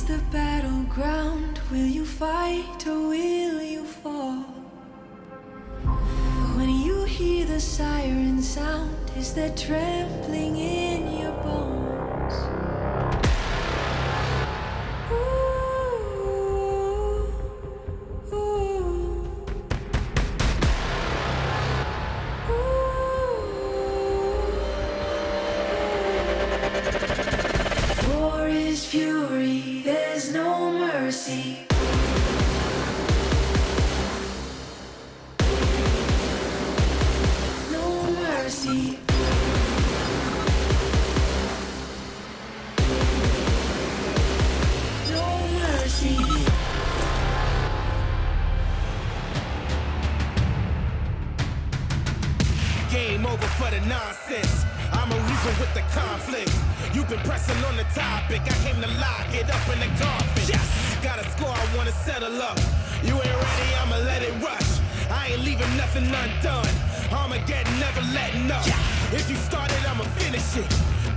the battleground? Will you fight or will you fall? When you hear the siren sound, is there trembling in your bones? War is fury, there's no mercy. No mercy. No mercy. Game over for the nonsense. I'm a reason with the conflict. You've been pressing on the topic. I came to lock it up in the coffin. Yes! Got a score I wanna settle up. You ain't ready, I'ma let it rush. I ain't leaving nothing undone. Armageddon never letting up. Yeah. If you started, I'ma finish it.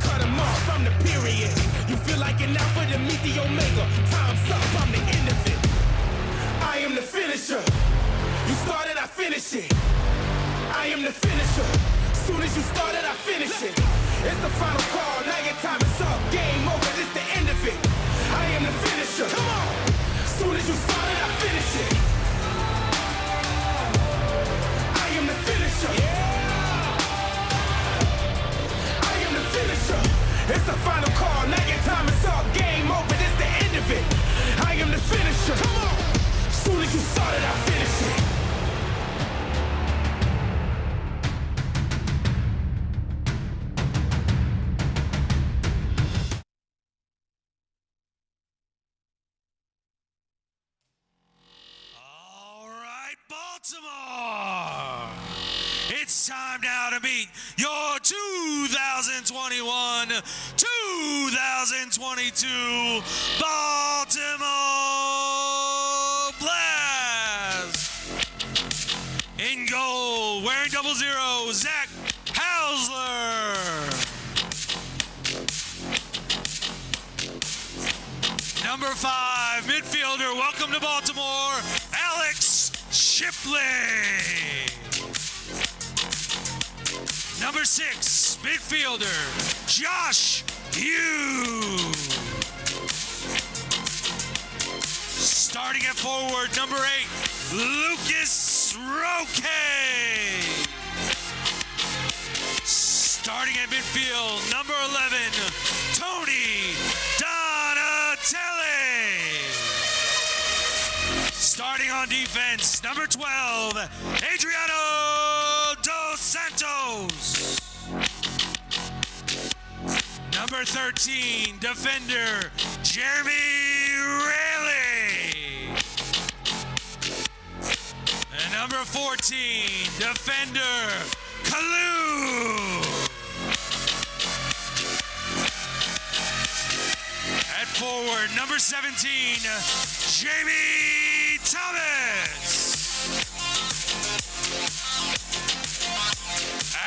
Cut 'em off, I'm the period. You feel like an alpha to meet the omega. Time's up, I'm the end of it. I am the finisher. You started, I finish it. I am the finisher. Soon as you started, I finish it. It's the final call, now your time is up. Game over, this the end of it. I am the finisher. Come on. Soon as you started, I finish it. I am the finisher. I am the finisher. It's the final call, now your time is up. Game over, this the end of it. I am the finisher. Come on. Soon as you started, I finish it. Baltimore! It's time now to meet your 2021-2022 Baltimore Blast! In goal, wearing 00, Zach Hausler. Number 5, midfielder, welcome to Baltimore, Alex Shipley. Number 6, midfielder, Josh Hughes. Starting at forward, number 8, Lucas Roque. Starting at midfield, number 11, Tony Donatelli. Starting on defense, number 12, Adriano Dos Santos. Number 13, defender, Jeremy Rayleigh. And number 14, defender, Kalu. At forward, number 17, Jamie Thomas.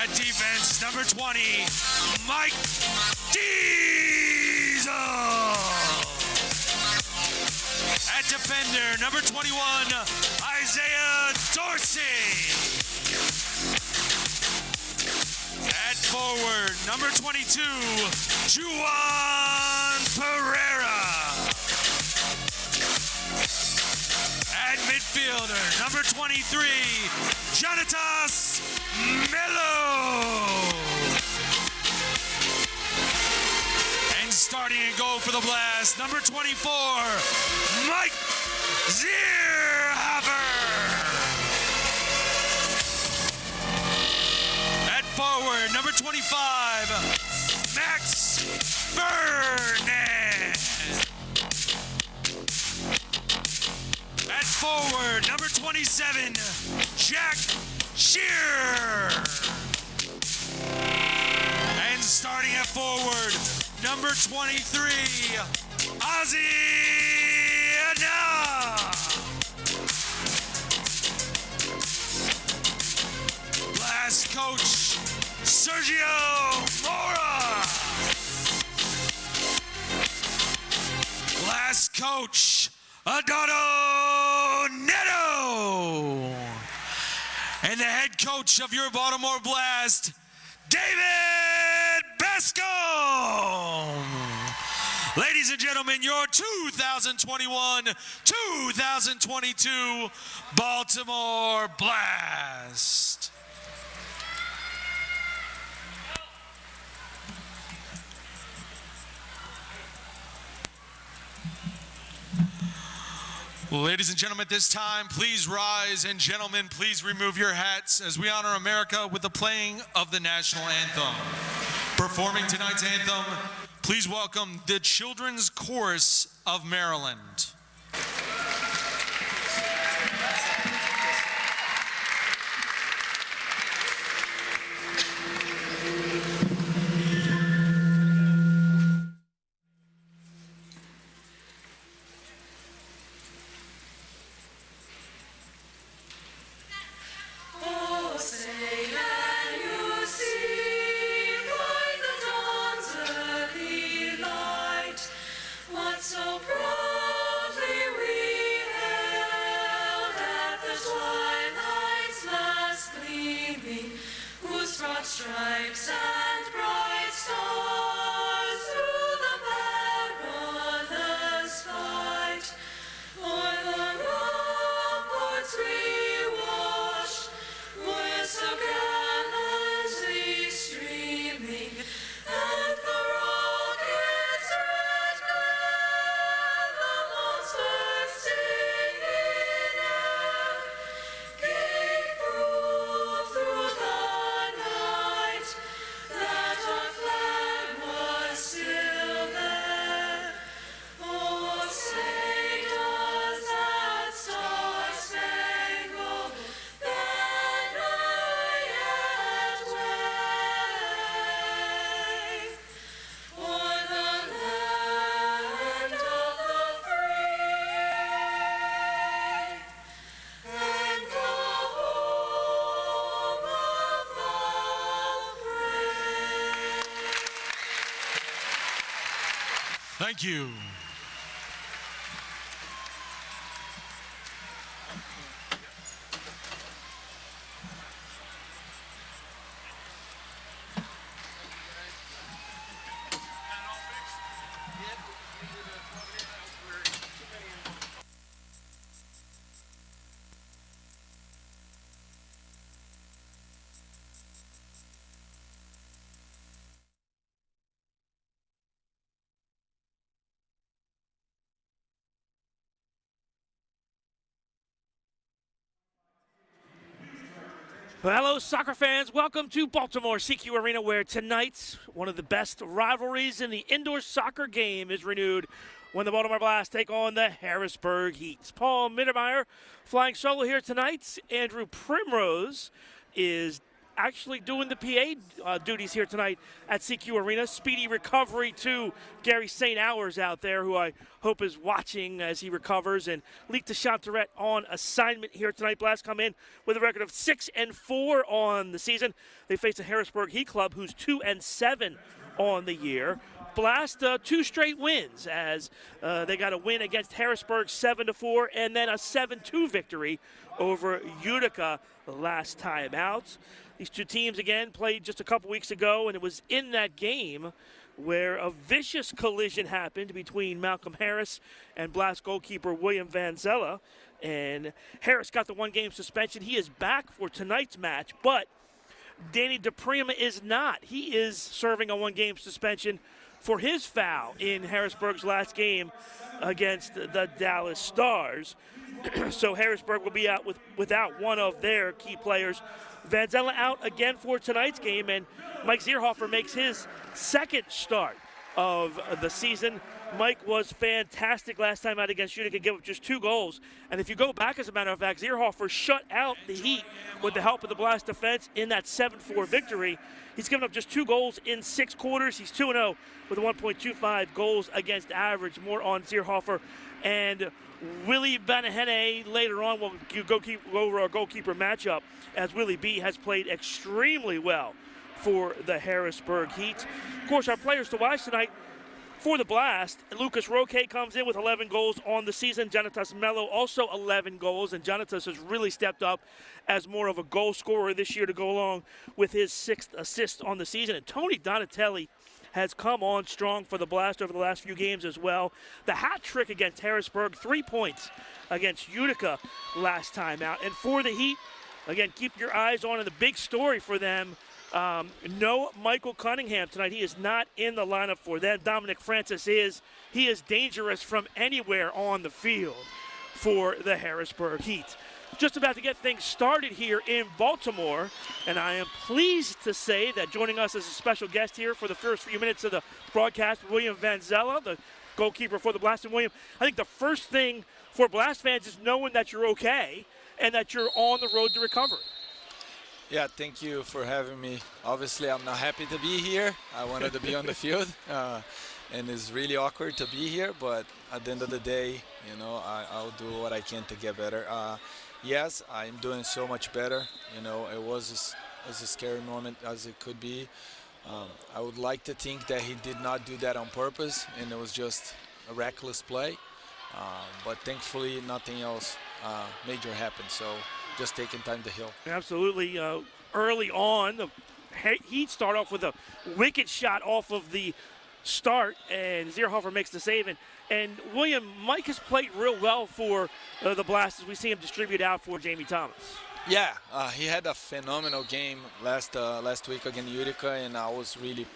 At defense, number 20, Mike Diesel. At defender, number 21, Isaiah Dorsey. At forward, number 22, Juan Pereira. At midfielder, number 23, Jonatas Melo. And starting in goal for the Blast, number 24, Mike Zierhafer. At forward, number 25, Max Burnett. At forward, number 27, Jack Shear. And starting at forward, number 23, Ozzy Ana. Blast coach, Sergio Mora. Blast coach, Adano Neto. And the head coach of your Baltimore Blast, David Bascom. Ladies and gentlemen, your 2021-2022 Baltimore Blast. Ladies and gentlemen, at this time, please rise, and gentlemen, please remove your hats as we honor America with the playing of the national anthem. Performing tonight's anthem, please welcome the Children's Chorus of Maryland. Stripes and bright stars through the perilous fight, o'er the ramparts we watched, were so gallantly streaming, and the rockets' red glare, the monsters stinging air, gave proof through the that our flag was still there. Oh, say does that star-spangled banner yet wave o'er the land of the free and the home of the Thank you. Well, hello, soccer fans. Welcome to Baltimore SECU Arena, where tonight, one of the best rivalries in the indoor soccer game is renewed when the Baltimore Blast take on the Harrisburg Heat. Paul Mittermeier flying solo here tonight. Andrew Primrose is actually doing the PA duties here tonight at SECU Arena. Speedy recovery to Gary St. Hours out there, who I hope is watching as he recovers. And Leek to Chantarette on assignment here tonight. Blast come in with a record of 6-4 on the season. They face the Harrisburg Heat Club, who's 2-7 on the year. Blast 2 straight wins, as they got a win against Harrisburg 7-4, and then a 7-2 victory over Utica last time out. These two teams, again, played just a couple weeks ago, and it was in that game where a vicious collision happened between Malcolm Harris and Blast goalkeeper William Van Zella. And Harris got the 1-game suspension. He is back for tonight's match, but Danny DePrima is not. He is serving a 1-game suspension for his foul in Harrisburg's last game against the Dallas Stars. So Harrisburg will be out without one of their key players. Van Zella out again for tonight's game, and Mike Zierhofer makes his second start of the season. Mike was fantastic last time out against Utica, gave up just 2 goals. And if you go back, as a matter of fact, Zierhofer shut out the Heat with the help of the Blast defense in that 7-4 victory. He's given up just 2 goals in 6 quarters. He's 2-0 with a 1.25 goals against average. More on Zierhofer and Willie Banahene later on. We'll go over our goalkeeper matchup, as Willie B has played extremely well for the Harrisburg Heat. Of course, our players to watch tonight: For the Blast, Lucas Roque comes in with 11 goals on the season. Jonatas Mello also 11 goals, and Jonatas has really stepped up as more of a goal scorer this year to go along with his 6th assist on the season. And Tony Donatelli has come on strong for the Blast over the last few games as well. The hat trick against Harrisburg, 3 points against Utica last time out. And for the Heat, again, keep your eyes on the big story for them. No Michael Cunningham tonight. He is not in the lineup for them. Dominic Francis is. He is dangerous from anywhere on the field for the Harrisburg Heat. Just about to get things started here in Baltimore, and I am pleased to say that joining us as a special guest here for the first few minutes of the broadcast, William Vanzella, the goalkeeper for the Blast. And William, I think the first thing for Blast fans is knowing that you're okay and that you're on the road to recovery. Yeah, thank you for having me. Obviously, I'm not happy to be here. I wanted to be on the field, and it's really awkward to be here. But at the end of the day, you know, I'll do what I can to get better. Yes, I'm doing so much better. You know, it was a scary moment as it could be. I would like to think that he did not do that on purpose, and it was just a reckless play. But thankfully, nothing else major happened. So just taking time to heal. Absolutely. Early on, the Heat start off with a wicked shot off of the start, and Zierhofer makes the save. And William, Mike has played real well for the Blast as we see him distribute out for Jamie Thomas. Yeah, he had a phenomenal game last week against Utica, and I was really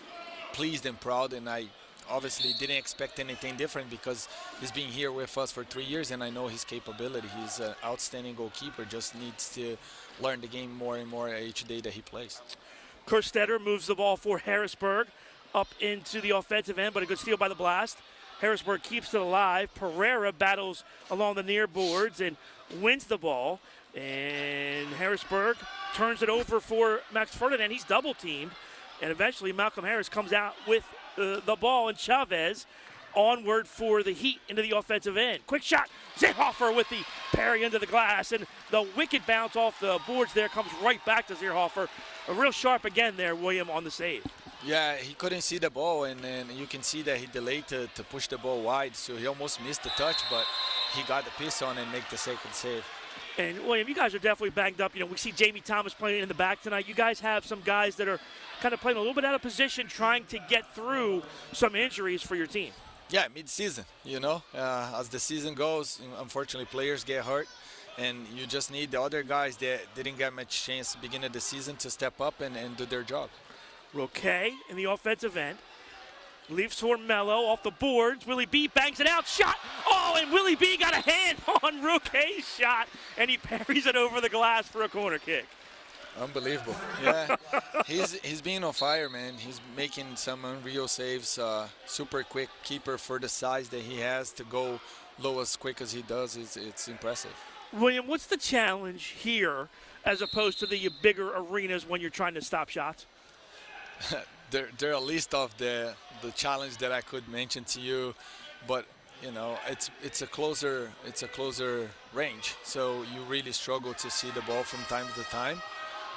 pleased and proud, and I obviously didn't expect anything different because he's been here with us for 3 years, and I know his capability. He's an outstanding goalkeeper, just needs to learn the game more and more each day that he plays. Kerstetter moves the ball for Harrisburg up into the offensive end, but a good steal by the Blast. Harrisburg keeps it alive. Pereira battles along the near boards and wins the ball, and Harrisburg turns it over for Max Ferdinand. He's double teamed, and eventually Malcolm Harris comes out with the ball, and Chavez onward for the Heat into the offensive end. Quick shot, Zierhofer with the parry into the glass, and the wicked bounce off the boards there comes right back to Zierhofer. A real sharp again there, William, on the save. Yeah, he couldn't see the ball, and then you can see that he delayed to push the ball wide, so he almost missed the touch, but he got the piece on and make the second save. And William, you guys are definitely banged up. You know, we see Jamie Thomas playing in the back tonight. You guys have some guys that are kind of playing a little bit out of position, trying to get through some injuries for your team. Yeah, mid-season, you know. As the season goes, unfortunately, players get hurt, and you just need the other guys that didn't get much chance at the beginning of the season to step up and do their job. Roque in the offensive end. Leaves for Mello off the boards. Willie B bangs it out. Shot. Oh, and Willie B got a hand on Roque's shot, and he parries it over the glass for a corner kick. Unbelievable. Yeah, he's being on fire, man. He's making some unreal saves. Super quick keeper for the size that he has to go low as quick as he does. It's impressive. William, what's the challenge here as opposed to the bigger arenas when you're trying to stop shots? There are a list of the challenge that I could mention to you, but you know it's a closer range, so you really struggle to see the ball from time to time,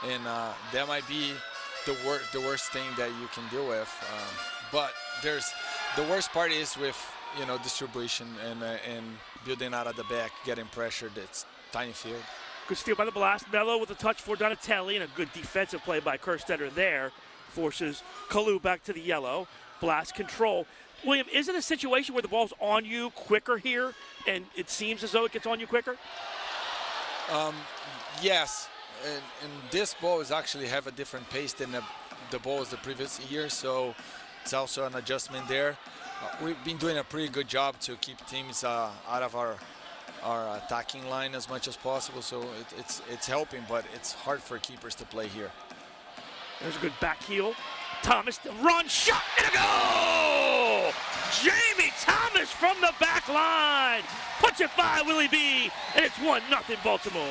and that might be the worst thing that you can deal with. But the worst part is with distribution and building out of the back, getting pressured. It's tiny field. Good steal by the Blast. Mello with a touch for Donatelli, and a good defensive play by Kerstetter there. Forces Kalu back to the yellow. Blast control. William, is it a situation where the ball's on you quicker here, and it seems as though it gets on you quicker? Yes, and this ball is actually have a different pace than the balls the previous year, so it's also an adjustment there. We've been doing a pretty good job to keep teams out of our attacking line as much as possible, so it's helping, but it's hard for keepers to play here. There's a good back heel. Thomas, run, shot, and a goal! Jamie Thomas from the back line. Puts it by Willie B, and it's 1-0 Baltimore.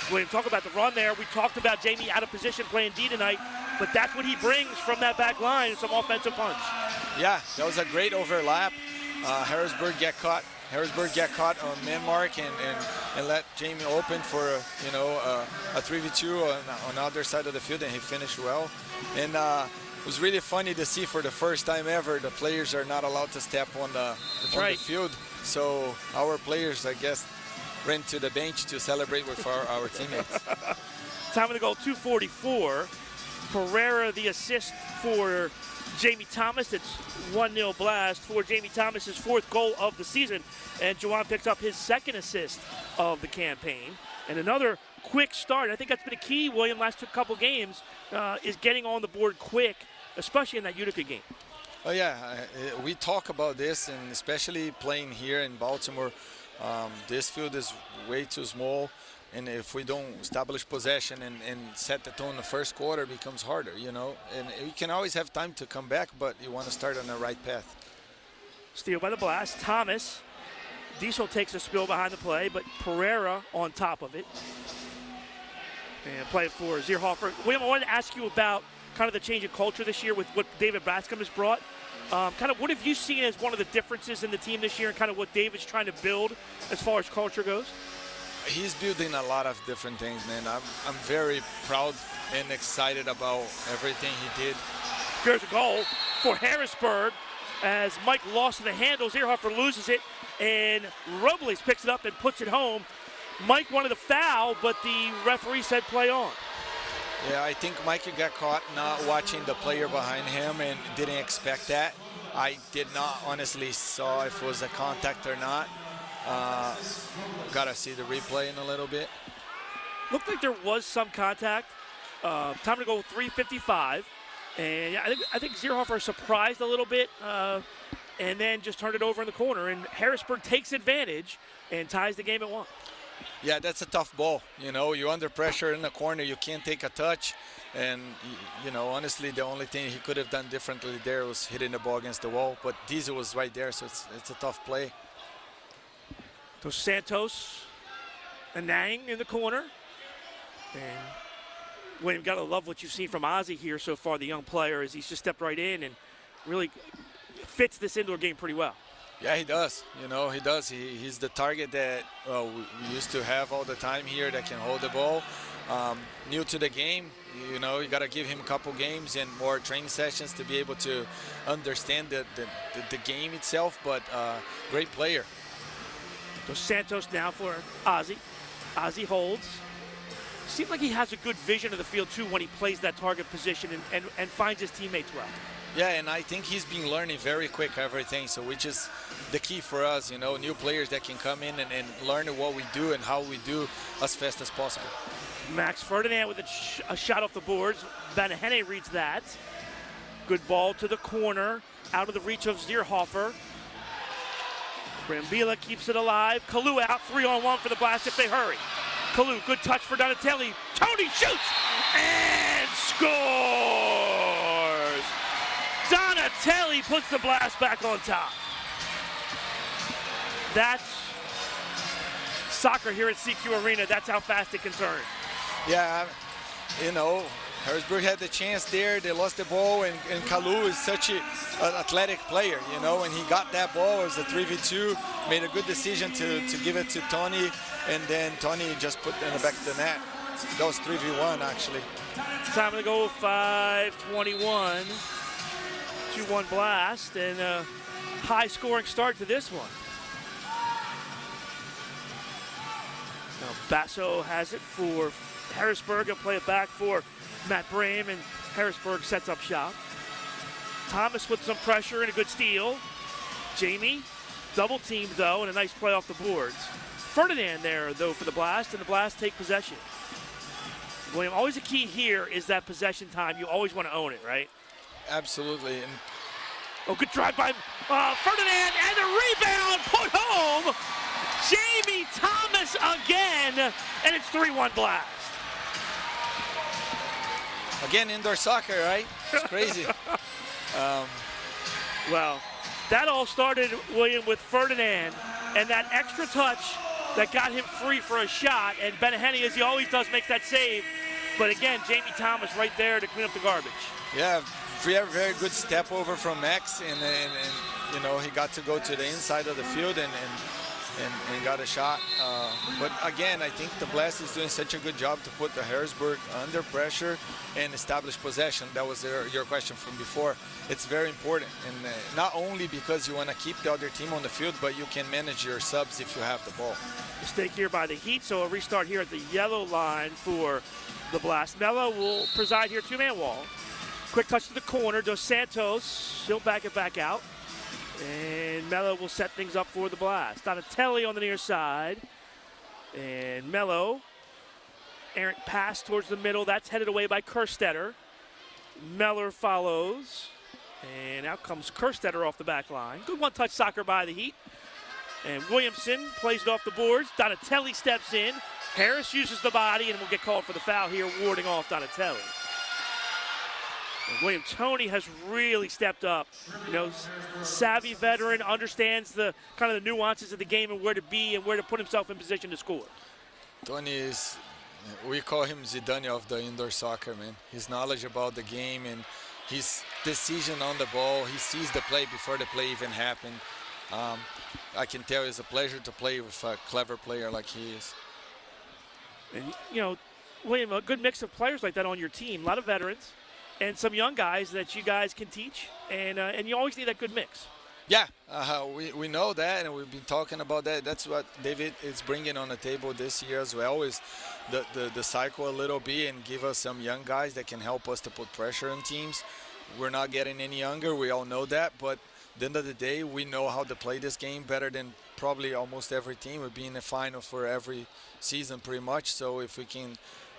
William, talk about the run there. We talked about Jamie out of position playing D tonight, but that's what he brings from that back line, some offensive punch. Yeah, that was a great overlap. Harrisburg get caught Harrisburg get caught on man mark and let Jamie open for a 3v2 on the other side of the field, and he finished well. And it was really funny to see for the first time ever the players are not allowed to step on the field. So our players, I guess, ran to the bench to celebrate with our teammates. Time of the goal, 2:44. Pereira the assist for Jamie Thomas. It's 1-0 blast for Jamie Thomas's 4th goal of the season. And Juwan picks up his 2nd assist of the campaign. And another quick start. I think that's been a key, William, last couple games, is getting on the board quick, especially in that Utica game. Oh yeah, we talk about this, and especially playing here in Baltimore, this field is way too small. And if we don't establish possession and set the tone in the first quarter, it becomes harder, you know. And you can always have time to come back, but you want to start on the right path. Steal by the Blast. Thomas. Diesel takes a spill behind the play, but Pereira on top of it. And play it for Zierhofer. William, I wanted to ask you about kind of the change in culture this year with what David Bradscombe has brought. Kind of what have you seen as one of the differences in the team this year and kind of what David's trying to build as far as culture goes? He's building a lot of different things, man. I'm very proud and excited about everything he did. Here's a goal for Harrisburg as Mike lost in the handle. Zierhofer loses it, and Robles picks it up and puts it home. Mike wanted the foul, but the referee said play on. Yeah, I think Mikey got caught not watching the player behind him and didn't expect that. I did not honestly saw if it was a contact or not. Gotta see the replay in a little bit. Looked like there was some contact. Time to go 3:55, and I think Zierhofer surprised a little bit, and then just turned it over in the corner. And Harrisburg takes advantage and ties the game at 1. Yeah, that's a tough ball. You know, you're under pressure in the corner. You can't take a touch, and you know, honestly, the only thing he could have done differently there was hitting the ball against the wall. But Diesel was right there, so it's a tough play. Dos Santos and Nang in the corner. And William, got to love what you've seen from Ozzie here so far, the young player, as he's just stepped right in and really fits this indoor game pretty well. Yeah, he does. You know, he does. He's the target that we used to have all the time here that can hold the ball. New to the game, you know, you got to give him a couple games and more training sessions to be able to understand the game itself, but great player. Dos Santos now for Ozzie. Ozzie holds. Seems like he has a good vision of the field, too, when he plays that target position and finds his teammates well. Yeah, and I think he's been learning very quick everything, so which is the key for us, you know, new players that can come in and learn what we do and how we do as fast as possible. Max Ferdinand with a shot off the boards. Banahene reads that. Good ball to the corner, out of the reach of Zierhofer. Brambilla keeps it alive. Kalu out, 3-on-1 for the Blast if they hurry. Kalu, good touch for Donatelli. Tony shoots and scores! Donatelli puts the Blast back on top. That's soccer here at SECU Arena. That's how fast it can turn. Yeah, you know, Harrisburg had the chance there. They lost the ball, and Kalu is such an athletic player, you know, and he got that ball. It was a 3v2, made a good decision to give it to Tony, and then Tony just put it in the back of the net. That was 3v1, actually. Time to go, 5:21. 2-1 Blast, and a high-scoring start to this one. Now Basso has it for Harrisburg. He'll play it back for Matt Brame, and Harrisburg sets up shop. Thomas with some pressure and a good steal. Jamie double teamed though, and a nice play off the boards. Ferdinand there though for the Blast, and the Blast take possession. William, always a key here is that possession time. You always want to own it, right? Absolutely. And oh, good drive by Ferdinand, and the rebound put home. Jamie Thomas again, and it's 3-1 Blast. again, indoor soccer, right? It's crazy. Well, that all started, William, with Ferdinand and that extra touch that got him free for a shot. And Banahene, as he always does, makes that save. But again, Jamie Thomas right there to clean up the garbage. Yeah, very, very good step over from Max, and you know, he got to go to the inside of the field and and got a shot. But again, I think the Blast is doing such a good job to put the Harrisburg under pressure and establish possession. That was your question from before. It's very important, and not only because you want to keep the other team on the field, but you can manage your subs if you have the ball. Mistake here by the Heat, so a restart here at the yellow line for the Blast. Mello will preside here, two-man wall. Quick touch to the corner. Dos Santos, he'll back it back out. And Mello will set things up for the Blast. Donatelli on the near side. And Mello, errant pass towards the middle. That's headed away by Kerstetter. Meller follows. And out comes Kerstetter off the back line. Good one-touch soccer by the Heat. And Williamson plays it off the boards. Donatelli steps in. Harris uses the body and will get called for the foul here, warding off Donatelli. And William Toney has really stepped up. You know, savvy veteran, understands the kind of the nuances of the game and where to be and where to put himself in position to score. Tony is, we call him Zidane of the indoor soccer, man. His knowledge about the game and his decision on the ball. He sees the play before the play even happened. I can tell it's a pleasure to play with a clever player like he is. And, you know, William, a good mix of players like that on your team. A lot of veterans and some young guys that you guys can teach. And you always need that good mix. Yeah, we know that, and we've been talking about that. That's what David is bringing on the table this year as well, is the cycle a little bit and give us some young guys that can help us to put pressure on teams. We're not getting any younger, we all know that, but at the end of the day, we know how to play this game better than probably almost every team. We'll be in the final for every season pretty much, so if we can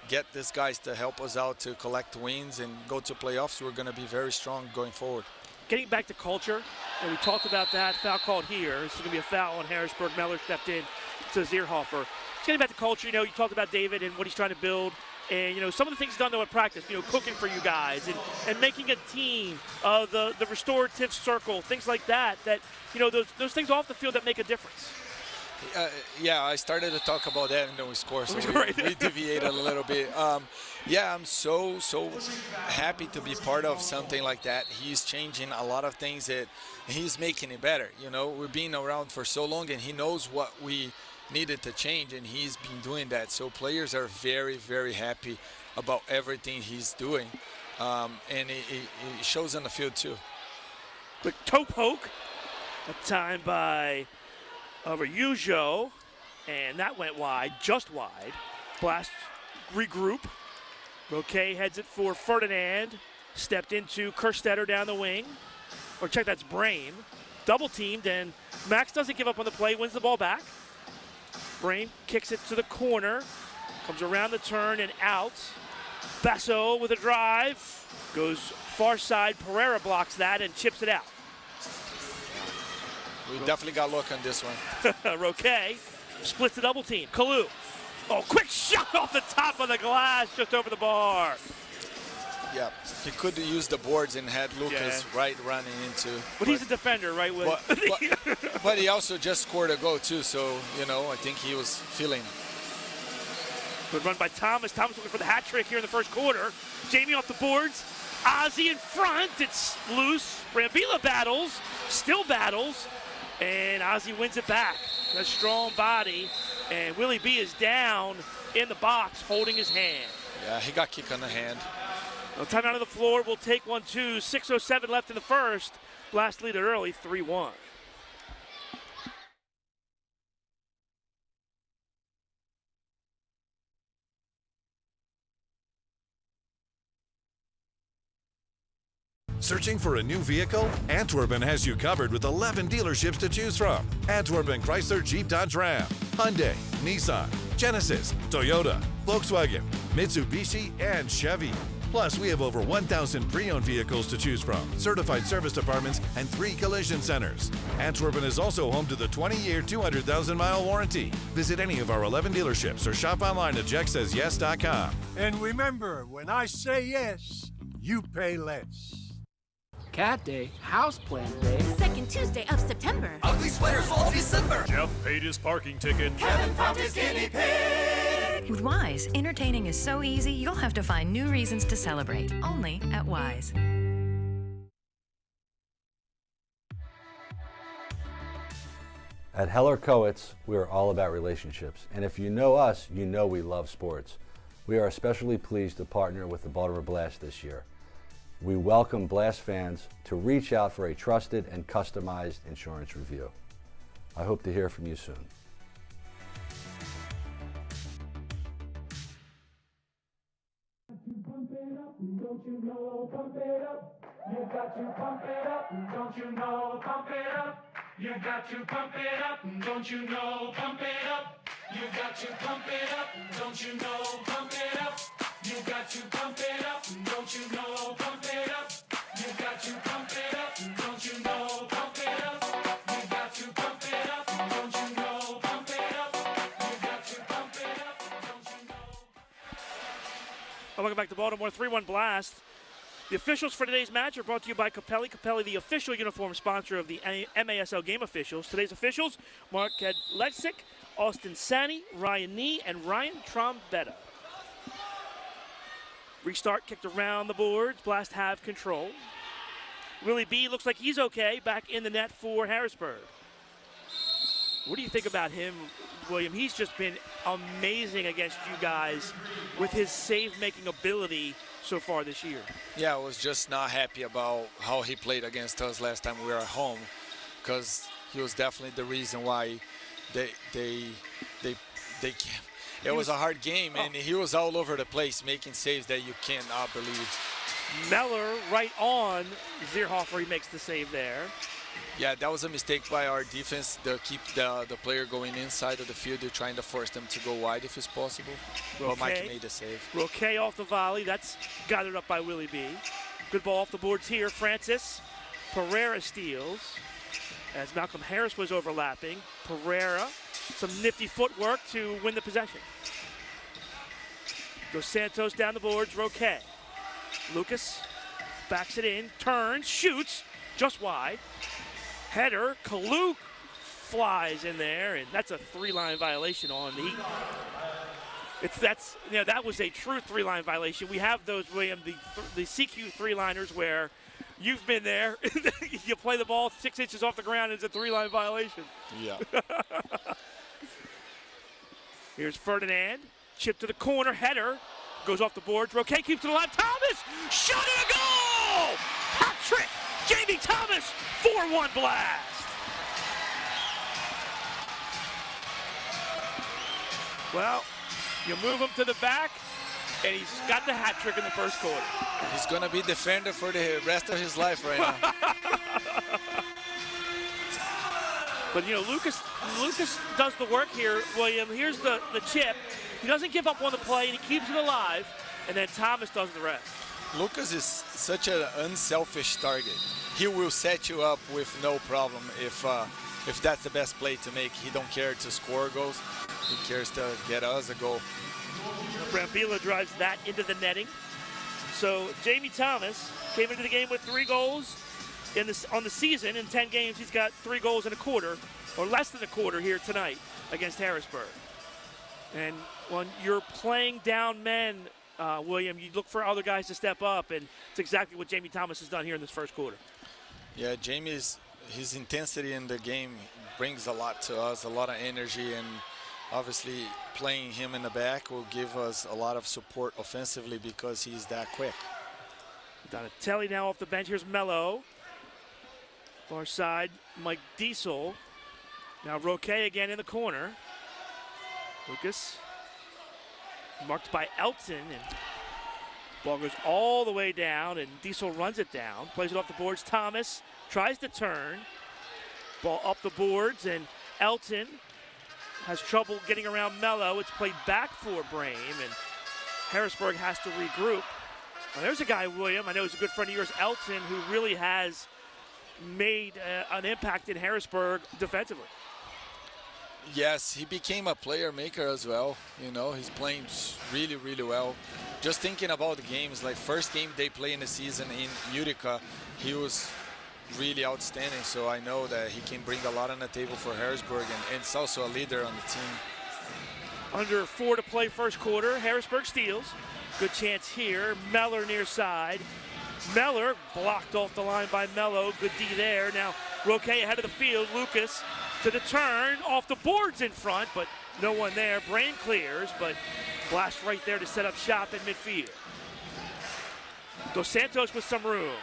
get these guys to help us out to collect wins and go to playoffs, we're going to be very strong going forward. Getting back to culture, and we talked about that, foul called here. This is going to be a foul on Harrisburg. Meller stepped in to Zierhofer. Getting back to culture, you know, you talked about David and what he's trying to build. And, you know, some of the things he's done though at practice, you know, cooking for you guys and making a team, the restorative circle, things like that, you know, those things off the field that make a difference. Yeah, I started to talk about that and then we scored, so we deviated a little bit. Yeah, I'm so happy to be part of something like that. He's changing a lot of things that he's making it better. You know, we've been around for so long and he knows what we needed to change and he's been doing that. So players are very, very happy about everything he's doing. And it shows on the field too. Quick toe poke, a time by Ryujo, and that went wide, just wide. Blast regroup. Roque heads it for Ferdinand. Stepped into Kerstetter down the wing. Or check, that's Brame. Double teamed, and Max doesn't give up on the play, wins the ball back. Brame kicks it to the corner. Comes around the turn and out. Basso with a drive. Goes far side. Pereira blocks that and chips it out. We definitely got luck on this one. Roque splits the double team. Kalu. Oh, quick shot off the top of the glass, just over the bar. Yeah, he could use the boards and had Lucas right running into. But he's a defender, right, Will? But he also just scored a goal too, so, you know, I think he was feeling. Good run by Thomas. Thomas looking for the hat trick here in the first quarter. Jamie off the boards. Ozzy in front. It's loose. Brambila battles, still battles. And Ozzy wins it back. A strong body. And Willie B is down in the box holding his hand. Yeah, he got kicked on the hand. Well, time out of the floor. We'll take 1-2. 6:07 left in the first. Blast lead it early, 3-1. Searching for a new vehicle? Antwerpen has you covered with 11 dealerships to choose from. Antwerpen Chrysler Jeep Dodge Ram, Hyundai, Nissan, Genesis, Toyota, Volkswagen, Mitsubishi, and Chevy. Plus, we have over 1,000 pre-owned vehicles to choose from, certified service departments, and 3 collision centers. Antwerpen is also home to the 20-year, 200,000-mile warranty. Visit any of our 11 dealerships or shop online at jacksays.yes.com. And remember, when I say yes, you pay less. Cat Day, Houseplant Day. Second Tuesday of September. Ugly sweaters all December. Jeff paid his parking ticket. Kevin found his guinea pig. With Wise, entertaining is so easy, you'll have to find new reasons to celebrate. Only at Wise. At Heller Coates, we are all about relationships. And if you know us, you know we love sports. We are especially pleased to partner with the Baltimore Blast this year. We welcome Blast fans to reach out for a trusted and customized insurance review. I hope to hear from you soon. Pump it up, don't you know, pump it up. You got to pump it up, don't you know, pump it up. You got to pump it up, don't you know, pump it up. You got to pump it up, don't you know, pump it up. You got to pump it up, don't you know, pump it up. You got to pump it up, don't you know, pump it up. You got to pump it up, don't you know, pump it up. You got to pump it up, don't you know. Welcome back to Baltimore 3-1 Blast. The officials for today's match are brought to you by Capelli. Capelli, the official uniform sponsor of the MASL game officials. Today's officials, Mark Kedlecik, Austin Sani, Ryan Nee, and Ryan Trombetta. Restart kicked around the boards. Blast have control. Willie B looks like he's okay, back in the net for Harrisburg. What do you think about him, William? He's just been amazing against you guys with his save-making ability so far this year. Yeah, I was just not happy about how he played against us last time we were at home, because he was definitely the reason why it was a hard game, and he was all over the place making saves that you cannot believe. Meller right on Zierhofer, he makes the save there. Yeah, that was a mistake by our defense to keep the player going inside of the field. They're trying to force them to go wide if it's possible. But Mike made the save. Roque off the volley. That's gathered up by Willie B. Good ball off the boards here. Francis. Pereira steals as Malcolm Harris was overlapping. Pereira, some nifty footwork to win the possession. Dos Santos down the boards. Roque. Lucas backs it in, turns, shoots, just wide. Header, Kaluk flies in there, and that's a three-line violation on the. That was a true three-line violation. We have those, William, the SECU three-liners where you've been there. You play the ball 6 inches off the ground, and it's a three-line violation. Yeah. Here's Ferdinand, chip to the corner, header goes off the boards. Roque keeps it alive. Thomas, shot and a goal! Hot trick. Jamie Thomas, 4-1 Blast. Well, you move him to the back, and he's got the hat trick in the first quarter. He's going to be defender for the rest of his life right now. But, you know, Lucas does the work here, William. Here's the chip. He doesn't give up on the play, and he keeps it alive, and then Thomas does the rest. Lucas is such an unselfish target. He will set you up with no problem if that's the best play to make. He don't care to score goals. He cares to get us a goal. Brambilla drives that into the netting. So Jamie Thomas came into the game with 3 goals on the season. In 10 games, he's got 3 goals in a quarter, or less than a quarter here tonight against Harrisburg. And when you're playing down men, William, you look for other guys to step up, and it's exactly what Jamie Thomas has done here in this first quarter. Yeah, his intensity in the game brings a lot to us, a lot of energy, and obviously playing him in the back will give us a lot of support offensively because he's that quick. Donatelli now off the bench. Here's Mello. Far side, Mike Diesel. Now Roque again in the corner. Lucas. Marked by Elton, and ball goes all the way down, and Diesel runs it down, plays it off the boards. Thomas tries to turn, ball up the boards, and Elton has trouble getting around Mello. It's played back for Brame, and Harrisburg has to regroup. Well, there's a guy, William, I know he's a good friend of yours, Elton, who really has made an impact in Harrisburg defensively. Yes, he became a player maker as well. You know, he's playing really, really well. Just thinking about the games, like first game they play in the season in Utica, he was really outstanding. So I know that he can bring a lot on the table for Harrisburg, and it's also a leader on the team. Under 4 to play first quarter, Harrisburg steals. Good chance here. Meller near side. Meller blocked off the line by Mello. Good D there. Now Roque ahead of the field. Lucas to the turn, off the boards in front, but no one there. Brain clears, but Blast right there to set up shop in midfield. Dos Santos with some room.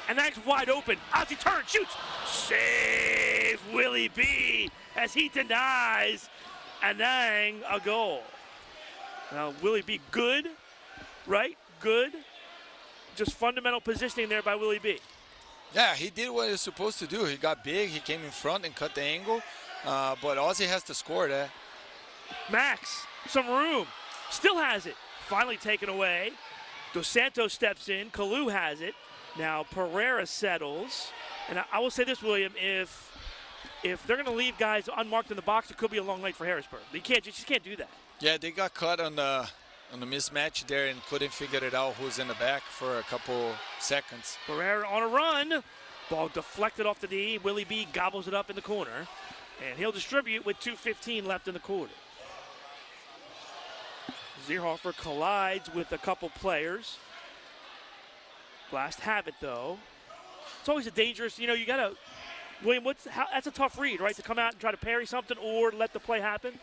And that's wide open. Ozzy turns, shoots. Save Willie B as he denies Anang a goal. Now, Willie B, good, right? Good. Just fundamental positioning there by Willie B. Yeah, he did what he was supposed to do. He got big, he came in front and cut the angle. But Ozzy has to score that. Max, some room. Still has it. Finally taken away. Dos Santos steps in. Kalu has it. Now Pereira settles. And I will say this, William, if they're going to leave guys unmarked in the box, it could be a long night for Harrisburg. You just can't do that. Yeah, they got caught on the mismatch there and couldn't figure it out who's in the back for a couple seconds. Pereira on a run. Ball deflected off the knee. Willie B gobbles it up in the corner. And he'll distribute with 2:15 left in the quarter. Zierhofer collides with a couple players. Blast have it, though. It's always a dangerous, you got to, William, that's a tough read, right? To come out and try to parry something or let the play happen?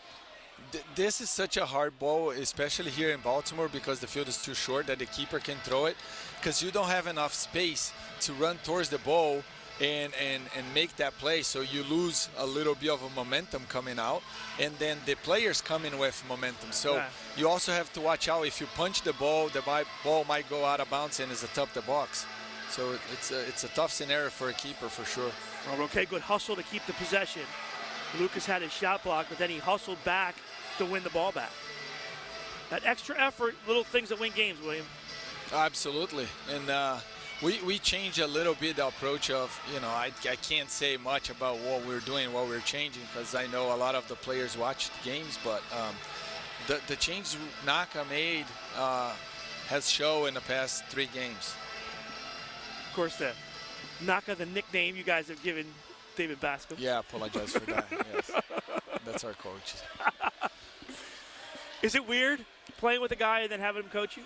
This is such a hard ball, especially here in Baltimore, because the field is too short that the keeper can throw it, because you don't have enough space to run towards the ball and make that play, so you lose a little bit of a momentum coming out, and then the players come in with momentum. So you also have to watch out. If you punch the ball might go out of bounds and it's a top the box. So it's a tough scenario for a keeper for sure. Well, okay, good hustle to keep the possession. Lucas had his shot blocked, but then he hustled back to win the ball back. That extra effort, little things that win games, William. Absolutely, and we changed a little bit the approach of, I can't say much about what we're doing, what we're changing, because I know a lot of the players watch the games, but the change Naka made has shown in the past 3 games. Of course, Naka, the nickname you guys have given David Bascom. Yeah, I apologize for that. Yes. That's our coach. Is it weird playing with a guy and then having him coach you?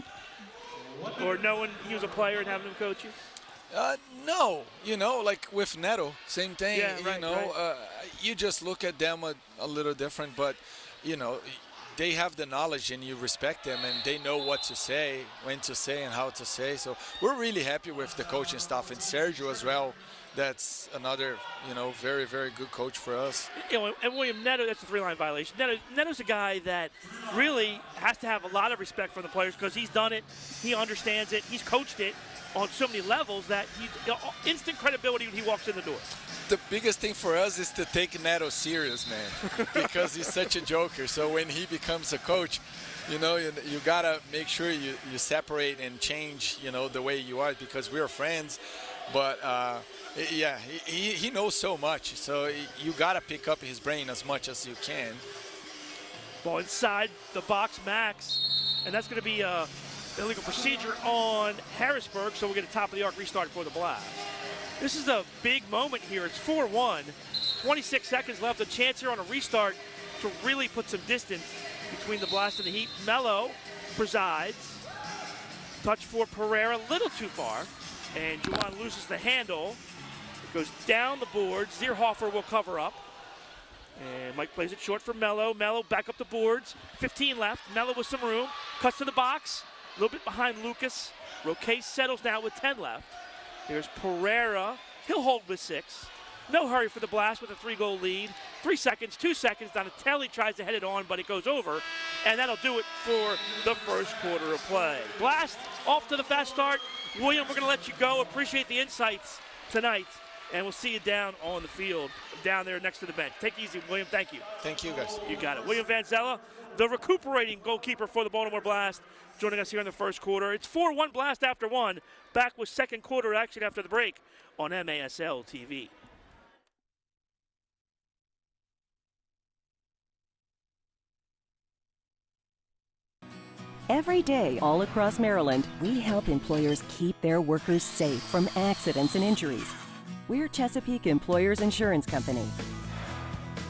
Or knowing he was a player and having him coach you? No, like with Neto, same thing. Yeah, right. You just look at them a little different, but they have the knowledge and you respect them and they know what to say, when to say, and how to say. So we're really happy with the coaching staff, and Sergio as well. That's another, very, very good coach for us. And William, Neto, that's a 3-line violation. Neto's a guy that really has to have a lot of respect for the players because he's done it, he understands it, he's coached it on so many levels that he's instant credibility when he walks in the door. The biggest thing for us is to take Neto serious, man, because he's such a joker. So when he becomes a coach, you gotta make sure you separate and change, the way you are, because we're friends. But yeah, he knows so much, so you gotta pick up his brain as much as you can. Ball inside the box, Max, and that's going to be a illegal procedure on Harrisburg, so we'll get a top-of-the-arc restart for the Blast. This is a big moment here. It's 4-1, 26 seconds left. A chance here on a restart to really put some distance between the Blast and the Heat. Mello presides. Touch for Pereira, a little too far. And Juwan loses the handle. It goes down the board. Zierhofer will cover up. And Mike plays it short for Mello. Mello back up the boards. 15 left. Mello with some room. Cuts to the box. A little bit behind Lucas. Roque settles now with 10 left. Here's Pereira. He'll hold with 6. No hurry for the Blast with a 3-goal lead. 3 seconds, 2 seconds. Donatelli tries to head it on, but it goes over. And that'll do it for the first quarter of play. Blast off to the fast start. William, we're going to let you go. Appreciate the insights tonight. And we'll see you down on the field, down there next to the bench. Take it easy, William. Thank you. Thank you, guys. You got it. William Vanzella, the recuperating goalkeeper for the Baltimore Blast, joining us here in the first quarter. It's 4-1 Blast after 1. Back with second quarter action after the break on MASL TV. Every day, all across Maryland, we help employers keep their workers safe from accidents and injuries. We're Chesapeake Employers Insurance Company.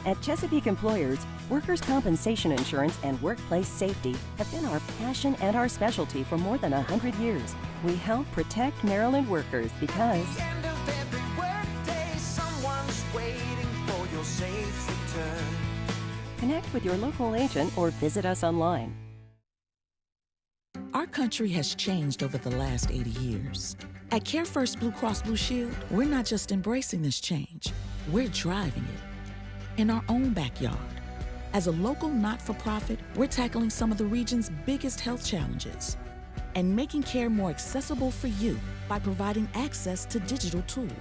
At Chesapeake Employers, workers' compensation insurance and workplace safety have been our passion and our specialty for more than 100 years. We help protect Maryland workers because End of every workday, someone's waiting for your safety. Connect with your local agent or visit us online. Our country has changed over the last 80 years. At Care First Blue Cross Blue Shield, we're not just embracing this change, we're driving it in our own backyard. As a local not-for-profit, we're tackling some of the region's biggest health challenges and making care more accessible for you by providing access to digital tools,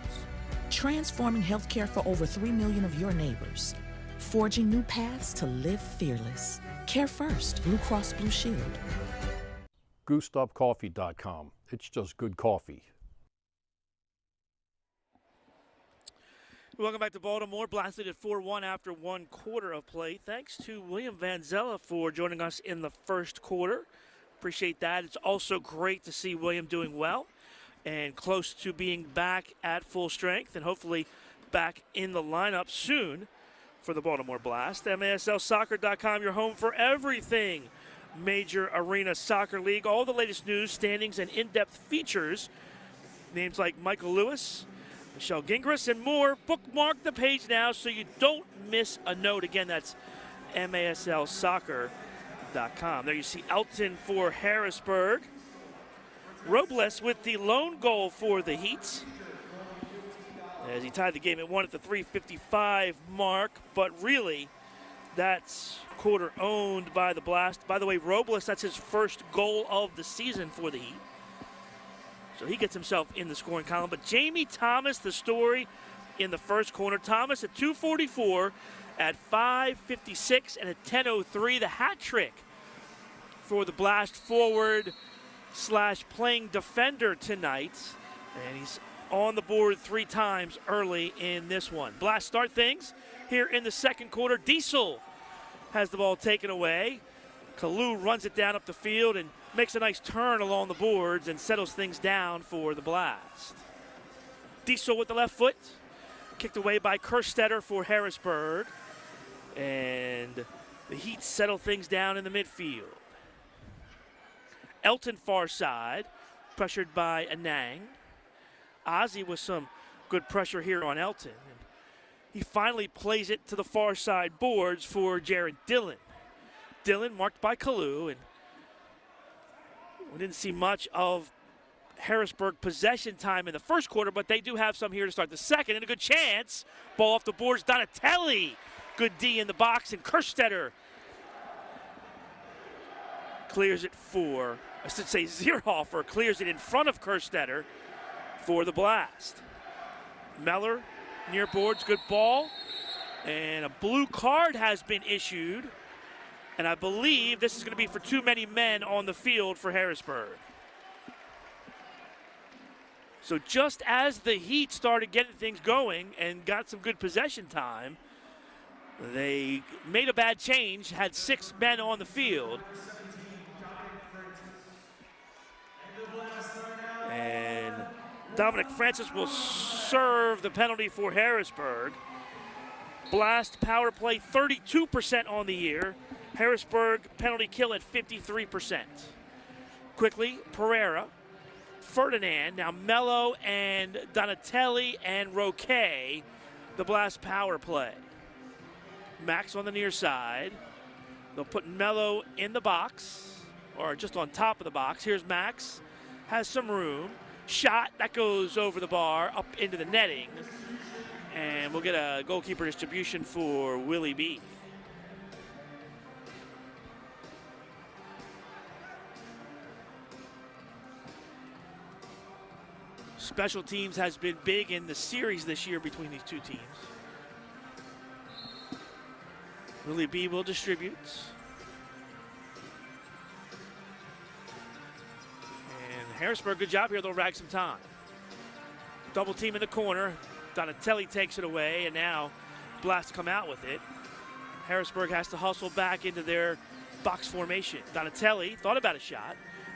transforming healthcare for over 3 million of your neighbors, forging new paths to live fearless. Care First, Blue Cross Blue Shield. GoostUpCoffee.com. It's just good coffee. Welcome back to Baltimore. Blasted at 4-1 after 1 quarter of play. Thanks to William Van Zella for joining us in the first quarter. Appreciate that. It's also great to see William doing well and close to being back at full strength and hopefully back in the lineup soon for the Baltimore Blast. MASLsoccer.com, your home for everything Major Arena Soccer League. All the latest news, standings, and in-depth features. Names like Michael Lewis, Michelle Gingras, and more. Bookmark the page now so you don't miss a note. Again, that's MASLsoccer.com. There you see Elton for Harrisburg. Robles with the lone goal for the Heat, as he tied the game at 1 at the 3:55 mark. But really, that's quarter owned by the Blast. By the way, Robles, that's his first goal of the season for the Heat. So he gets himself in the scoring column. But Jamie Thomas, the story in the first corner. Thomas at 2:44, at 5:56, and at 10:03. The hat trick for the Blast forward / playing defender tonight. And he's on the board 3 times early in this one. Blast start things here in the second quarter. Diesel has the ball taken away. Kalu runs it down up the field and makes a nice turn along the boards and settles things down for the Blast. Diesel with the left foot, kicked away by Kerstetter for Harrisburg. And the Heat settle things down in the midfield. Elton far side, pressured by Anang. Ozzie with some good pressure here on Elton. And he finally plays it to the far side boards for Jared Dillon. Dillon marked by Kalu, and we didn't see much of Harrisburg possession time in the first quarter, but they do have some here to start the second, and a good chance. Ball off the boards, Donatelli. Good D in the box, and Kerstetter clears it for, I should say Zierhofer clears it in front of Kerstetter for the Blast. Meller near boards, good ball, and a blue card has been issued, and I believe this is going to be for too many men on the field for Harrisburg. So just as the Heat started getting things going and got some good possession time, they made a bad change, had 6 men on the field. And Dominic Francis will serve the penalty for Harrisburg. Blast power play 32% on the year. Harrisburg penalty kill at 53%. Quickly, Pereira, Ferdinand, now Mello and Donatelli and Roque, the Blast power play. Max on the near side. They'll put Mello in the box, or just on top of the box. Here's Max, has some room. Shot, that goes over the bar, up into the netting. And we'll get a goalkeeper distribution for Willie B. Special teams has been big in the series this year between these two teams. Willie B will distribute. And Harrisburg, good job here. They'll rag some time. Double team in the corner. Donatelli takes it away, and now Blast come out with it. Harrisburg has to hustle back into their box formation. Donatelli thought about a shot.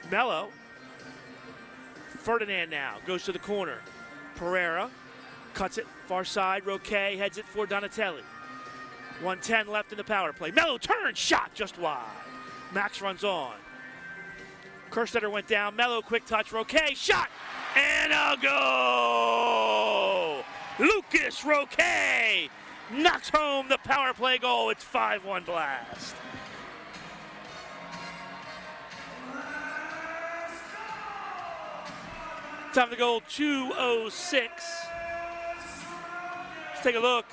Mello. Ferdinand now goes to the corner. Pereira cuts it far side. Roque heads it for Donatelli. 1:10 left in the power play. Mello turns, shot just wide. Max runs on. Kerstetter went down. Mello quick touch. Roque shot and a goal. Lucas Roque knocks home the power play goal. It's 5-1 Blast. Time to goal, 2:06. Let's take a look.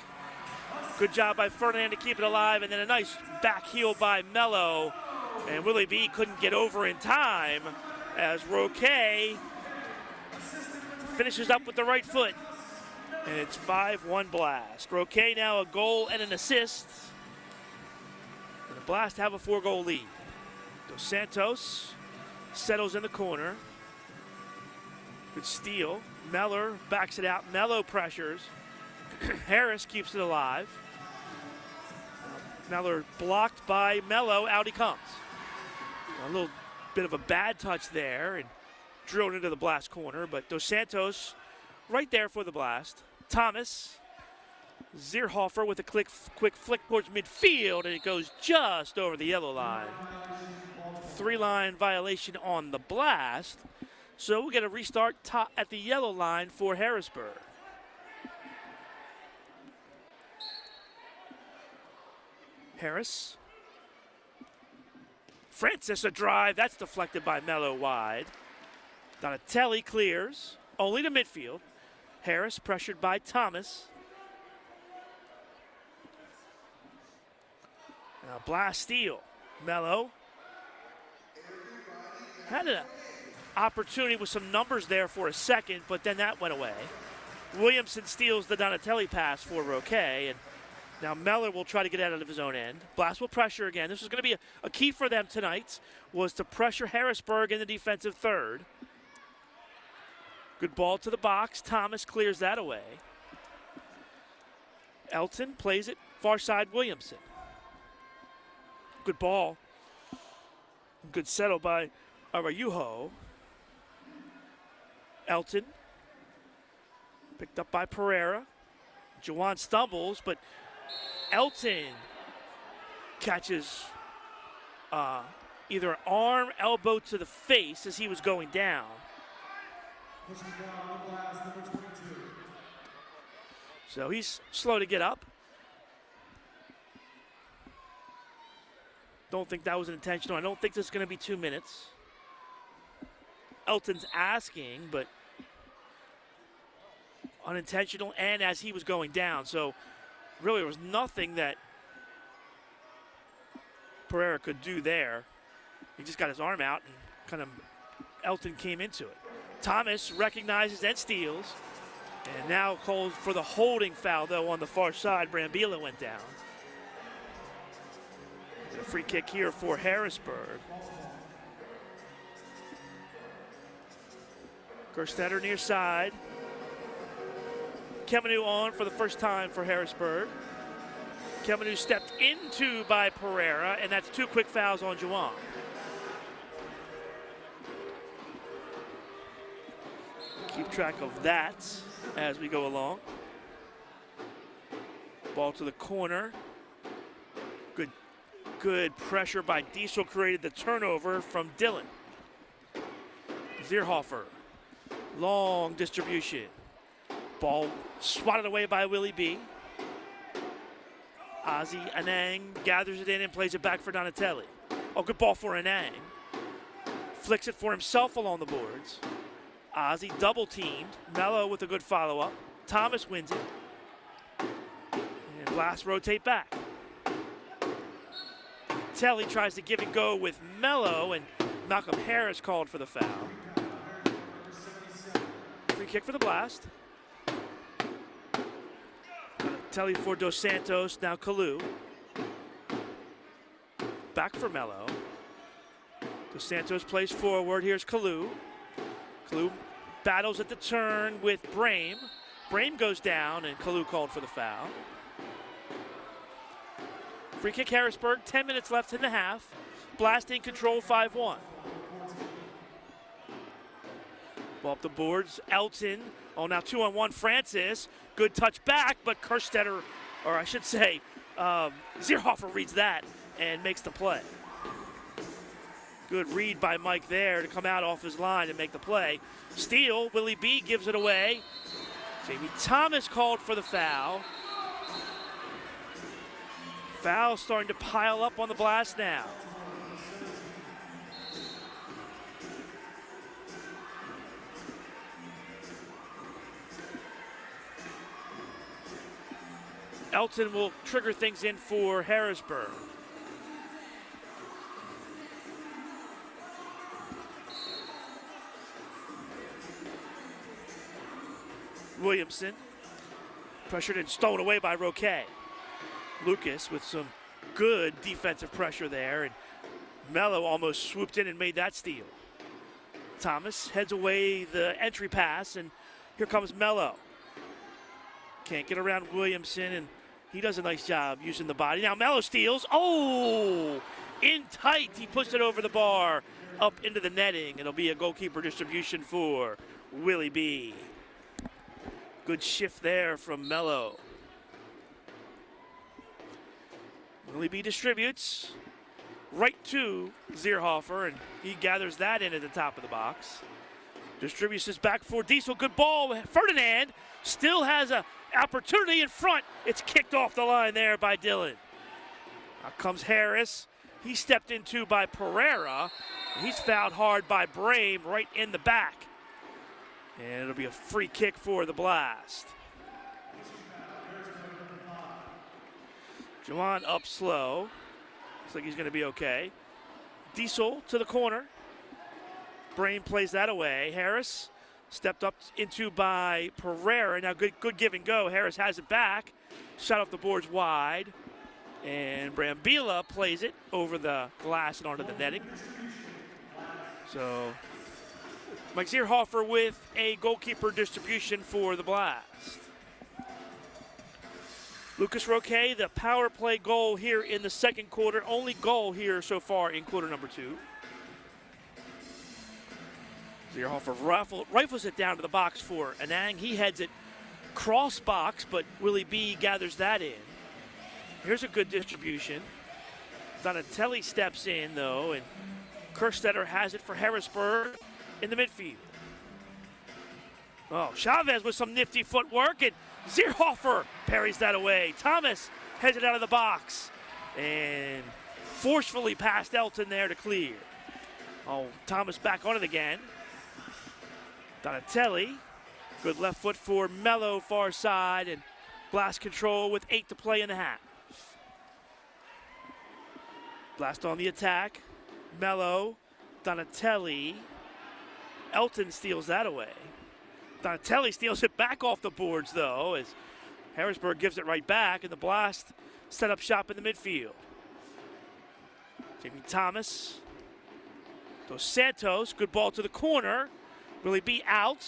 Good job by Ferdinand to keep it alive, and then a nice back heel by Mello. And Willie B couldn't get over in time as Roquet finishes up with the right foot. And it's 5-1 Blast. Roquet now a goal and an assist. And the Blast have a 4-goal lead. Dos Santos settles in the corner. Good steal. Meller backs it out. Mello pressures. Harris keeps it alive. Meller blocked by Mello. Out he comes. A little bit of a bad touch there and drilled into the Blast corner, but Dos Santos right there for the Blast. Thomas, Zierhofer with a quick flick towards midfield, and it goes just over the yellow line. 3-line violation on the Blast, so we'll get a restart at the yellow line for Harrisburg. Harris. Francis a drive, that's deflected by Mello wide. Donatelli clears, only to midfield. Harris pressured by Thomas. Now Blast steal. Mello had an opportunity with some numbers there for a second, but then that went away. Williamson steals the Donatelli pass for Roquet, and now Meller will try to get out of his own end. Blast will pressure again. This is going to be a key for them tonight, was to pressure Harrisburg in the defensive third. Good ball to the box. Thomas clears that away. Elton plays it far side Williamson. Good ball. Good settle by Araujo. Elton picked up by Pereira. Jawan stumbles, but Elton catches either an arm, elbow to the face as he was going down. So he's slow to get up. Don't think that was intentional. I don't think this is going to be 2 minutes. Elton's asking, but unintentional and as he was going down. So really there was nothing that Pereira could do there. He just got his arm out and kind of Elton came into it. Thomas recognizes and steals. And now calls for the holding foul, though, on the far side. Brambilla went down. A free kick here for Harrisburg. Gerstetter near side. Kemenu on for the first time for Harrisburg. Kemenu stepped into by Pereira, and that's 2 quick fouls on Juwan. Keep track of that as we go along. Ball to the corner. Good pressure by Diesel created the turnover from Dillon. Zierhofer, long distribution. Ball swatted away by Willie B. Ozzy Anang gathers it in and plays it back for Donatelli. Oh, good ball for Anang. Flicks it for himself along the boards. Ozzy double teamed. Mello with a good follow-up. Thomas wins it. And Blast rotate back. Telly tries to give and go with Mello, and Malcolm Harris called for the foul. Free kick for the Blast. Telly for Dos Santos, now Kalu. Back for Mello. Dos Santos plays forward, here's Kalu. Kalu battles at the turn with Brame. Brame goes down, and Kalu called for the foul. Free kick Harrisburg, 10 minutes left in the half. Blast in control, 5-1. Ball up the boards, Elton. Oh, now 2-on-1, Francis. Good touch back, but Kerstetter, or I should say, Zierhofer reads that and makes the play. Good read by Mike there to come out off his line and make the play. Steal, Willie B gives it away. Jamie Thomas called for the foul. Fouls starting to pile up on the Blast now. Elton will trigger things in for Harrisburg. Williamson, pressured and stolen away by Roquet. Lucas with some good defensive pressure there, and Mello almost swooped in and made that steal. Thomas heads away the entry pass, and here comes Mello. Can't get around Williamson, and he does a nice job using the body. Now Mello steals. Oh, in tight. He pushed it over the bar, up into the netting. It'll be a goalkeeper distribution for Willie B. Good shift there from Mello. Willie B distributes right to Zierhofer, and he gathers that in at the top of the box. Distributes this back for Diesel. Good ball. Ferdinand still has an opportunity in front. It's kicked off the line there by Dillon. Now comes Harris. He's stepped into by Pereira. He's fouled hard by Brame right in the back. And it'll be a free kick for the Blast. Juwan up slow. Looks like he's going to be okay. Diesel to the corner. Brame plays that away. Harris stepped up into by Pereira. Now good give and go. Harris has it back. Shot off the boards wide. And Brambila plays it over the glass and onto the netting. So Mike Zierhofer with a goalkeeper distribution for the Blast. Lucas Roquet, the power play goal here in the second quarter. Only goal here so far in quarter number 2. Zierhofer rifles it down to the box for Anang. He heads it cross box, but Willie B gathers that in. Here's a good distribution. Donatelli steps in, though, and Kerstetter has it for Harrisburg in the midfield. Oh, Chavez with some nifty footwork, and Zierhofer parries that away. Thomas heads it out of the box and forcefully past Elton there to clear. Oh, Thomas back on it again. Donatelli, good left foot for Mello far side, and Blast control with 8 to play in the half. Blast on the attack. Mello, Donatelli. Elton steals that away. Donatelli steals it back off the boards, though, as Harrisburg gives it right back, and the Blast set up shop in the midfield. Jamie Thomas. Dos Santos, good ball to the corner. Willie B out.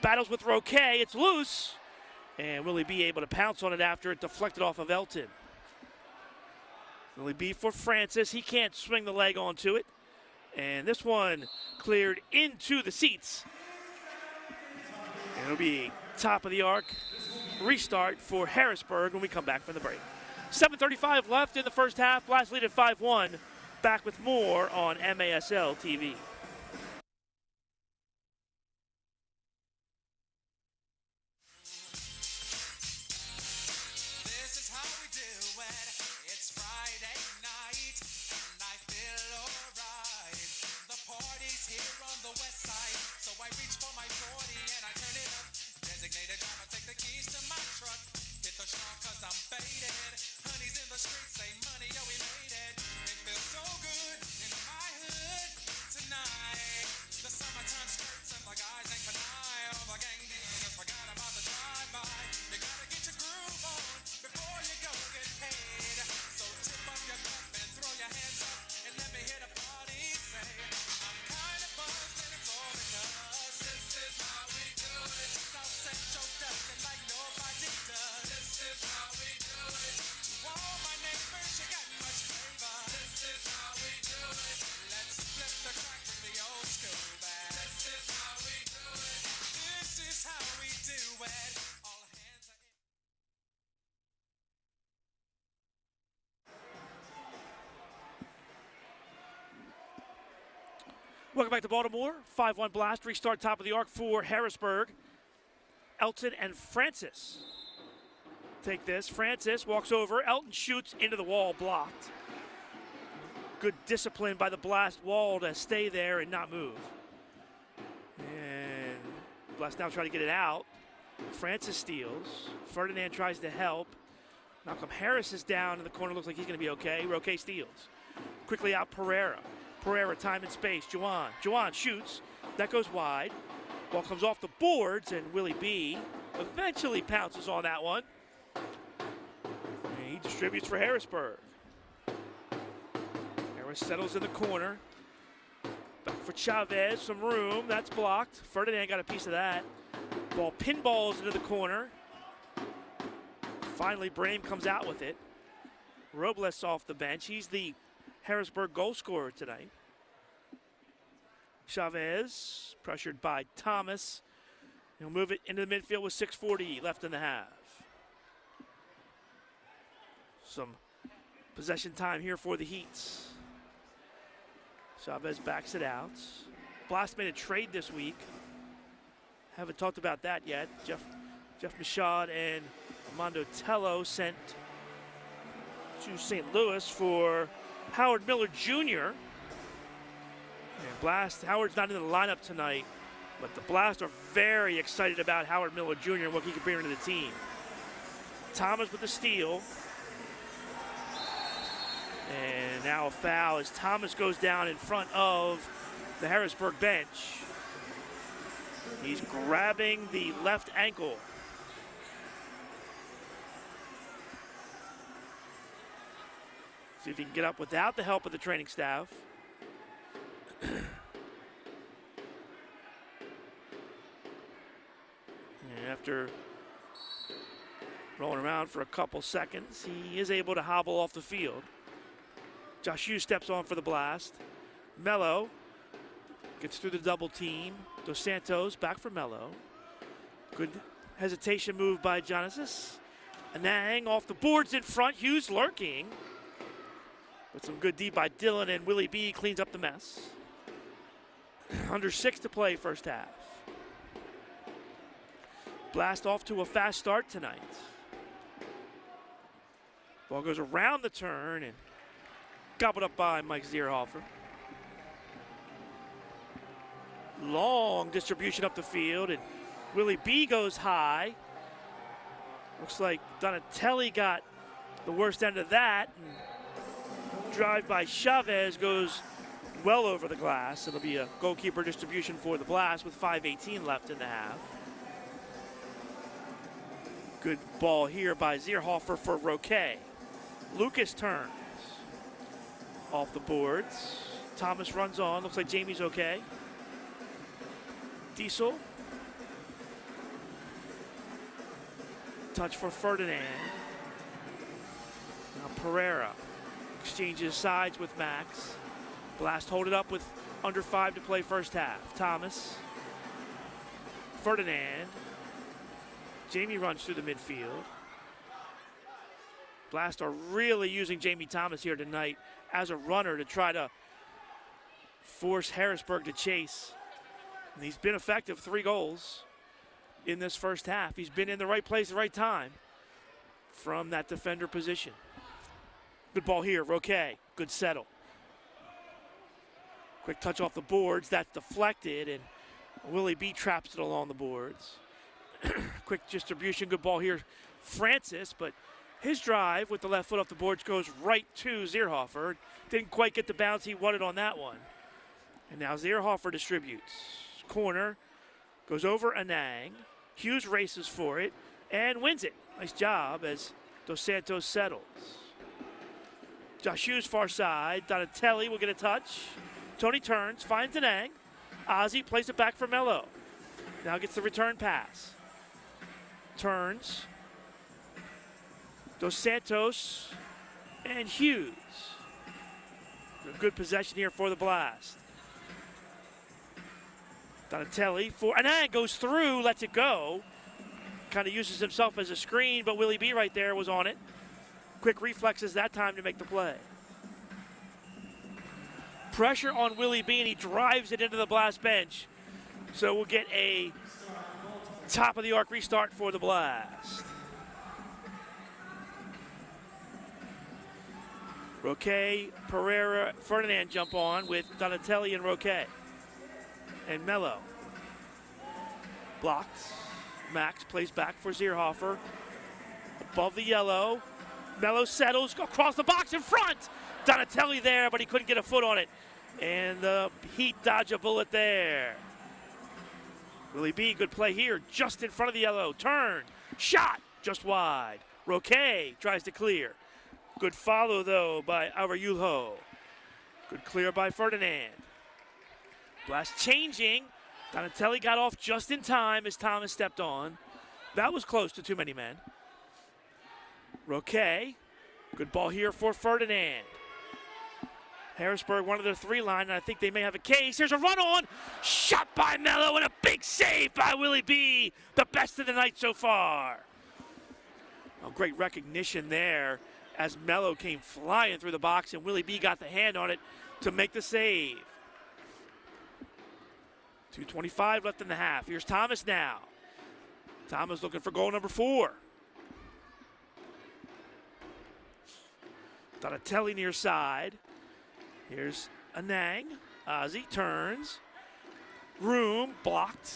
Battles with Roquet, it's loose. And Willie B able to pounce on it after it deflected off of Elton. Willie B for Francis, he can't swing the leg onto it. And this one cleared into the seats. And it'll be top of the arc restart for Harrisburg when we come back from the break. 7:35 left in the first half. Blast lead at 5-1. Back with more on MASL TV. Welcome back to Baltimore. 5-1 Blast. Restart top of the arc for Harrisburg. Elton and Francis. take this. Francis walks over. Elton shoots into the wall, blocked. Good discipline by the Blast wall to stay there and not move. And Blast now trying to get it out. Francis steals. Ferdinand tries to help. Malcolm Harris is down in the corner. Looks like he's going to be okay. Roque steals. Quickly out Pereira. Pereira, time and space. Juwan. Juwan shoots. That goes wide. Ball comes off the boards, and Willie B eventually pounces on that one. And he distributes for Harrisburg. Harris settles in the corner. Back for Chavez, some room. That's blocked. Ferdinand got a piece of that. Ball pinballs into the corner. Finally, Brame comes out with it. Robles off the bench. He's the Harrisburg goal scorer tonight. Chavez, pressured by Thomas. He'll move it into the midfield with 6:40 left in the half. Some possession time here for the Heats. Chavez backs it out. Blast made a trade this week. Haven't talked about that yet. Jeff Michaud and Armando Tello sent to St. Louis for Howard Miller Jr. And Blast, Howard's not in the lineup tonight, but the Blast are very excited about Howard Miller Jr. and what he can bring into the team. Thomas with the steal. And now a foul as Thomas goes down in front of the Harrisburg bench. He's grabbing the left ankle. See if he can get up without the help of the training staff. And after rolling around for a couple seconds, he is able to hobble off the field. Josh Hughes steps on for the Blast. Mello gets through the double team. Dos Santos back for Mello. Good hesitation move by Genesis. Anang off the boards in front. Hughes lurking. But some good D by Dillon, and Willie B cleans up the mess. Under 6 to play first half. Blast off to a fast start tonight. Ball goes around the turn and gobbled up by Mike Zierhofer. Long distribution up the field, and Willie B goes high. Looks like Donatelli got the worst end of that. And drive by Chavez goes well over the glass. It'll be a goalkeeper distribution for the Blast with 5:18 left in the half. Good ball here by Zierhofer for Roque. Lucas turns off the boards. Thomas runs on. Looks like Jamie's okay. Diesel. Touch for Ferdinand. Now Pereira exchanges sides with Max. Blast hold it up with under 5 to play first half. Thomas. Ferdinand. Jamie runs through the midfield. Blast are really using Jamie Thomas here tonight as a runner to try to force Harrisburg to chase. And he's been effective, 3 goals in this first half. He's been in the right place at the right time from that defender position. Good ball here, Roque, good settle. Quick touch off the boards, that's deflected, and Willie B traps it along the boards. Quick distribution, good ball here, Francis, but his drive with the left foot off the boards goes right to Zierhofer. Didn't quite get the bounce he wanted on that one. And now Zierhofer distributes. Corner, goes over Anang. Hughes races for it and wins it. Nice job as Dos Santos settles. Josh Hughes far side. Donatelli will get a touch. Tony turns, finds Anang. Ozzie plays it back for Mello. Now gets the return pass. Turns. Dos Santos and Hughes. Good possession here for the Blast. Donatelli for Anang goes through, lets it go. Kind of uses himself as a screen, but Willie B right there was on it. Quick reflexes that time to make the play. Pressure on Willie B, and he drives it into the Blast bench. So we'll get a top of the arc restart for the Blast. Roque, Pereira, Ferdinand jump on with Donatelli and Roque. And Mello. Blocked. Max plays back for Zierhofer. Above the yellow. Mello settles across the box in front. Donatelli there, but he couldn't get a foot on it. And the Heat dodge a bullet there. Willie B, good play here, just in front of the yellow. Turn, shot, just wide. Roque tries to clear. Good follow, though, by Aurelio. Good clear by Ferdinand. Blast changing. Donatelli got off just in time as Thomas stepped on. That was close to too many men. Roque, good ball here for Ferdinand. Harrisburg, one of their three line, and I think they may have a case. Here's a run on, shot by Mello, and a big save by Willie B. The best of the night so far. Oh, great recognition there as Mello came flying through the box, and Willie B got the hand on it to make the save. 2:25 left in the half. Here's Thomas now. Thomas looking for goal number 4. Donatelli near side. Here's Anang. Ozzy turns. Room blocked.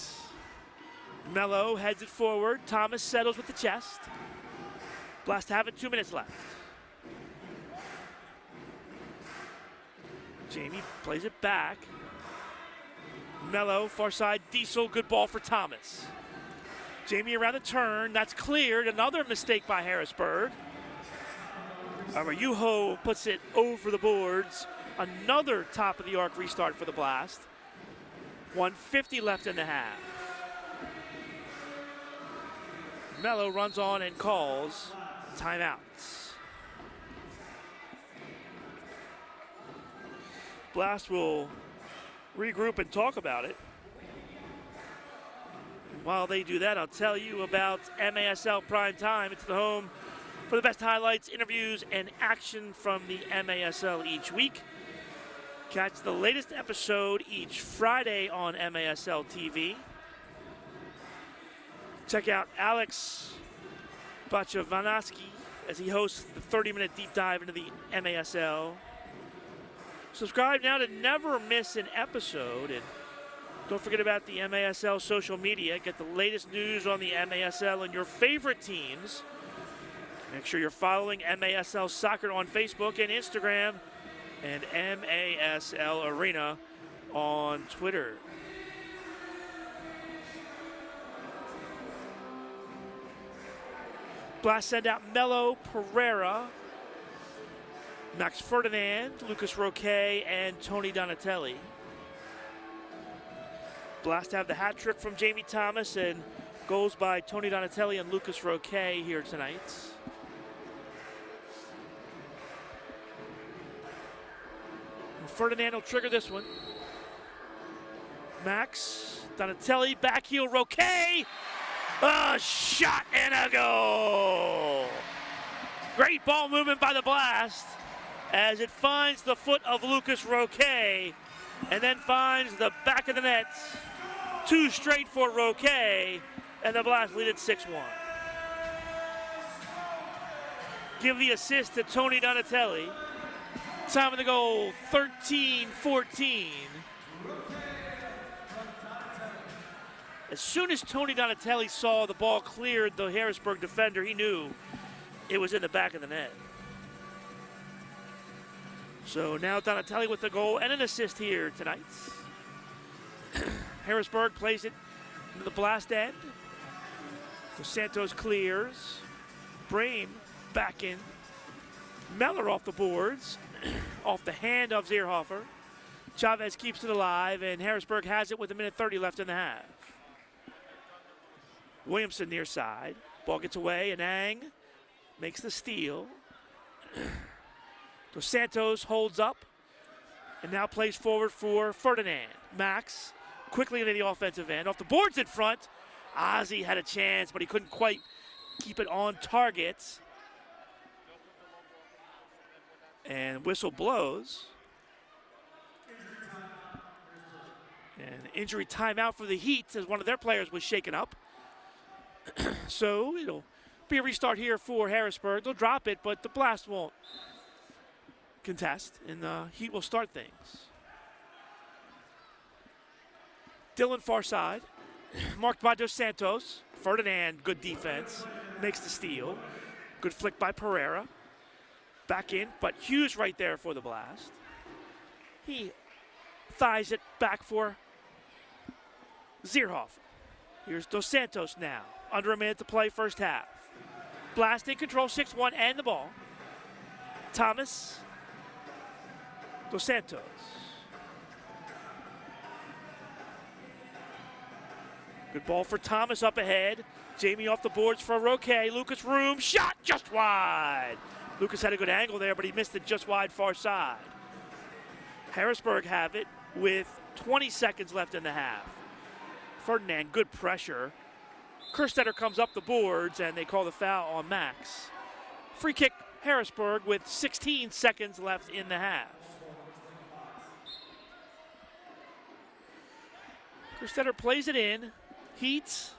Mello heads it forward. Thomas settles with the chest. Blast to have it, 2 minutes left. Jamie plays it back. Mello, far side, Diesel, good ball for Thomas. Jamie around the turn, that's cleared. Another mistake by Harrisburg. Yuho puts it over the boards. Another top of the arc restart for the Blast. 1:50 left in the half. Mello runs on and calls timeouts. Blast will regroup and talk about it. And while they do that, I'll tell you about MASL Prime Time. It's the home for the best highlights, interviews, and action from the MASL each week. Catch the latest episode each Friday on MASL TV. Check out Alex Bachavansky as he hosts the 30-minute deep dive into the MASL. Subscribe now to never miss an episode. And don't forget about the MASL social media. Get the latest news on the MASL and your favorite teams. Make sure you're following MASL Soccer on Facebook and Instagram, and MASL Arena on Twitter. Blast send out Mello, Pereira, Max Ferdinand, Lucas Roque, and Tony Donatelli. Blast have the hat trick from Jamie Thomas and goals by Tony Donatelli and Lucas Roque here tonight. Ferdinand will trigger this one. Max, Donatelli, back heel, Roque. A shot and a goal. Great ball movement by the Blast as it finds the foot of Lucas Roque and then finds the back of the net. 2 straight for Roque, and the Blast lead it 6-1. Give the assist to Tony Donatelli. Time of the goal, 13-14. As soon as Tony Donatelli saw the ball cleared the Harrisburg defender, he knew it was in the back of the net. So now Donatelli with the goal and an assist here tonight. Harrisburg plays it into the Blast end. Dos Santos clears. Brame back in. Meller off the boards. Off the hand of Zierhofer. Chavez keeps it alive, and Harrisburg has it with 1:30 left in the half. Williamson near side. Ball gets away, and Ang makes the steal. Dos Santos holds up and now plays forward for Ferdinand. Max quickly into the offensive end. Off the boards in front. Ozzy had a chance, but he couldn't quite keep it on target. And whistle blows. And injury timeout for the Heat as one of their players was shaken up. So it'll be a restart here for Harrisburg. They'll drop it, but the Blast won't. contest, and Heat will start things. Dylan far side, marked by Dos Santos. Ferdinand, good defense, makes the steal. Good flick by Pereira. Back in, but Hughes right there for the blast. He thighs it back for Zierhoff. Here's Dos Santos now. Under a minute to play, first half. Blast in control, 6-1 and the ball. Thomas. Dos Santos. Good ball for Thomas up ahead. Jamie off the boards for Roque. Lucas Room, shot just wide. Lucas had a good angle there, but he missed it just wide far side. Harrisburg have it with 20 seconds left in the half. Ferdinand, good pressure. Kerstetter comes up the boards, and they call the foul on Max. Free kick, Harrisburg, with 16 seconds left in the half. Kerstetter plays it in. Heat,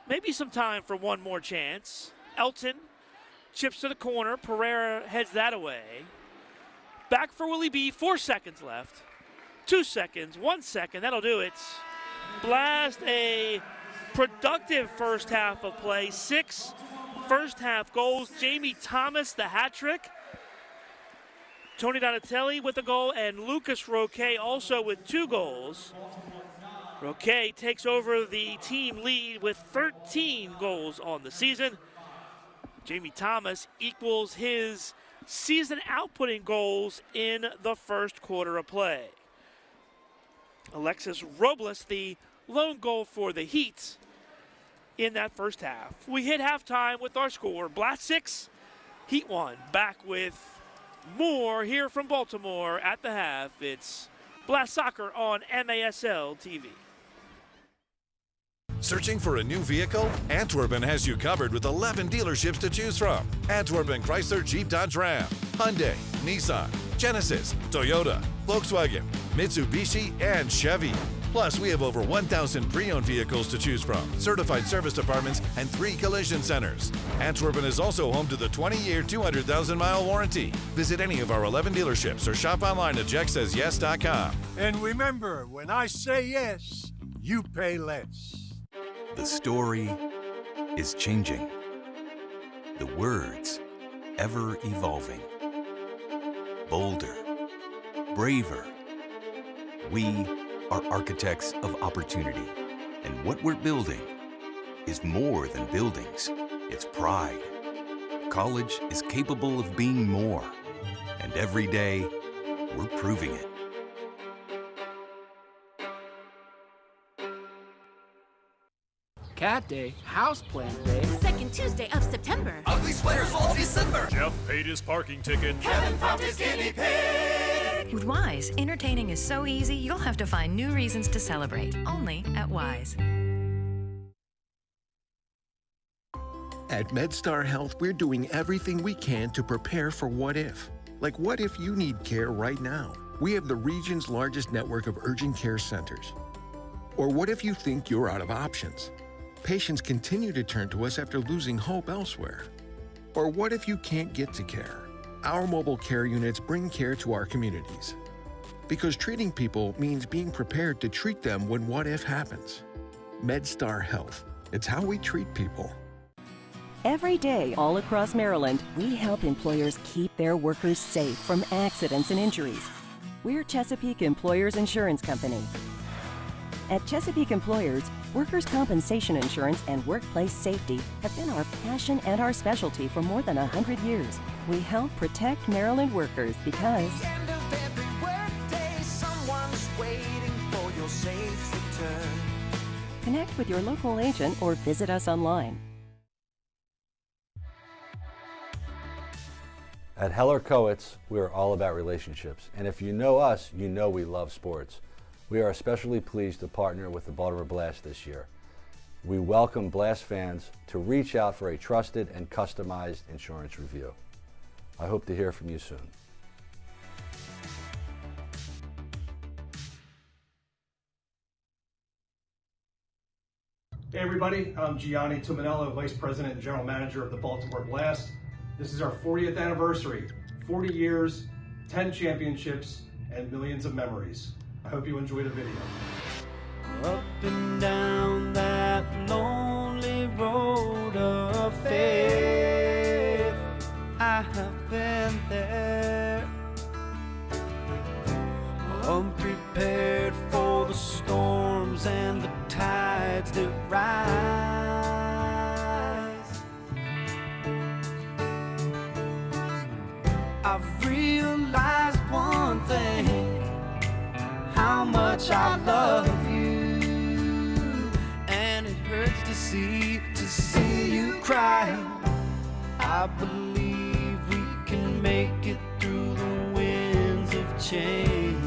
maybe some time for one more chance. Elton chips to the corner. Pereira heads that away. Back for Willie B, 4 seconds left. 2 seconds, 1 second, that'll do it. Blast a productive first half of play. 6 first half goals. Jamie Thomas, the hat trick. Tony Donatelli with a goal, and Lucas Roque also with 2 goals. Roque takes over the team lead with 13 goals on the season. Jamie Thomas equals his season outputting goals in the first quarter of play. Alexis Robles, the lone goal for the Heat in that first half. We hit halftime with our score. Blast 6, Heat 1. Back with more here from Baltimore at the half. It's Blast Soccer on MASL TV. Searching for a new vehicle? Antwerpen has you covered with 11 dealerships to choose from. Antwerpen Chrysler Jeep Dodge Ram, Hyundai, Nissan, Genesis, Toyota, Volkswagen, Mitsubishi, and Chevy. Plus, we have over 1,000 pre-owned vehicles to choose from, certified service departments, and 3 collision centers. Antwerpen is also home to the 20-year, 200,000-mile warranty. Visit any of our 11 dealerships or shop online at jacksays.yes.com. And remember, when I say yes, you pay less. The story is changing. The words ever evolving. Bolder, braver. We are architects of opportunity. And what we're building is more than buildings. It's pride. College is capable of being more. And every day, we're proving it. Cat Day, Houseplant Day. Second Tuesday of September. Ugly sweaters all December. Jeff paid his parking ticket. Kevin found his guinea pig. With Wise, entertaining is so easy, you'll have to find new reasons to celebrate. Only at Wise. At MedStar Health, we're doing everything we can to prepare for what if. Like, what if you need care right now? We have the region's largest network of urgent care centers. Or what if you think you're out of options? Patients continue to turn to us after losing hope elsewhere. Or what if you can't get to care? Our mobile care units bring care to our communities. Because treating people means being prepared to treat them when what if happens. MedStar Health. It's how we treat people. Every day, all across Maryland, we help employers keep their workers safe from accidents and injuries. We're Chesapeake Employers Insurance Company. At Chesapeake Employers, workers' compensation insurance and workplace safety have been our passion and our specialty for more than 100 years. We help protect Maryland workers because End of every workday, someone's waiting for your safe return. connect with your local agent or visit us online. At Heller Coates, we are all about relationships. And if you know us, you know we love sports. We are especially pleased to partner with the Baltimore Blast this year. We welcome Blast fans to reach out for a trusted and customized insurance review. I hope to hear from you soon. Hey everybody, I'm Gianni Tuminello, Vice President and General Manager of the Baltimore Blast. This is our 40th anniversary, 40 years 10 championships, and millions of memories. I hope you enjoy the video. Up and down that lonely road of faith, I have been there, unprepared for the storms and the tides that rise. I've realized one thing, how much I love you, and it hurts to see you cry. I believe we can make it through the winds of change.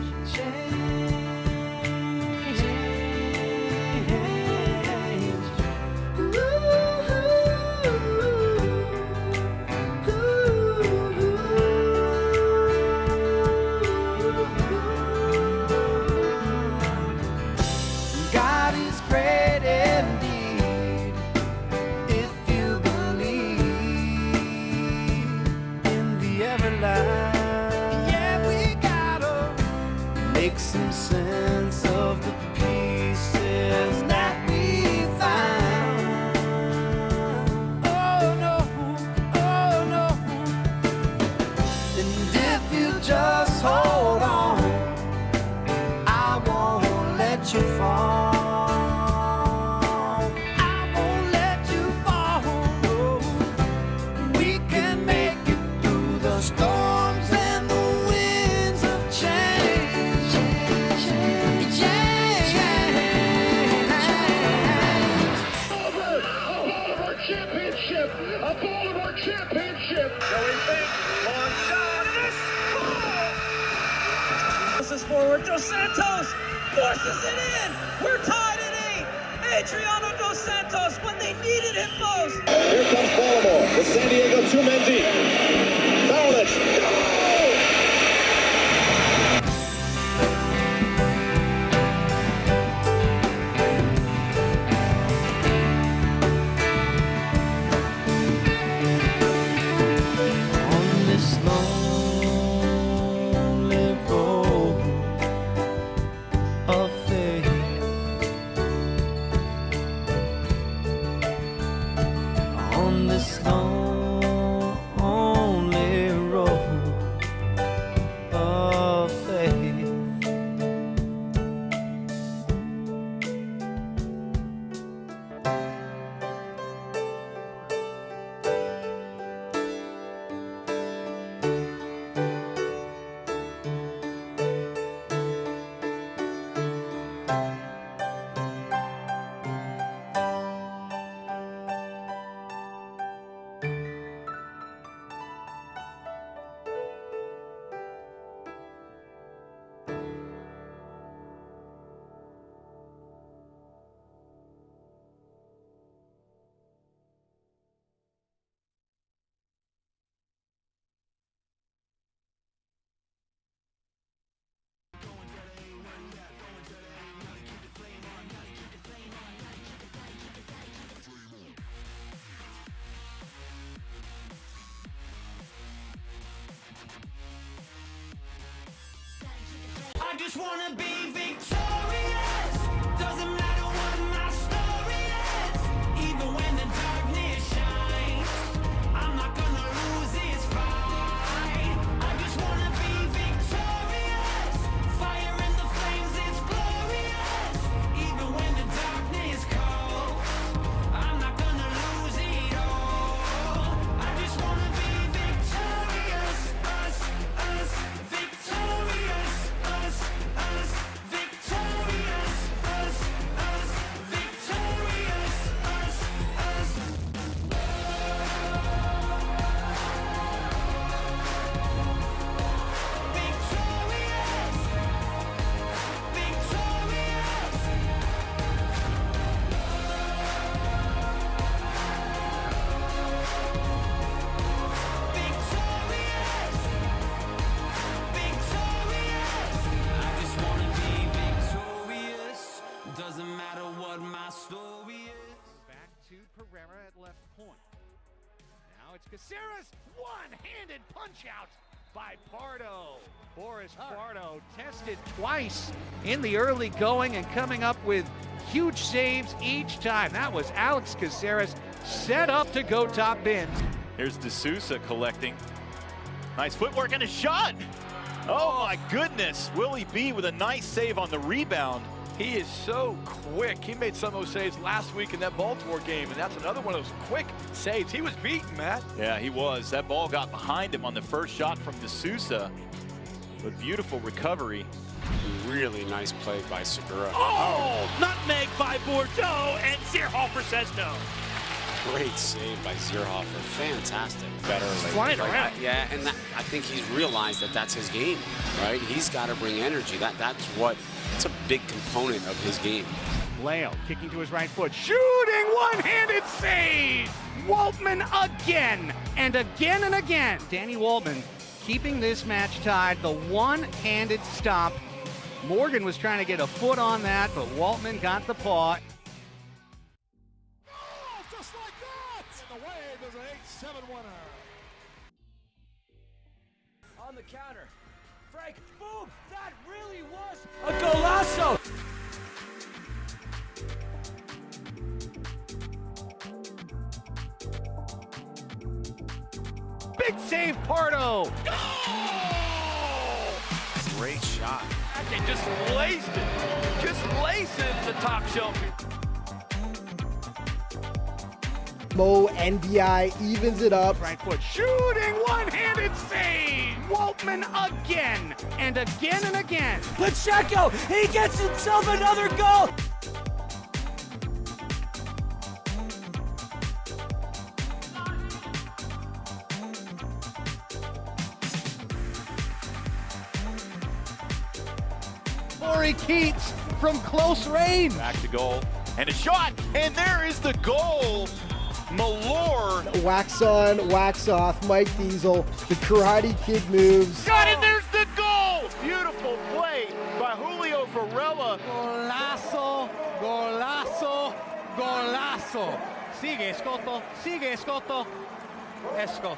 God is great indeed, if you believe in the everlasting. Yeah, we gotta make some sense of the pieces that we found. Oh no, oh no. And if you just hold on, I won't let you fall. I won't let you fall. No. We can make it through the storms and the winds of change. Baltimore championship! A Baltimore championship! Going big, long shot, and a score! This is forward. Dos Santos forces it in. We're tied at 8. Adriano Dos Santos when they needed him most. Here comes Baltimore with San Diego 2 men deep. Knowledge. On this lonely road of faith, on this lonely road of faith. I just wanna be victorious. Doesn't matter what my story is. Even when the darkness shines, I'm not gonna lose this fight. I just wanna be victorious. Fire in the flames, it's glorious. Even when the darkness calls, I'm not gonna lose it all. I just wanna be victorious. Us, victorious. Us, victorious. Us, victorious. Us, victorious. Victorious. Victorious. I just wanna be victorious. Doesn't matter what my story is. Back to Pereira at left point. Now it's Caceres. One-handed punch out by Pardo. Boris Pardo tested twice in the early going and coming up with huge saves each time. That was Alex Caceres set up to go top bin. Here's D'Souza collecting. Nice footwork and a shot. Oh my goodness. Willie B with a nice save on the rebound. He is so quick. He made some of those saves last week in that Baltimore game, and that's another one of those quick saves. He was beaten, Matt. Yeah, he was. That ball got behind him on the first shot from D'Souza. But beautiful recovery. Really nice play by Segura. Oh, nutmeg by Bordeaux, and Zierhofer says no. Great save by Zierhofer. Fantastic. Better flying around. Yeah, and I think he's realized that that's his game, right? He's got to bring energy. It's a big component of his game. Leo kicking to his right foot, shooting, one-handed save! Waltman again, and again and again. Danny Waltman keeping this match tied, the one-handed stop. Morgan was trying to get a foot on that, but Waltman got the paw. Just like that! And the Wave is an 8-7 winner. On the counter. Frank, boom! That really was a golazo! Big save, Pardo! Goal! Great shot. And just laced it. Just laced it to the top shelf. Mo NBI evens it up. Right foot shooting, one-handed save! Waltman again, and again and again. Pacheco, he gets himself another goal! Corey Keats from close range. Back to goal, and a shot, and there is the goal. Malore. Wax on, wax off. Mike Diesel, the Karate Kid moves. Got it, there's the goal! Beautiful play by Julio Varela. Golazo, golazo, golazo. Sigue Escoto, sigue Escoto, Escoto.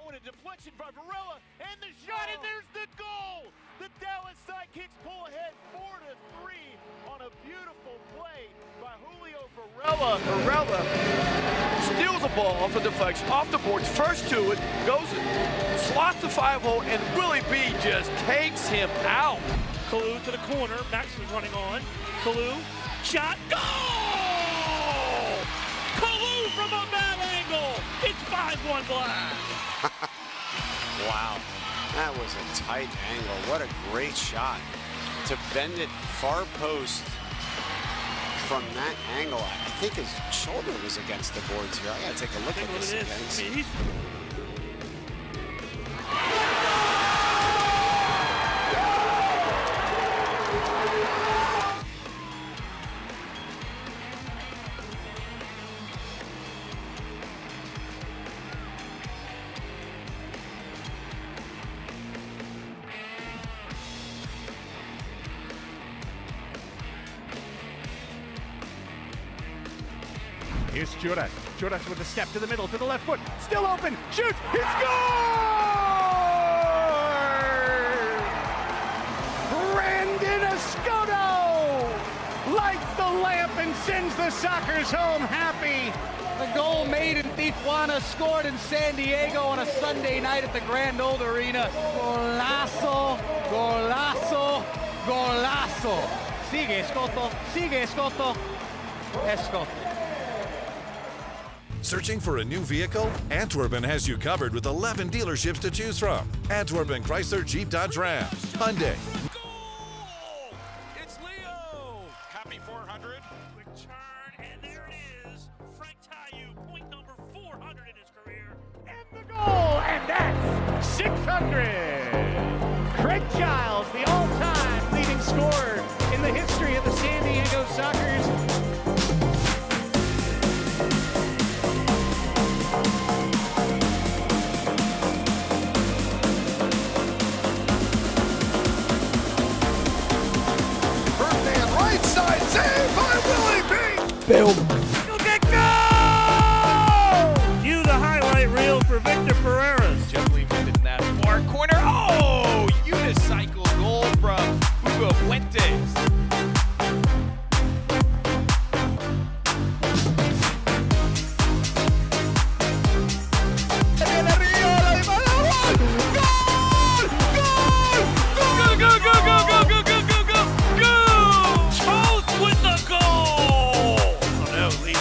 And a deflection by Varela, and the shot, and there's the goal! The Dallas Sidekicks pull ahead 4-3 on a beautiful play by Julio Varela. Varela steals the ball off the deflection, off the boards, first to it, goes, slots the 5-hole, and Willie B just takes him out. Kalu to the corner, Max is running on. Kalu, shot, goal! Kalu from a bad angle! It's 5-1 Blast! Wow, that was a tight angle. What a great shot. To bend it far post from that angle. I think his shoulder was against the boards here. I gotta take a look at this again. Here's Juras. Juras with a step to the middle, to the left foot. Still open. Shoots. He scores! Brandon Escoto lights the lamp and sends the Sockers home happy. The goal made in Tijuana, scored in San Diego on a Sunday night at the Grand Old Arena. Golazo, golazo, golazo. Sigue Escoto, Escoto. Searching for a new vehicle? Antwerpen has you covered with 11 dealerships to choose from. Antwerpen Chrysler Jeep Dodge Ram, Hyundai. It's Leo! Happy 400. Quick turn, and there it is. Frank Tayu, point number 400 in his career. And the goal, and that's 600. Craig Giles, the all-time leading scorer in the history of the San Diego Sockers. Save by Willie B. Boom. Go get go! Fuentes.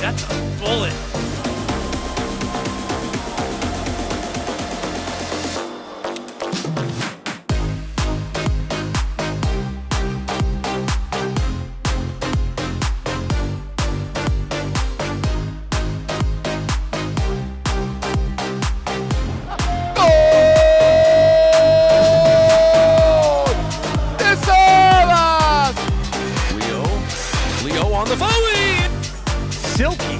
That's a bullet. Leo on the volley. Silky,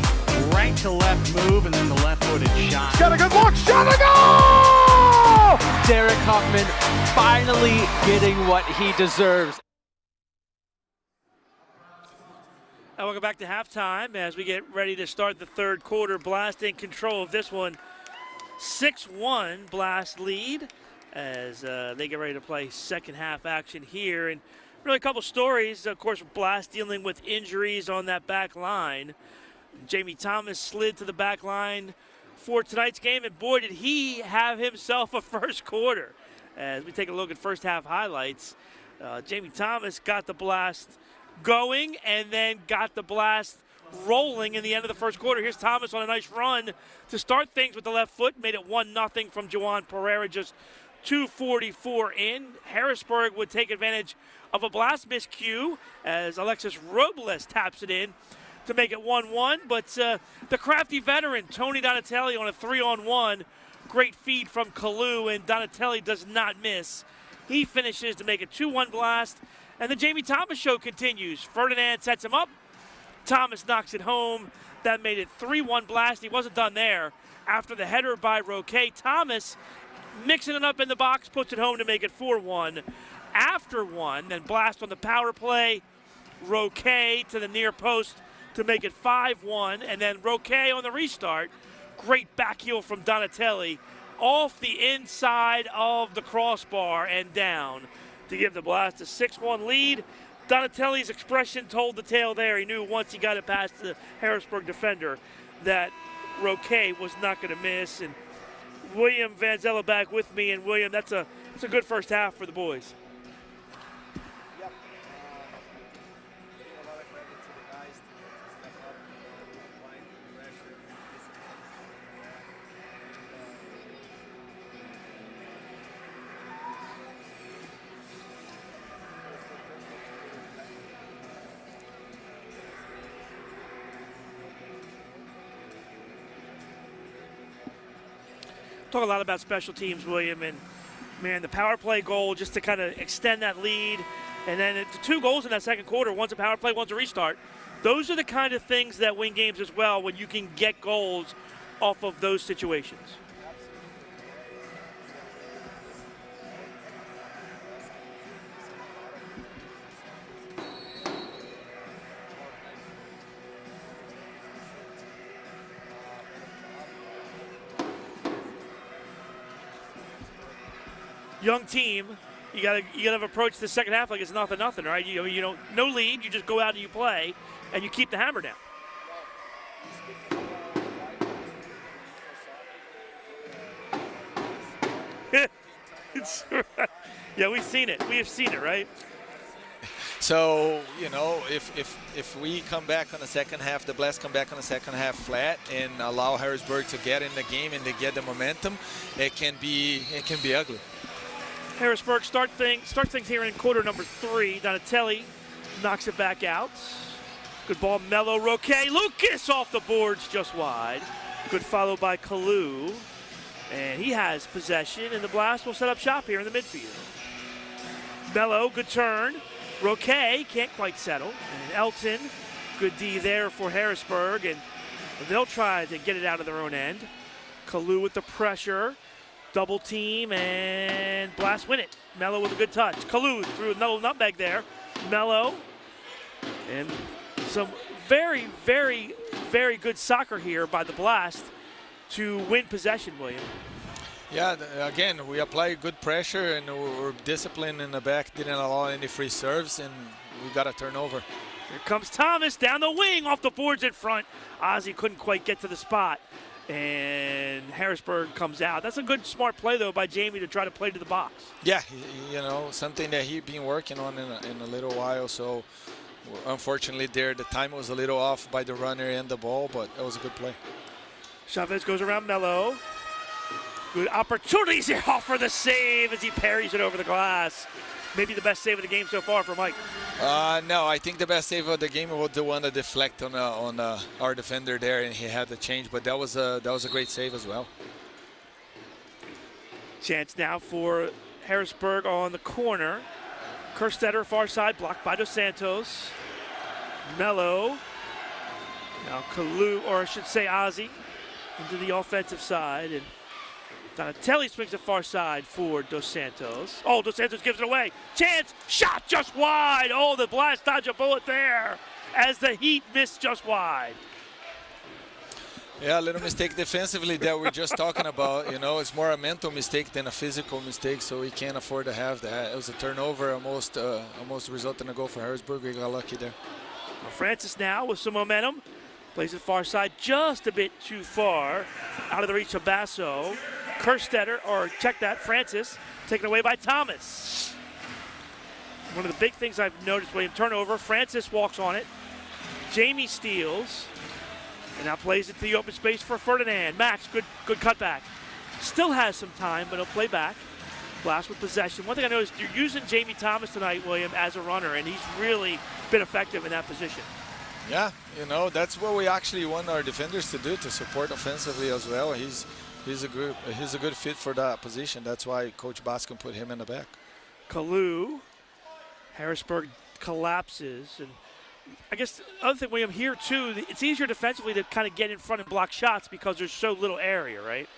right to left move, and then the left-footed shot. Got a good look, shot a goal! Derek Hoffman finally getting what he deserves. And welcome back to halftime as we get ready to start the third quarter. Blast in control of this one. 6-1 Blast lead as they get ready to play second half action here. And really a couple stories. Of course, Blast dealing with injuries on that back line. Jamie Thomas slid to the back line for tonight's game, and boy, did he have himself a first quarter. As we take a look at first half highlights, Jamie Thomas got the Blast going and then got the Blast rolling in the end of the first quarter. Here's Thomas on a nice run to start things with the left foot, made it 1-0 from Juwan Pereira, just 2:44 in. Harrisburg would take advantage of a Blast miscue as Alexis Robles taps it in to make it 1-1, but the crafty veteran, Tony Donatelli, on a 3-on-1. Great feed from Kalu, and Donatelli does not miss. He finishes to make it 2-1 Blast, and the Jamie Thomas show continues. Ferdinand sets him up. Thomas knocks it home. That made it 3-1 Blast. He wasn't done there. After the header by Roque, Thomas mixing it up in the box, puts it home to make it 4-1. After one, then Blast on the power play. Roque to the near post to make it 5-1, and then Roque on the restart. Great back heel from Donatelli off the inside of the crossbar and down to give the Blast a 6-1 lead. Donatelli's expression told the tale there. He knew once he got it past the Harrisburg defender that Roque was not going to miss. And William Vanzella back with me, and William, that's a good first half for the boys. Talk a lot about special teams, William, and man, the power play goal just to kind of extend that lead, and then the 2 goals in that second quarter, one's a power play, one's a restart. Those are the kind of things that win games as well, when you can get goals off of those situations. Young team, you gotta approach the second half like it's 0-0, right? You don't, no lead, you just go out and you play, and you keep the hammer down. Yeah, we've seen it. We have seen it, right? So, you know, if we come back on the second half, the Blast come back on the second half flat and allow Harrisburg to get in the game and to get the momentum, it can be ugly. Harrisburg start things here in quarter number 3. Donatelli knocks it back out. Good ball, Mello, Roque, Lucas off the boards just wide. Good follow by Kalu. And he has possession, and the Blast will set up shop here in the midfield. Mello, good turn. Roque can't quite settle. And Elton, good D there for Harrisburg, and they'll try to get it out of their own end. Kalu with the pressure. Double team, and Blast win it. Mello with a good touch. Kalu threw a little nutmeg there. Mello, and some very, very, very good soccer here by the Blast to win possession, William. Yeah, again, we apply good pressure and we're disciplined in the back, didn't allow any free serves, and we got a turnover. Here comes Thomas down the wing off the boards in front. Ozzie couldn't quite get to the spot, and Harrisburg comes out. That's a good, smart play, though, by Jamie to try to play to the box. Yeah, you know, something that he's been working on in a little while, so unfortunately there, the time was a little off by the runner and the ball, but it was a good play. Chavez goes around Melo. Good opportunities here for the save as he parries it over the glass. Maybe the best save of the game so far for Mike. No, I think the best save of the game was the one that deflect on our defender there, and he had to change. But that was a great save as well. Chance now for Harrisburg on the corner. Kerstetter far side, blocked by Dos Santos. Melo. Now Kalu, or I should say Ozzie, into the offensive side, and Donatelli swings the far side for Dos Santos. Oh, Dos Santos gives it away. Chance, shot just wide. Oh, the blast dodged a bullet there as the Heat missed just wide. Yeah, a little mistake defensively that we're just talking about. You know, it's more a mental mistake than a physical mistake, so we can't afford to have that. It was a turnover, almost resulting in a goal for Harrisburg. We got lucky there. Well, Francis now with some momentum. Plays it far side just a bit too far. Out of the reach of Basso. Kerstetter, or check that, Francis, taken away by Thomas. One of the big things I've noticed, William, turnover. Francis walks on it. Jamie steals. And now plays it to the open space for Ferdinand. Max, good cutback. Still has some time, but he'll play back. Blast with possession. One thing I noticed, you're using Jamie Thomas tonight, William, as a runner, and he's really been effective in that position. Yeah, you know, that's what we actually want our defenders to do, to support offensively as well. He's a good fit for that position. That's why Coach Baskin put him in the back. Kalu, Harrisburg collapses, and I guess the other thing, William, here too, it's easier defensively to kind of get in front and block shots because there's so little area, right?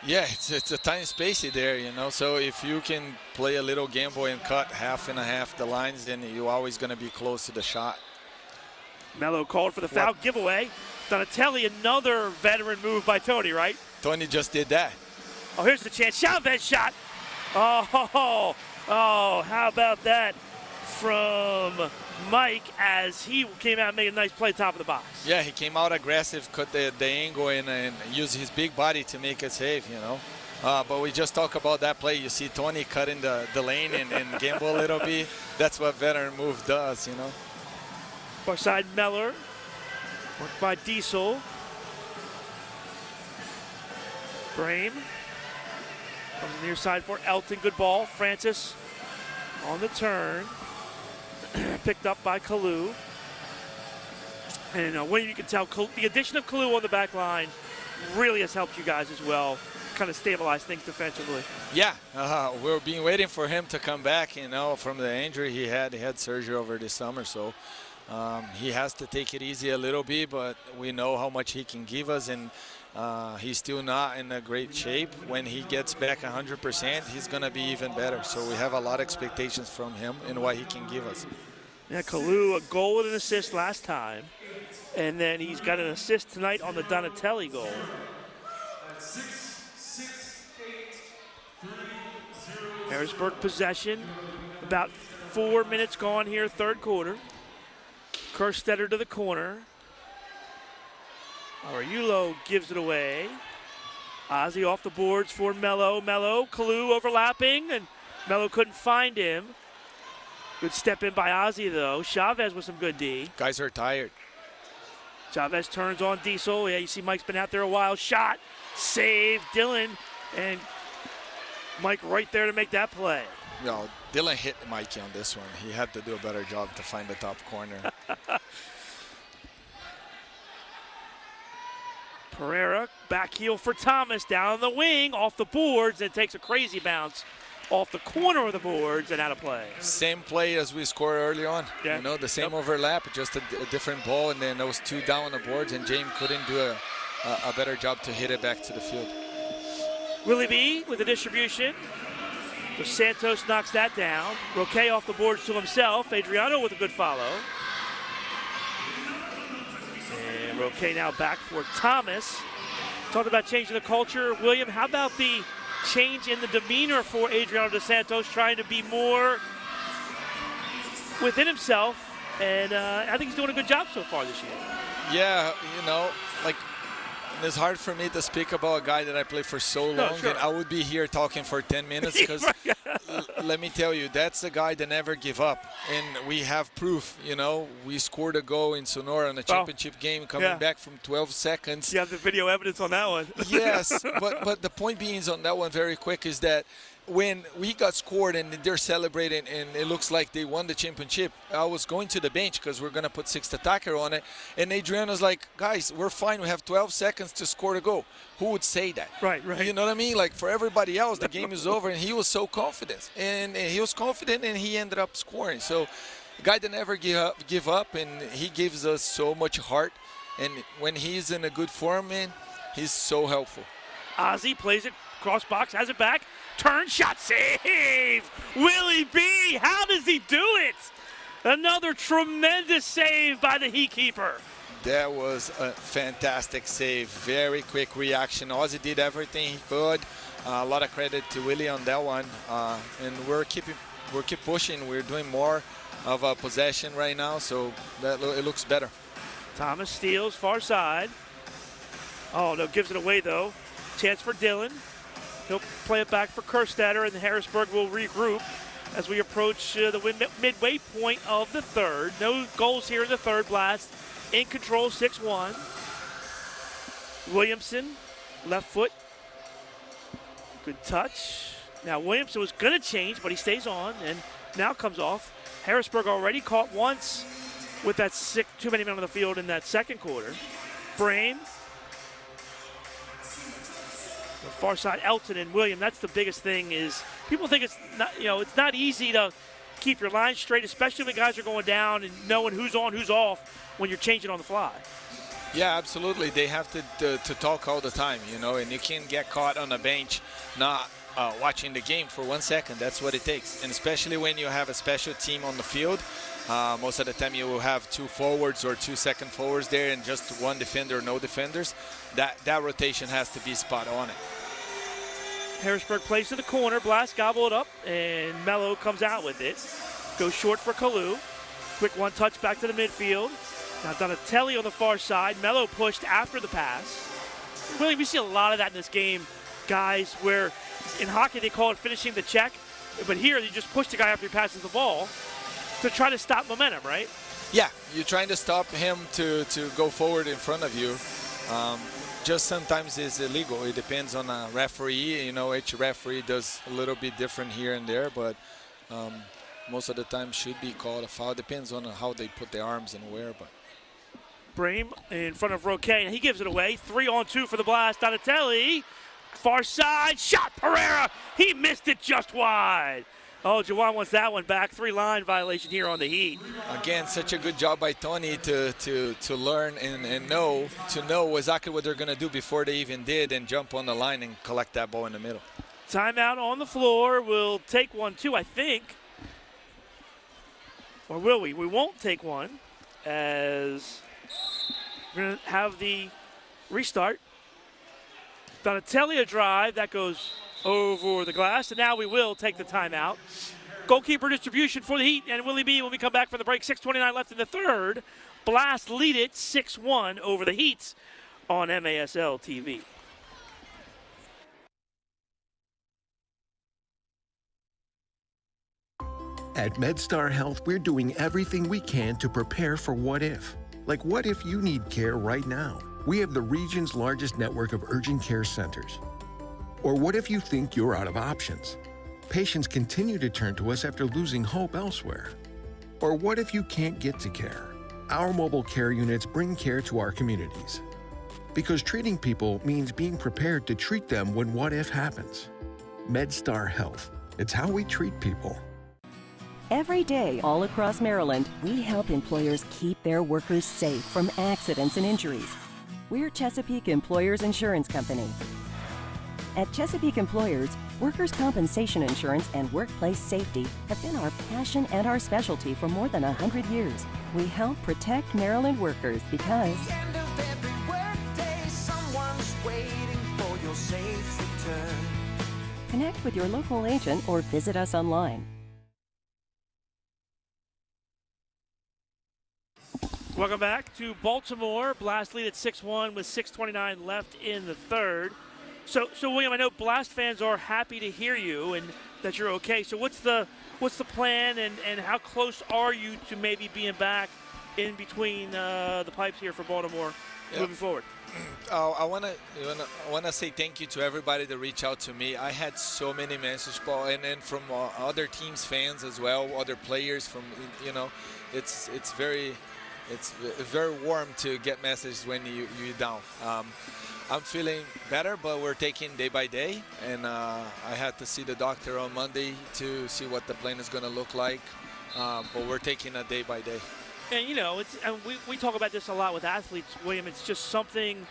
Yeah, it's a tiny spacey there, you know. So if you can play a little gamble and cut half and a half the lines, then you're always going to be close to the shot. Melo called for the foul giveaway. Donatelli, another veteran move by Tony, right? Tony just did that. Oh, here's the chance. Chavez shot. Oh, how about that from Mike as he came out and made a nice play top of the box. Yeah, he came out aggressive, cut the angle, and used his big body to make a save, you know. But we just talk about that play. You see Tony cutting the lane and gamble a little bit. That's what veteran move does, you know. Far side Meller, worked by Diesel. Brame comes on the near side for Elton. Good ball. Francis on the turn. Picked up by Kalu. And when you can tell, the addition of Kalu on the back line really has helped you guys as well, kind of stabilize things defensively. Yeah, we've been waiting for him to come back, you know, from the injury he had surgery over this summer, so he has to take it easy a little bit, but we know how much he can give us, and he's still not in a great shape. When he gets back 100%, he's going to be even better. So we have a lot of expectations from him and what he can give us. Yeah, Kalu, a goal and an assist last time, and then he's got an assist tonight on the Donatelli goal. Harrisburg possession, about 4 minutes gone here, third quarter. Kerstetter to the corner. Ariulo gives it away. Ozzie off the boards for Melo. Kalu overlapping, and Melo couldn't find him. Good step in by Ozzie, though. Chavez with some good D. Guys are tired. Chavez turns on Diesel. Yeah, you see Mike's been out there a while. Shot, save, Dylan, and Mike right there to make that play. No, Dylan hit Mikey on this one. He had to do a better job to find the top corner. Pereira, back heel for Thomas, down the wing, off the boards, and takes a crazy bounce off the corner of the boards and out of play. Same play as we scored early on. Yeah. You know, the same overlap, just a different ball, and then those two down on the boards, and James couldn't do a better job to hit it back to the field. Willie B with the distribution. Dos Santos knocks that down. Roque off the boards to himself. Adriano with a good follow. And Roque now back for Thomas. Talked about changing the culture. William, how about the change in the demeanor for Adriano Dos Santos, trying to be more within himself, and I think he's doing a good job so far this year. Yeah, you know, like, it's hard for me to speak about a guy that I played for so long, and I would be here talking for 10 minutes because let me tell you, that's a guy that never give up, and we have proof. You know, we scored a goal in Sonora in a championship game coming back from 12 seconds. You have the video evidence on that one. Yes, but the point being is on that one very quick is that when we got scored and they're celebrating and it looks like they won the championship, I was going to the bench because we're going to put sixth attacker on it. And Adriano's like, guys, we're fine. We have 12 seconds to score the goal. Who would say that? Right. You know what I mean? Like, for everybody else, the game is over. And he was so confident. And he was confident, and he ended up scoring. So a guy that never give up, and he gives us so much heart. And when he's in a good form, man, he's so helpful. Ozzy plays it cross box, has it back. Turn shot, save! Willie B, how does he do it? Another tremendous save by the Heat keeper. That was a fantastic save. Very quick reaction. Ozzy did everything he could. A lot of credit to Willie on that one. And we're keep pushing. We're doing more of a possession right now, so it looks better. Thomas steals far side. Oh no, gives it away though. Chance for Dylan. He'll play it back for Kerstetter, and Harrisburg will regroup as we approach the midway point of the third. No goals here in the third. Blast in control, 6-1. Williamson, left foot. Good touch. Now Williamson was going to change, but he stays on and now comes off. Harrisburg already caught once with that too many men on the field in that second quarter. Brame. Far side, Elton and William. That's the biggest thing. Is people think it's not, it's not easy to keep your line straight, especially when guys are going down and knowing who's on, who's off when you're changing on the fly. Yeah, absolutely. They have to talk all the time, and you can't get caught on a bench not watching the game for 1 second. That's what it takes, and especially when you have a special team on the field. Most of the time you will have 2 forwards or 2 second forwards there and just 1 defender or no defenders. That rotation has to be spot on it. Harrisburg plays to the corner. Blast gobble it up, and Mello comes out with it. Goes short for Kalu. Quick one touch back to the midfield. Now Donatelli on the far side. Mello pushed after the pass. Really, we see a lot of that in this game, guys, where in hockey they call it finishing the check, but here you just push the guy after he passes the ball to try to stop momentum, right? Yeah, you're trying to stop him to go forward in front of you. Just sometimes it's illegal. It depends on a referee. Each referee does a little bit different here and there, but most of the time should be called a foul. Depends on how they put their arms and where. But Brame in front of Roque, and he gives it away. 3-on-2 for the Blast. Donatelli, far side, shot Pereira. He missed it just wide. Oh, Jawan wants that one back. 3-line violation here on the Heat. Again, such a good job by Tony to learn and know exactly what they're going to do before they even did and jump on the line and collect that ball in the middle. Timeout on the floor. We'll take one, too, I think. Or will we? We won't take one, as we're going to have the restart. Donatelli a drive. That goes over the glass, and now we will take the timeout. Goalkeeper distribution for the Heat and Willie B when we come back from the break. 6:29 left in the third. Blast lead it 6-1 over the Heat on MASL TV. At MedStar Health, we're doing everything we can to prepare for what if. Like, what if you need care right now? We have the region's largest network of urgent care centers. Or what if you think you're out of options? Patients continue to turn to us after losing hope elsewhere. Or what if you can't get to care? Our mobile care units bring care to our communities. Because treating people means being prepared to treat them when what if happens. MedStar Health. It's how we treat people. Every day, all across Maryland, we help employers keep their workers safe from accidents and injuries. We're Chesapeake Employers Insurance Company. At Chesapeake Employers, workers' compensation insurance and workplace safety have been our passion and our specialty for more than 100 years. We help protect Maryland workers because At the end of every workday, someone's waiting for your safe return. Connect with your local agent or visit us online. Welcome back to Baltimore. Blast lead at 6-1 with 6:29 left in the third. So William, I know Blast fans are happy to hear you and that you're okay. So what's the plan and how close are you to maybe being back in between the pipes here for Baltimore moving forward? I wanna say thank you to everybody that reached out to me. I had so many messages, Paul, and then from other teams, fans as well, other players from, you know, it's very warm to get messages when you're down. I'm feeling better, but we're taking day by day, and I had to see the doctor on Monday to see what the plan is going to look like, but we're taking it day by day. And, you know, we talk about this a lot with athletes, William. It's just something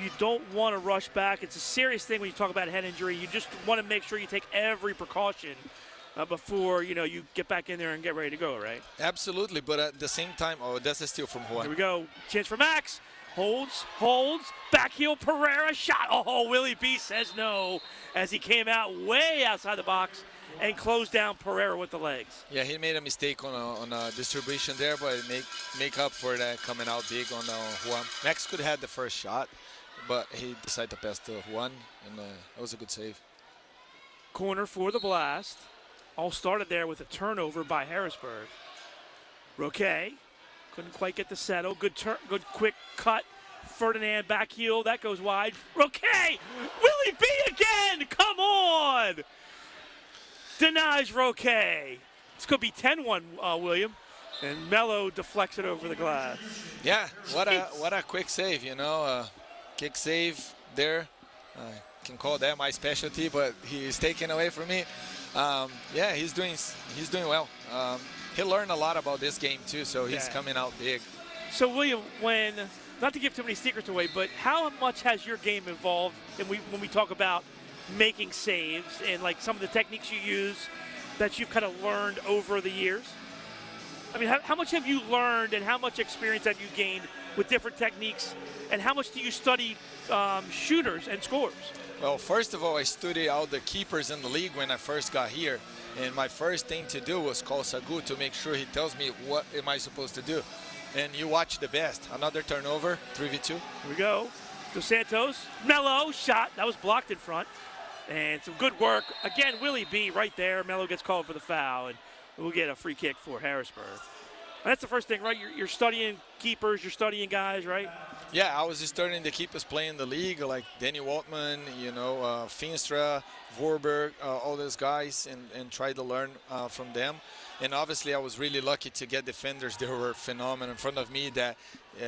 you don't want to rush back. It's a serious thing when you talk about head injury. You just want to make sure you take every precaution before, you know, you get back in there and get ready to go, right? Absolutely, but at the same time, that's a steal from Juan. Here we go. Chance for Max. Holds, back heel Pereira, shot. Oh, Willie B says no as he came out way outside the box and closed down Pereira with the legs. Yeah, he made a mistake on a distribution there, but make up for that coming out big on Juan. Max could have had the first shot, but he decided to pass to Juan, and that was a good save. Corner for the Blast. All started there with a turnover by Harrisburg. Roque couldn't quite get the settle. Good quick cut. Ferdinand back heel. That goes wide. Roque! Willie B again! Come on! Denies Roque. This could be 10-1, William. And Mello deflects it over the glass. Yeah, what a quick save, you know. Kick save there. Can call that my specialty, but he's taken away from me. Yeah, he's doing well. He'll learn a lot about this game too, so he's coming out big. So William, not to give too many secrets away, but how much has your game evolved? And when we talk about making saves and like some of the techniques you use that you've kind of learned over the years? I mean, how much have you learned and how much experience have you gained with different techniques, and how much do you study shooters and scorers? Well, first of all, I studied all the keepers in the league when I first got here. And my first thing to do was call Sagu to make sure he tells me what am I supposed to do. And you watch the best. Another turnover, 3v2. Here we go. Dos Santos, Mello, shot. That was blocked in front. And some good work. Again, Willie B right there. Mello gets called for the foul, and we'll get a free kick for Harrisburg. And that's the first thing, right? You're studying keepers, you're studying guys, right? Yeah, I was just starting to keep us playing the league, like Danny Waltman, you know, Finstra, Vorberg, all those guys, and try to learn from them. And obviously, I was really lucky to get defenders that were phenomenal in front of me that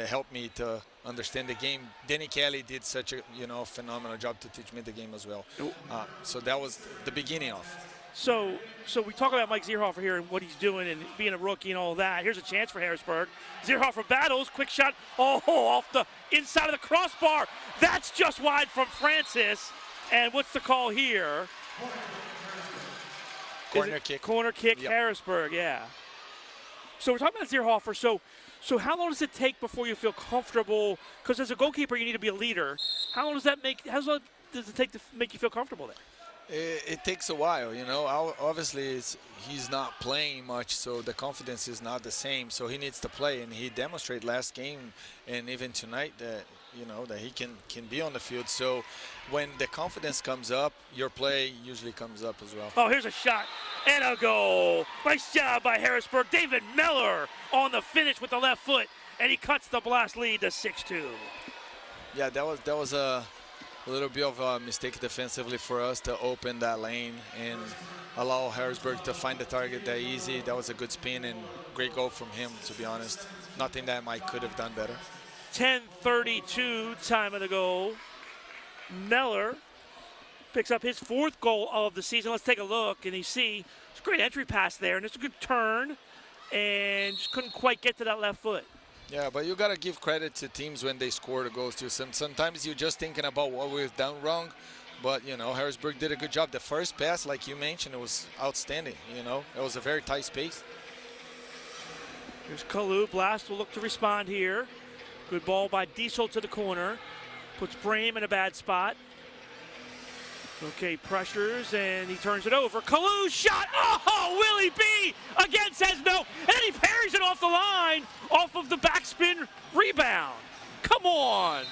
helped me to understand the game. Danny Kelly did such a phenomenal job to teach me the game as well. So that was the beginning of. So we talk about Mike Zierhofer here and what he's doing and being a rookie and all that. Here's a chance for Harrisburg. Zierhofer battles, quick shot, off the inside of the crossbar. That's just wide from Francis. And what's the call here? Corner kick. Corner kick, yep. Harrisburg, yeah. So we're talking about Zierhofer. So how long does it take before you feel comfortable? Because as a goalkeeper, you need to be a leader. How long does it take to make you feel comfortable there? It takes a while, you know. Obviously, he's not playing much, so the confidence is not the same. So he needs to play, and he demonstrated last game and even tonight that that he can be on the field. So when the confidence comes up, your play usually comes up as well. Oh, here's a shot and a goal. Nice job by Harrisburg. David Miller on the finish with the left foot, and he cuts the Blast lead to 6-2. Yeah, that was a little bit of a mistake defensively for us to open that lane and allow Harrisburg to find the target that easy. That was a good spin and great goal from him, to be honest. Nothing that Mike could have done better. 10:32 time of the goal. Miller picks up his 4th goal of the season. Let's take a look, and you see it's a great entry pass there, and it's a good turn, and just couldn't quite get to that left foot. Yeah, but you got to give credit to teams when they score the goals too. Sometimes you're just thinking about what we've done wrong, but Harrisburg did a good job. The first pass, like you mentioned, it was outstanding. It was a very tight space. Here's Kalu. Blast will look to respond here. Good ball by Diesel to the corner. Puts Brame in a bad spot. Okay, pressures, and he turns it over. Kalu's shot. Oh, Willie B again says no. And then he parries it off the line, off of the backspin rebound. Come on.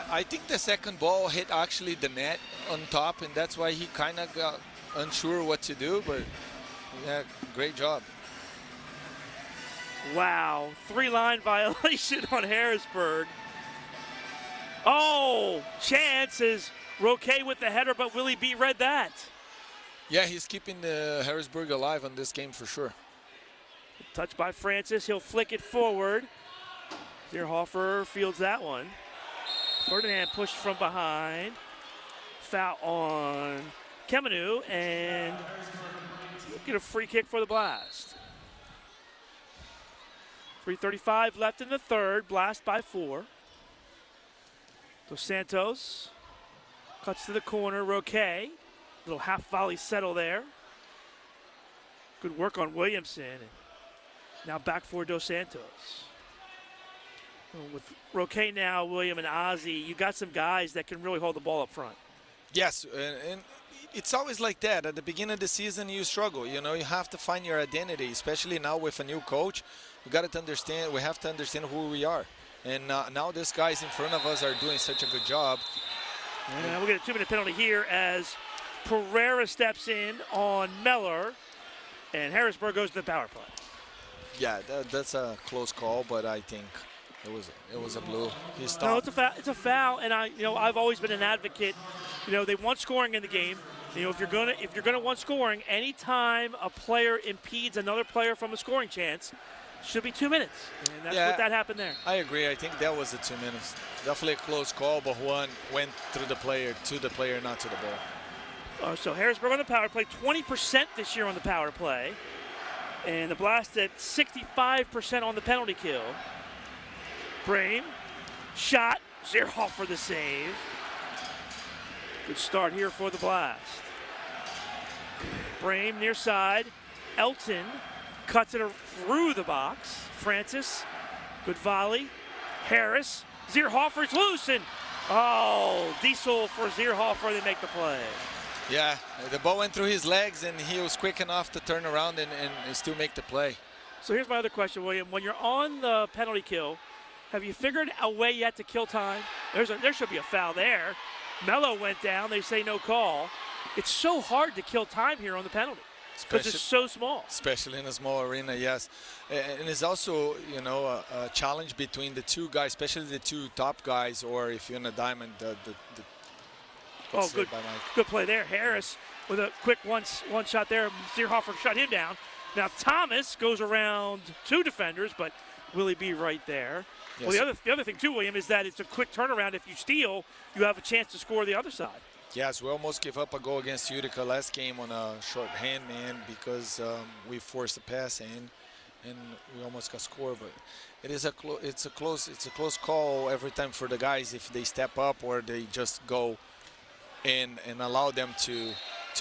I think the second ball hit actually the net on top, and that's why he kind of got unsure what to do, but yeah, great job. Wow, 3-line violation on Harrisburg. Oh, chance is Roque with the header, but Willie B read that. Yeah, he's keeping the Harrisburg alive on this game for sure. Touched by Francis, he'll flick it forward. Zierhofer fields that one. Ferdinand pushed from behind. Foul on Kemenu, and we'll get a free kick for the Blast. 3:35 left in the third. Blast by 4. Dos Santos cuts to the corner. Roque, little half volley settle there. Good work on Williamson. And now back for Dos Santos. With Roque now, William and Ozzie, you got some guys that can really hold the ball up front. Yes, and it's always like that. At the beginning of the season, you struggle. You know, you have to find your identity, especially now with a new coach. We got to understand. We have to understand who we are. And now these guys in front of us are doing such a good job. And we'll get a 2-minute penalty here as Pereira steps in on Meller, and Harrisburg goes to the power play. Yeah, that's a close call, but I think it was a blue. He stopped. No, it's a foul, and I've always been an advocate. They want scoring in the game. If you're gonna want scoring, anytime a player impedes another player from a scoring chance, should be 2 minutes, and that's what that happened there. I agree. I think that was the 2 minutes. Definitely a close call, but one went through the player, to the player, not to the ball. So Harrisburg on the power play, 20% this year on the power play, and the Blast at 65% on the penalty kill. Brame, shot, Zierhofer the save. Good start here for the Blast. Brame near side, Elton cuts it through the box. Francis, good volley. Harris, Zierhofer's loose, and Diesel for Zierhofer, they make the play. Yeah, the ball went through his legs, and he was quick enough to turn around and still make the play. So here's my other question, William. When you're on the penalty kill, have you figured a way yet to kill time? There should be a foul there. Mello went down. They say no call. It's so hard to kill time here on the penalty because it's so small. Especially in a small arena, yes. And it's also, a challenge between the two guys, especially the two top guys, or if you're in a diamond, good play there. Harris with a quick one shot there. Zierhofer shut him down. Now Thomas goes around 2 defenders, but Willie B right there. Yes. Well, the other thing too, William, is that it's a quick turnaround. If you steal, you have a chance to score the other side. Yes, we almost gave up a goal against Utica last game on a short hand man because we forced a pass in, and we almost got scored. But it's a close call every time for the guys if they step up or they just go and allow them to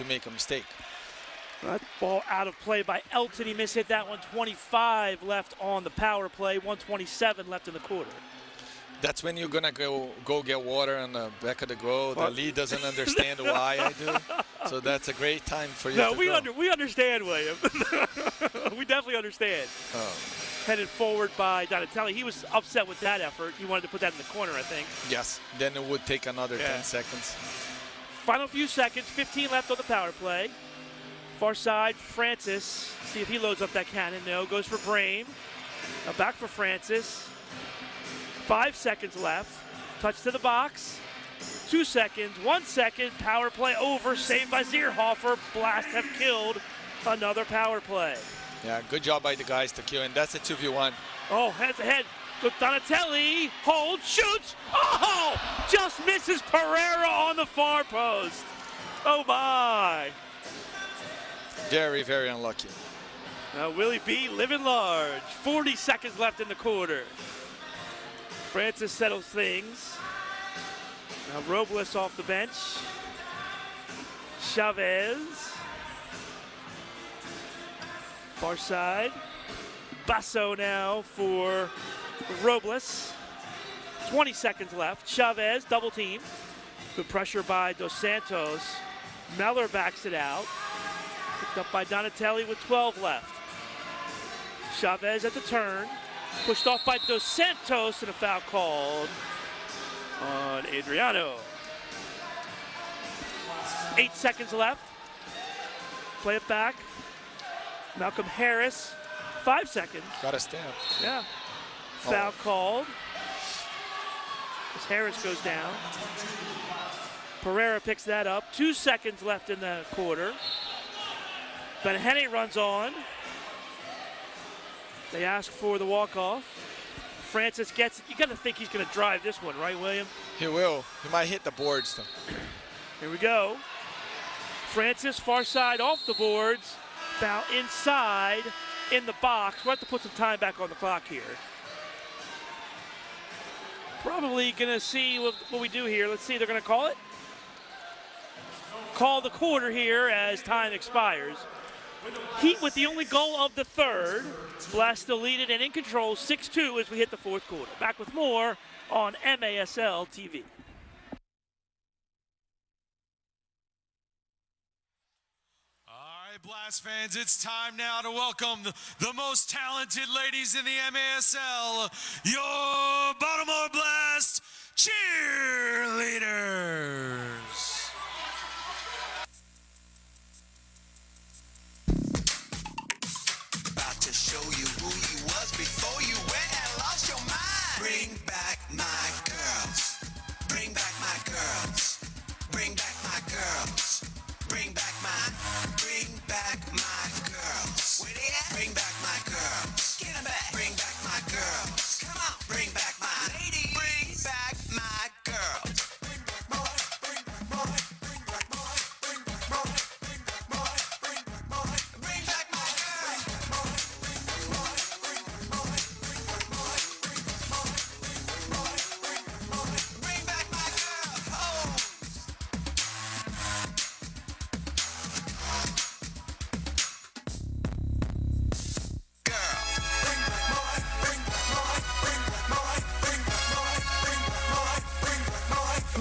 make a mistake. That ball out of play by Elton. He mishit that one. 25 left on the power play. 1:27 left in the quarter. That's when you're gonna go get water on the back of the goal. The lead doesn't understand why I do. So that's a great time for you. No, we understand, William. We definitely understand. Headed forward by Donatelli. He was upset with that effort. He wanted to put that in the corner, I think. Yes. Then it would take another 10 seconds. Final few seconds. 15 left on the power play. Far side, Francis. See if he loads up that cannon. No, goes for Brame. Now back for Francis. 5 seconds left. Touch to the box. 2 seconds. 1 second. Power play over. Saved by Zierhofer. Blast have killed another power play. Yeah, good job by the guys to kill, and that's a 2v1. Oh, head to head. With Donatelli. Holds. Shoots. Oh! Just misses Pereira on the far post. Oh, my. Very, very unlucky. Now Willie B living large. 40 seconds left in the quarter. Francis settles things. Now Robles off the bench. Chavez. Far side. Basso now for Robles. 20 seconds left. Chavez double team. Good pressure by Dos Santos. Meller backs it out. Picked up by Donatelli with 12 left. Chavez at the turn. Pushed off by Dos Santos and a foul called on Adriano. 8 seconds left. Play it back. Malcolm Harris, 5 seconds. Got a stamp. Yeah. Foul called. As Harris goes down. Pereira picks that up. 2 seconds left in the quarter. Benhenne runs on. They ask for the walk-off. Francis gets it. You got to think he's going to drive this one, right, William? He will. He might hit the boards, though. Here we go. Francis, far side off the boards. Foul inside in the box. We'll have to put some time back on the clock here. Probably going to see what we do here. Let's see, they're going to call it. Call the quarter here as time expires. Heat with the only goal of the third. Blast still lead it and in control, 6-2 as we hit the fourth quarter. Back with more on MASL TV. Blast fans, it's time now to welcome the most talented ladies in the MASL, your Baltimore Blast cheerleaders. About to show you who you was before you went and lost your mind. Bring back my girls. Bring back my girls. Bring back my girls. Bring back my girls. Where they at? Bring back my girls. Get them back. Bring back my girls. Come on. Bring back my ladies. Bring back my girls. Bring back my, bring back my, bring back my, bring back my, bring back my, bring back my,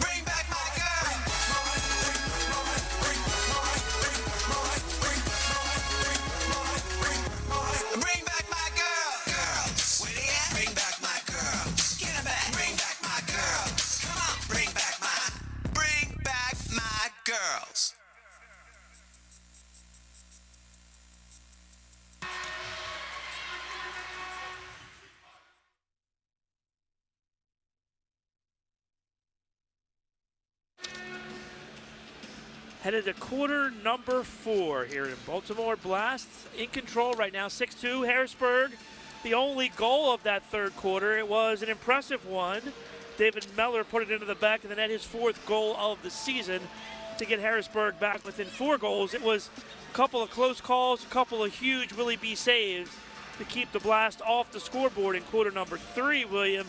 bring back my girls. Bring back my, bring back my, bring back my, bring back my, bring back my, bring back my girls. Headed to quarter number 4 here in Baltimore. Blast in control right now, 6-2. Harrisburg, the only goal of that third quarter. It was an impressive one. David Meller put it into the back of the net, his 4th goal of the season to get Harrisburg back within 4 goals. It was a couple of close calls, a couple of huge Willie B saves to keep the Blast off the scoreboard in quarter number 3, William.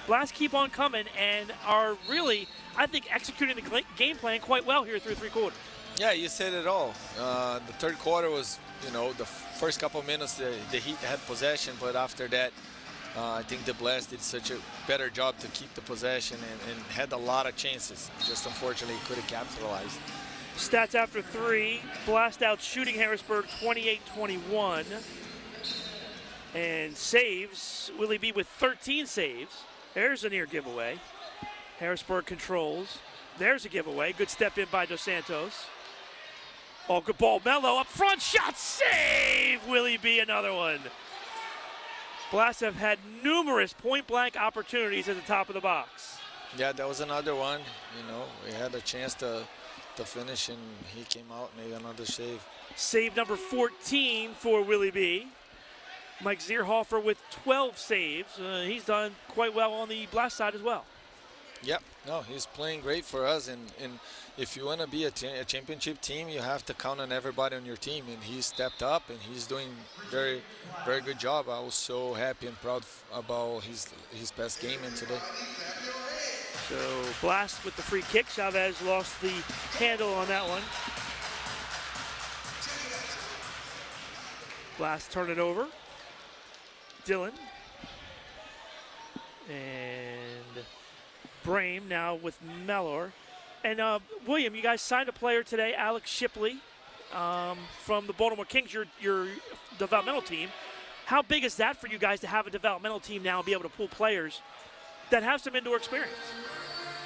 Blast keep on coming and are really, I think, executing the game plan quite well here through 3 quarters. Yeah, you said it all. The third quarter was, the first couple of minutes the Heat had possession, but after that, I think the Blast did such a better job to keep the possession and had a lot of chances. Just unfortunately couldn't capitalize. Stats after 3, Blast out shooting Harrisburg 28-21. And saves, Willie B with 13 saves. There's a near giveaway. Harrisburg controls. There's a giveaway. Good step in by Dos Santos. Oh, good ball. Mello up front. Shot save. Willie B, another one. Blast have had numerous point-blank opportunities at the top of the box. Yeah, that was another one. We had a chance to finish, and he came out and made another save. Save number 14 for Willie B. Mike Zierhofer with 12 saves. He's done quite well on the Blast side as well. Yep, no, he's playing great for us. And if you want to be a championship team, you have to count on everybody on your team. And he stepped up, and he's doing very, very good job. I was so happy and proud about his best game in today. So Blast with the free kick. Chavez lost the handle on that one. Blast turn it over. Dillon. And Brame now with Mellor. And William, you guys signed a player today, Alex Shipley, from the Baltimore Kings, your developmental team. How big is that for you guys to have a developmental team now and be able to pull players that have some indoor experience?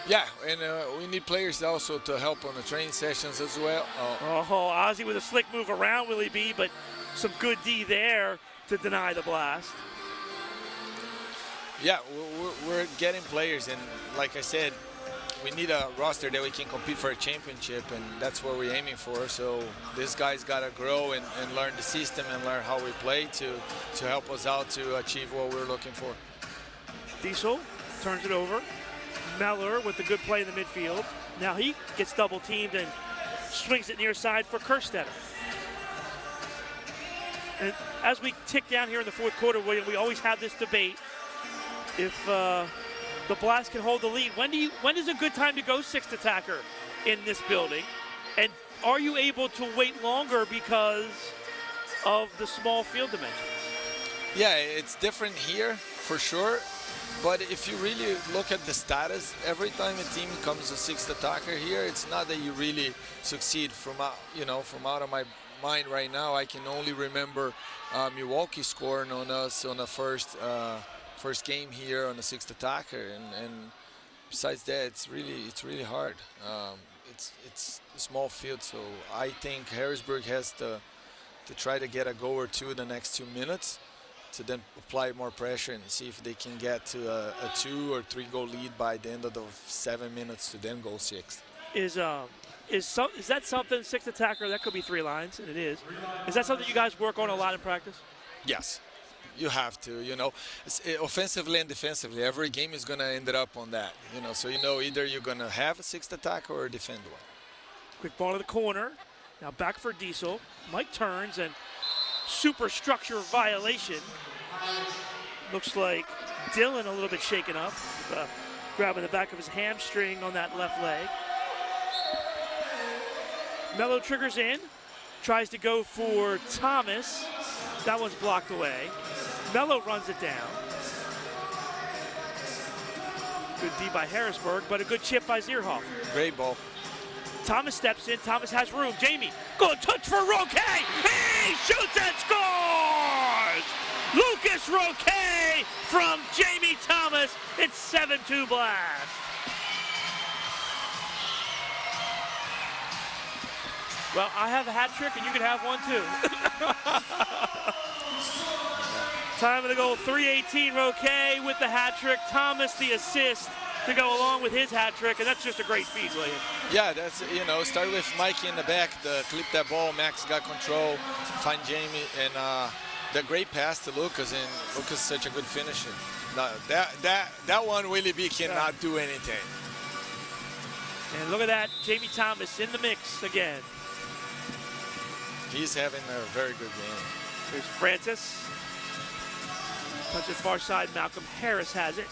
Yeah, and we need players also to help on the training sessions as well. Ozzy with a slick move around Willie B, but some good D there to deny the blast. Yeah, we're getting players, and like I said, we need a roster that we can compete for a championship, and that's what we're aiming for. So this guy's got to grow and learn the system and learn how we play to help us out to achieve what we're looking for. Diesel turns it over. Meller with a good play in the midfield. Now he gets double teamed and swings it near side for Kerstetter. And as we tick down here in the fourth quarter, William, we always have this debate. If the Blast can hold the lead, when is a good time to go sixth attacker in this building? And are you able to wait longer because of the small field dimensions? Yeah, it's different here for sure. But if you really look at the status, every time a team comes to sixth attacker here, it's not that you really succeed. From out of my mind right now, I can only remember Milwaukee scoring on us on the first game here on the sixth attacker, and besides that, it's really hard. It's a small field, so I think Harrisburg has to try to get a goal or two in the next 2 minutes, to then apply more pressure and see if they can get to a 2 or 3 goal lead by the end of the 7 minutes to then go 6. Is that something, sixth attacker, that could be 3 lines, and it is. Is that something you guys work on a lot in practice? Yes, you have to, offensively and defensively, every game is gonna end up on that, so either you're gonna have a sixth attacker or defend one. Quick ball to the corner, now back for Diesel. Mike turns and superstructure violation. Looks like Dylan a little bit shaken up, grabbing the back of his hamstring on that left leg. Mello triggers in, tries to go for Thomas. That one's blocked away. Mello runs it down. Good D by Harrisburg, but a good chip by Zierhoff. Great ball. Thomas steps in. Thomas has room. Jamie, good touch for Roque. He shoots and scores! Lucas Roque from Jamie Thomas. It's 7-2 Blast. Well, I have a hat trick, and you can have one too. Time of the goal, 3:18. Roque with the hat trick. Thomas the assist to go along with his hat trick, and that's just a great feed, William. Yeah, that's, start with Mikey in the back, clip that ball, Max got control, find Jamie, and the great pass to Lucas, and Lucas is such a good finisher. That one, Willie B cannot do anything. And look at that, Jamie Thomas in the mix again. He's having a very good game. Here's Francis. Touches far side, Malcolm Harris has it.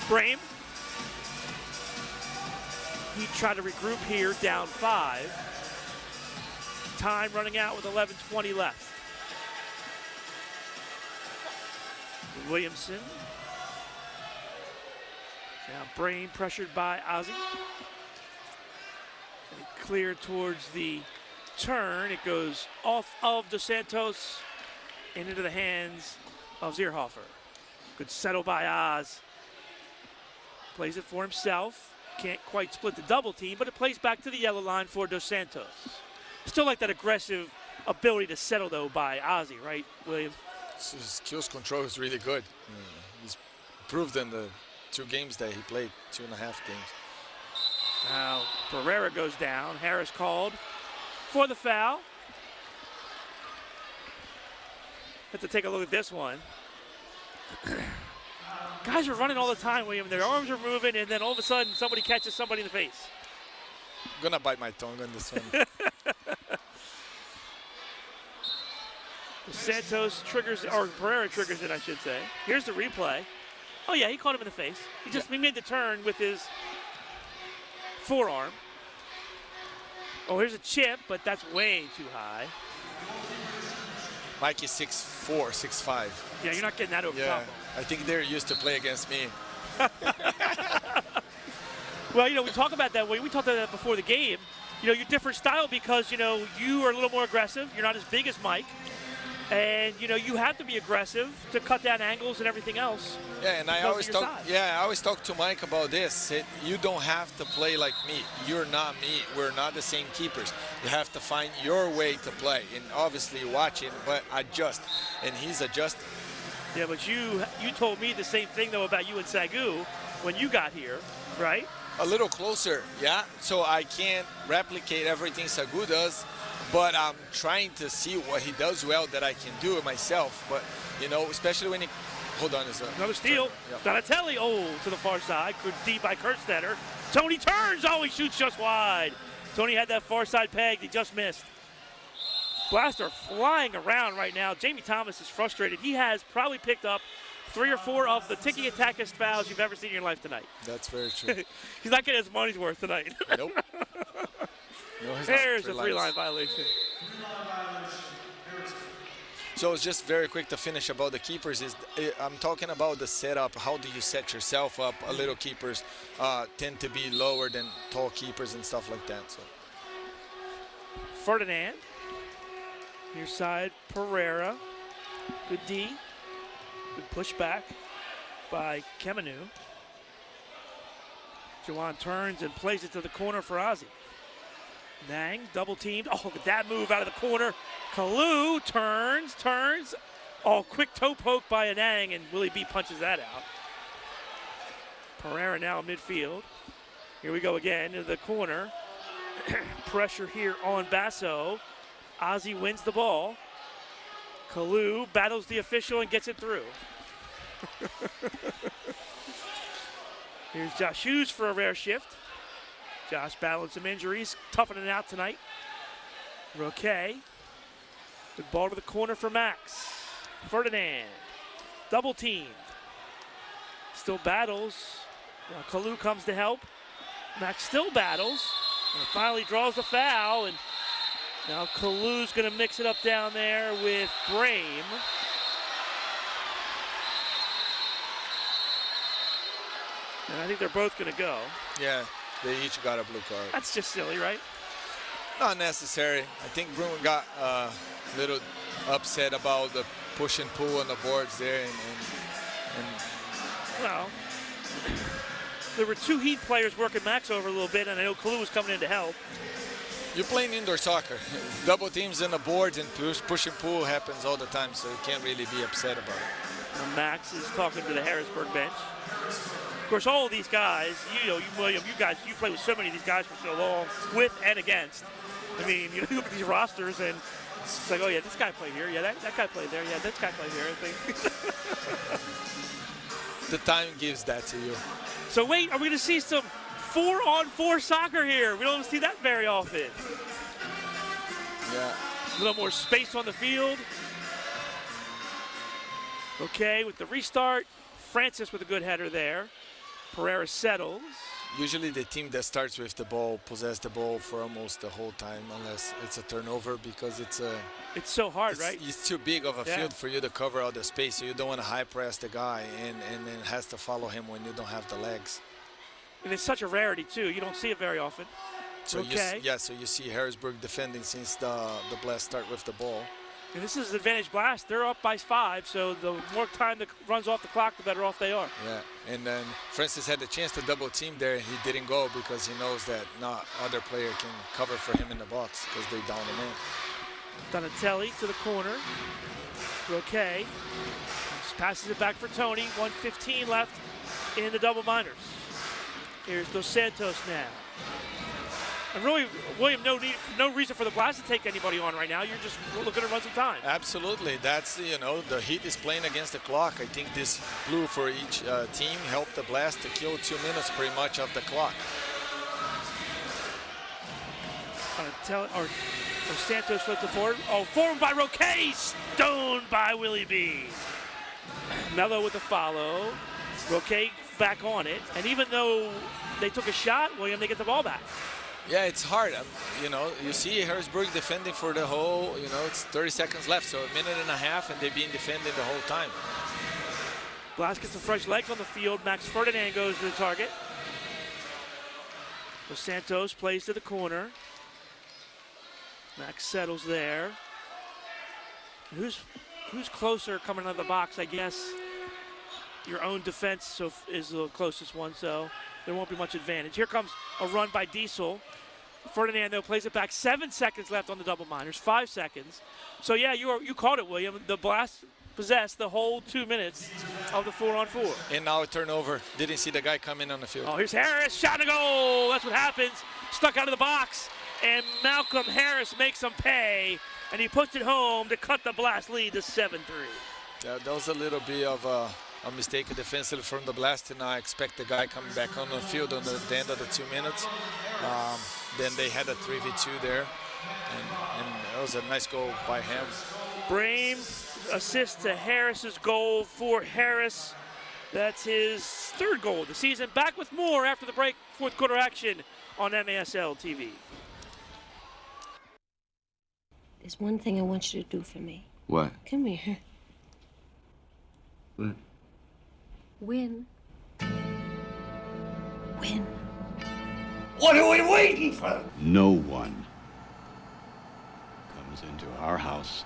Brame. He tried to regroup here, down 5. Time running out with 11:20 left. Williamson. Now Brame pressured by Ozzy. And clear towards the turn. It goes off of Dos Santos and into the hands of Zierhofer. Good settle by Oz. Plays it for himself. Can't quite split the double team, but it plays back to the yellow line for Dos Santos. Still like that aggressive ability to settle, though, by Ozzy, right, William? His kills control is really good. He's proved in the 2 games that he played, 2.5 games. Now, Pereira goes down. Harris called for the foul. Have to take a look at this one. Guys are running all the time, William. Their arms are moving, and then all of a sudden, somebody catches somebody in the face. I'm gonna bite my tongue on this one. Santos triggers, or Pereira triggers it, I should say. Here's the replay. Oh yeah, he caught him in the face. He made the turn with his forearm. Oh, here's a chip, but that's way too high. Mike is 6'4", 6'5". Yeah, you're not getting that over top. I think they're used to play against me. Well, you know, we talk about that way. We talked about that before the game. You know, your different style because, you know, you are a little more aggressive. You're not as big as Mike. And, you know, you have to be aggressive to cut down angles and everything else. Yeah, and I always talk to Mike about this. You don't have to play like me. You're not me. We're not the same keepers. You have to find your way to play. And obviously watching, but adjust. And he's adjusting. Yeah, but you told me the same thing, though, about you and SECU when you got here, right? A little closer, yeah. So I can't replicate everything SECU does, but I'm trying to see what he does well that I can do it myself. But, you know, especially when he... Hold on. Another steal. Yep. Donatelli, to the far side. Good D by Kerstetter. Tony turns. He shoots just wide. Tony had that far side pegged. He just missed. Blasts are flying around right now. Jamie Thomas is frustrated. He has probably picked up 3 or 4 of the tiki-taka fouls you've ever seen in your life tonight. That's very true. He's not getting his money's worth tonight. Nope. No, There's a 3-line violation. So it's just very quick to finish about the keepers. I'm talking about the setup. How do you set yourself up? Little keepers tend to be lower than tall keepers and stuff like that. So Ferdinand. Near side, Pereira. Good D. Good pushback by Kemenu. Jawan turns and plays it to the corner for Ozzy. Nang, double teamed. Look at that move out of the corner. Kalu turns. Quick toe poke by a Nang, and Willie B punches that out. Pereira now midfield. Here we go again into the corner. Pressure here on Basso. Ozzy wins the ball. Kalu battles the official and gets it through. Here's Josh Hughes for a rare shift. Josh battling some injuries, toughing it out tonight. Roque. Good ball to the corner for Max. Ferdinand. Double teamed. Still battles. Now Kalu comes to help. Max still battles. And finally draws the foul. And now Kalu's going to mix it up down there with Brame. And I think they're both going to go. Yeah, they each got a blue card. That's just silly, right? Not necessary. I think Bruin got a little upset about the push and pull on the boards there. Well, there were 2 Heat players working Max over a little bit, and I know Kalu was coming in to help. You're playing indoor soccer. Double teams on the boards and push and pull happens all the time, so you can't really be upset about it. And Max is talking to the Harrisburg bench. Of course, all of these guys, William, you play with so many of these guys for so long, with and against. I mean, you look at these rosters and it's like, oh yeah, this guy played here. Yeah, that guy played there. Yeah, this guy played here. I think. The time gives that to you. So wait, are we going to see some 4-on-4 soccer here? We don't see that very often. Yeah. A little more space on the field. Okay, with the restart. Francis with a good header there. Pereira settles. Usually the team that starts with the ball possess the ball for almost the whole time, unless it's a turnover, because it's so hard, right? It's too big of a field for you to cover all the space, so you don't want to high press the guy and then has to follow him when you don't have the legs. And it's such a rarity too. You don't see it very often. So so you see Harrisburg defending since the Blast start with the ball. And this is advantage Blast. They're up by 5, so the more time that runs off the clock, the better off they are. Yeah, and then Francis had the chance to double team there, and he didn't go because he knows that no other player can cover for him in the box because they down him in. Donatelli to the corner. Roque just passes it back for Tony. 1:15 left in the double minors. Here's Dos Santos now. And really, William, no reason for the Blast to take anybody on right now. You're just looking to run some time. Absolutely. That's, the Heat is playing against the clock. I think this blue for each team helped the Blast to kill 2 minutes pretty much of the clock. Dos Santos flipped the forward. Formed by Roque, stoned by Willie B. Mello with a follow. Roque back on it. And even though they took a shot, William, they get the ball back. Yeah, it's hard. You see Harrisburg defending for the whole, it's 30 seconds left, so 1.5 minutes, and they've been defending the whole time. Blast gets some fresh legs on the field. Max Ferdinand goes to the target. So Santos plays to the corner. Max settles there. And who's closer coming out of the box? I guess your own defense is the closest one, so there won't be much advantage. Here comes a run by Diesel. Ferdinando plays it back. 7 seconds left on the double minors. 5 seconds. So yeah, you called it, William. The Blast possessed the whole 2 minutes of the 4-on-4. And now a turnover. Didn't see the guy come in on the field. Oh, here's Harris. Shot and a goal. That's what happens. Stuck out of the box. And Malcolm Harris makes him pay. And he puts it home to cut the Blast lead to 7-3. Yeah, that was a little bit of a mistake defensively from the Blast, and I expect the guy coming back on the field on the end of the 2 minutes. Then they had a 3v2 there, and that was a nice goal by him. Brames assist to Harris's goal for Harris. That's his 3rd goal of the season. Back with more after the break, 4th quarter action on MASL TV. There's one thing I want you to do for me. What? Come here. What? Win. Win. What are we waiting for? No one comes into our house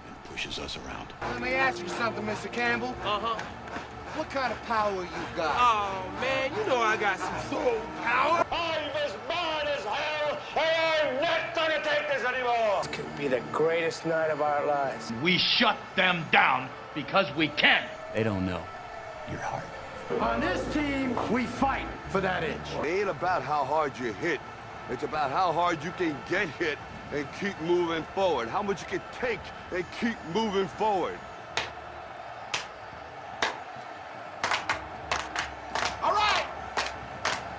and pushes us around. Let me ask you something, Mr. Campbell. Uh-huh. What kind of power you got? Oh, man, you know I got some soul power. I'm as mad as hell, and I'm not gonna take this anymore. This could be the greatest night of our lives. We shut them down because we can. They don't know your heart. On this team, we fight for that inch. It ain't about how hard you hit. It's about how hard you can get hit and keep moving forward. How much you can take and keep moving forward. All right,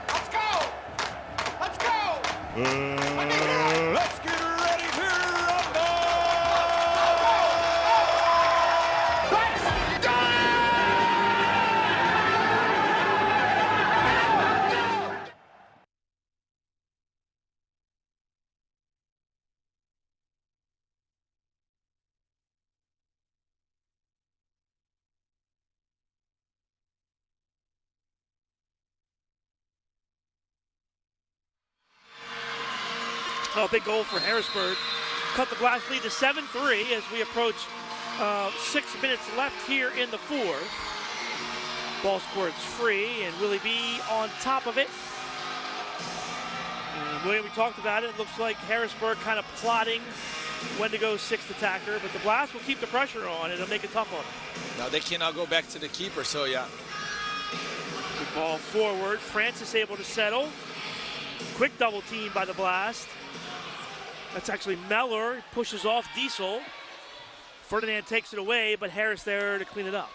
let's go. Let's go. Let's get ready to rumble. Let's go. Oh, big goal for Harrisburg. Cut the Blast lead to 7-3 as we approach 6 minutes left here in the 4th. Ball squirts free, and Willie B on top of it. And William, we talked about it. It looks like Harrisburg kind of plotting when to go 6th attacker, but the Blast will keep the pressure on. It'll make it tough on them. Now they cannot go back to the keeper, so yeah. Good ball forward. Francis able to settle. Quick double team by the Blast. That's actually Meller, pushes off Diesel. Ferdinand takes it away, but Harris there to clean it up.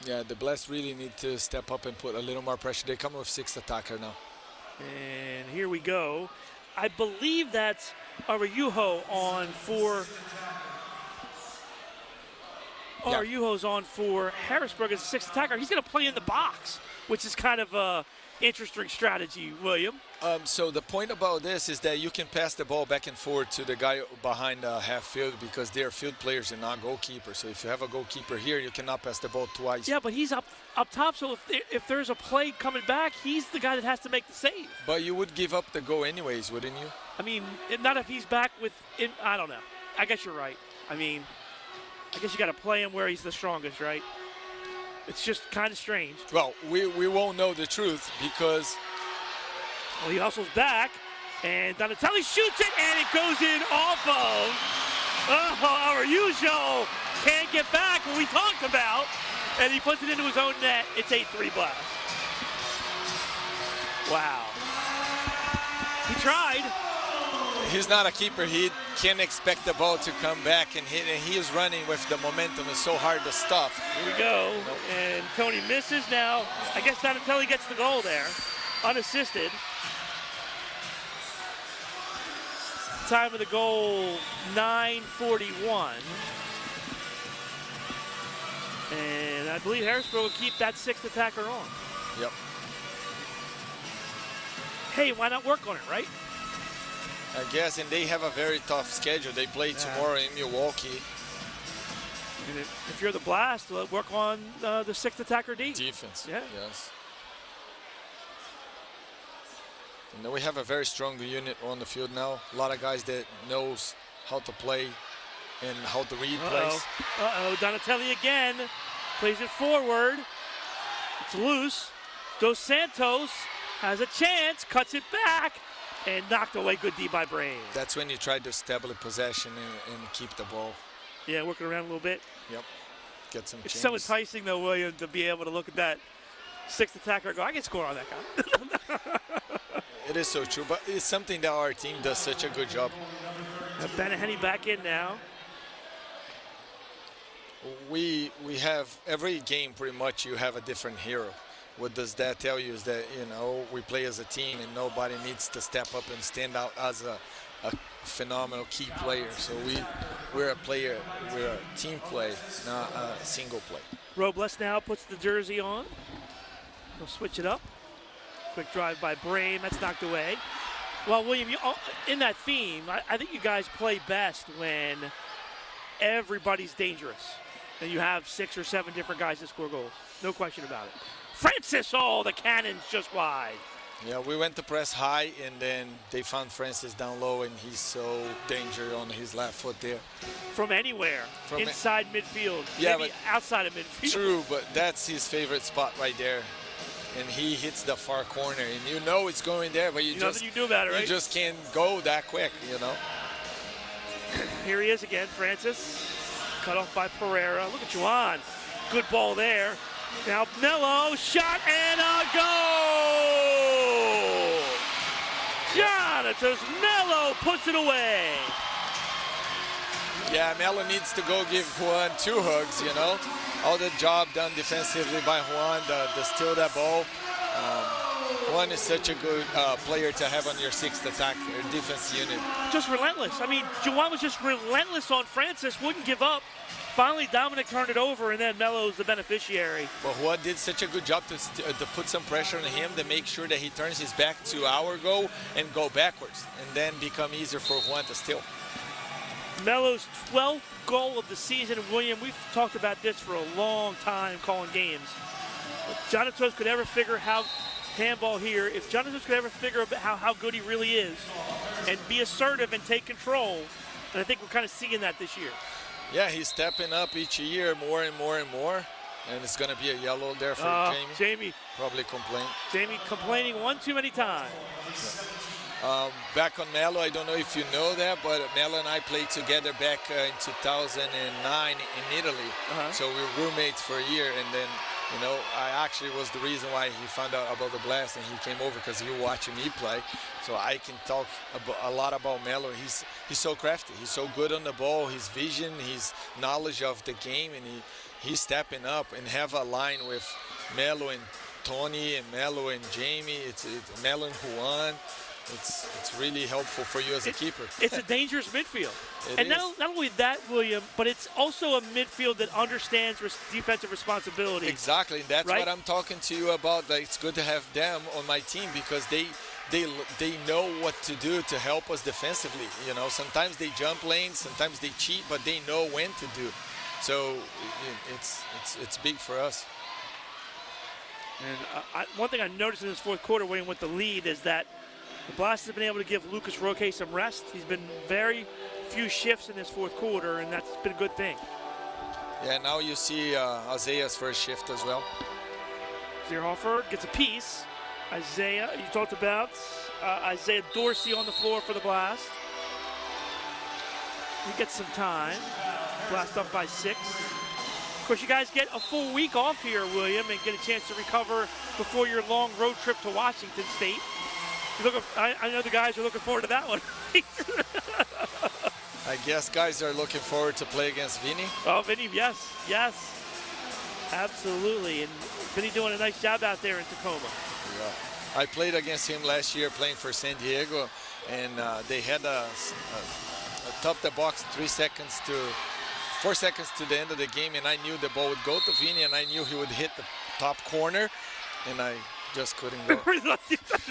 Yeah, the Blast really need to step up and put a little more pressure. They come with 6th attacker now. And here we go. I believe that's Araujo on for... Araujo's on for Harrisburg as a 6th attacker. He's going to play in the box, which is kind of a interesting strategy, William. So the point about this is that you can pass the ball back and forth to the guy behind half field because they're field players and not goalkeepers. So if you have a goalkeeper here, you cannot pass the ball twice. Yeah, but he's up top, so if there's a play coming back, he's the guy that has to make the save. But you would give up the goal anyways, wouldn't you? I mean, not if he's back with, I don't know. I guess you're right. I mean, I guess you got to play him where he's the strongest, right? It's just kind of strange. Well, we won't know the truth because... Well, he hustles back, and Donatelli shoots it, and it goes in off of Araujo. Can't get back, what we talked about, and he puts it into his own net. It's 8-3 Blast. Wow. He tried. He's not a keeper. He can't expect the ball to come back and hit, and he is running with the momentum. It's so hard to stop. Here we go, and Tony misses now. I guess Donatelli gets the goal there, unassisted. Time of the goal, 9:41. And I believe Harrisburg will keep that 6th attacker on. Yep. Hey, why not work on it, right? I guess, and they have a very tough schedule. They play tomorrow in Milwaukee. And if you're the Blast, work on the 6th attacker D. Defense, yeah. Yes. You know, we have a very strong unit on the field now. A lot of guys that knows how to play and how to read plays. Donatelli again plays it forward. It's loose. Dos Santos has a chance, cuts it back, and knocked away. Good D by Brain. That's when you try to establish possession and keep the ball. Yeah, working around a little bit. Yep. Get some It's change. so enticing, though, William, to be able to look at that sixth attacker and go, I can score on that guy. It is so true, but it's something that our team does such a good job. Benaheny back in now. We have every game pretty much you have a different hero. What does that tell you is that, you know, we play as a team and nobody needs to step up and stand out as a phenomenal key player. So we're a team play, not a single play. Robles now puts the jersey on. He'll switch it up. Quick drive by Brame, that's knocked away. Well, William, in that theme, I think you guys play best when everybody's dangerous and you have 6 or 7 different guys that score goals. No question about it. Francis, oh, the cannon's just wide. Yeah, we went to press high, and then they found Francis down low, and he's so dangerous on his left foot there. From anywhere, inside midfield, yeah, maybe outside of midfield. True, but that's his favorite spot right there. And he hits the far corner, and you know it's going there, but you just nothing you do about it, right? You just can't go that quick, you know. Here he is again, Francis. Cut off by Pereira. Look at Juan. Good ball there. Now Melo, shot and a goal! Jonathan Melo puts it away. Yeah, Melo needs to go give Juan 2 hugs, you know. All the job done defensively by Juan, to steal that ball. Juan is such a good player to have on your 6th attack or defense unit. Just relentless. I mean, Juan was just relentless on Francis, wouldn't give up. Finally, Dominic turned it over, and then Melo's the beneficiary. But Juan did such a good job to put some pressure on him to make sure that he turns his back to our goal and go backwards, and then become easier for Juan to steal. Melo's 12th goal of the season. William, we've talked about this for a long time calling games. If Jonathan could ever figure how handball here, if Jonathan could ever figure out how good he really is and be assertive and take control, and I think we're kind of seeing that this year. Yeah, he's stepping up each year more and more and more. And it's going to be a yellow there for Jamie. Probably complain. Jamie complaining one too many times. Yeah. Back on Melo, I don't know if you know that, but Melo and I played together back in 2009 in Italy. So we were roommates for a year, and then, you know, I actually was the reason why he found out about the Blast, and he came over because he was watching me play. So I can talk a lot about Melo. He's so crafty. He's so good on the ball. His vision, his knowledge of the game, and he's stepping up and have a line with Melo and Tony and Melo and Jamie. It's Melo and Juan. It's really helpful for you as a keeper. It's a dangerous midfield. And not only that, William, but it's also a midfield that understands defensive responsibility. Exactly. And that's right? what I'm talking to you about. Like, it's good to have them on my team because they know what to do to help us defensively. You know, sometimes they jump lanes, sometimes they cheat, but they know when to do. So it's big for us. And one thing I noticed in this fourth quarter, William, with the lead, is that the Blast has been able to give Lucas Roque some rest. He's been very few shifts in this fourth quarter, and that's been a good thing. Yeah, now you see Isaiah's first shift as well. Zierhofer gets a piece. Isaiah, you talked about Isaiah Dorsey on the floor for the Blast. He gets some time. Blast up by 6. Of course, you guys get a full week off here, William, and get a chance to recover before your long road trip to Washington State. I know the guys are looking forward to that one. I guess guys are looking forward to play against Vinny. Oh, Vinny, yes, absolutely. And Vinny doing a nice job out there in Tacoma. Yeah. I played against him last year playing for San Diego, and they had a top the box 4 seconds to the end of the game, and I knew the ball would go to Vinny, and I knew he would hit the top corner, and I just couldn't go.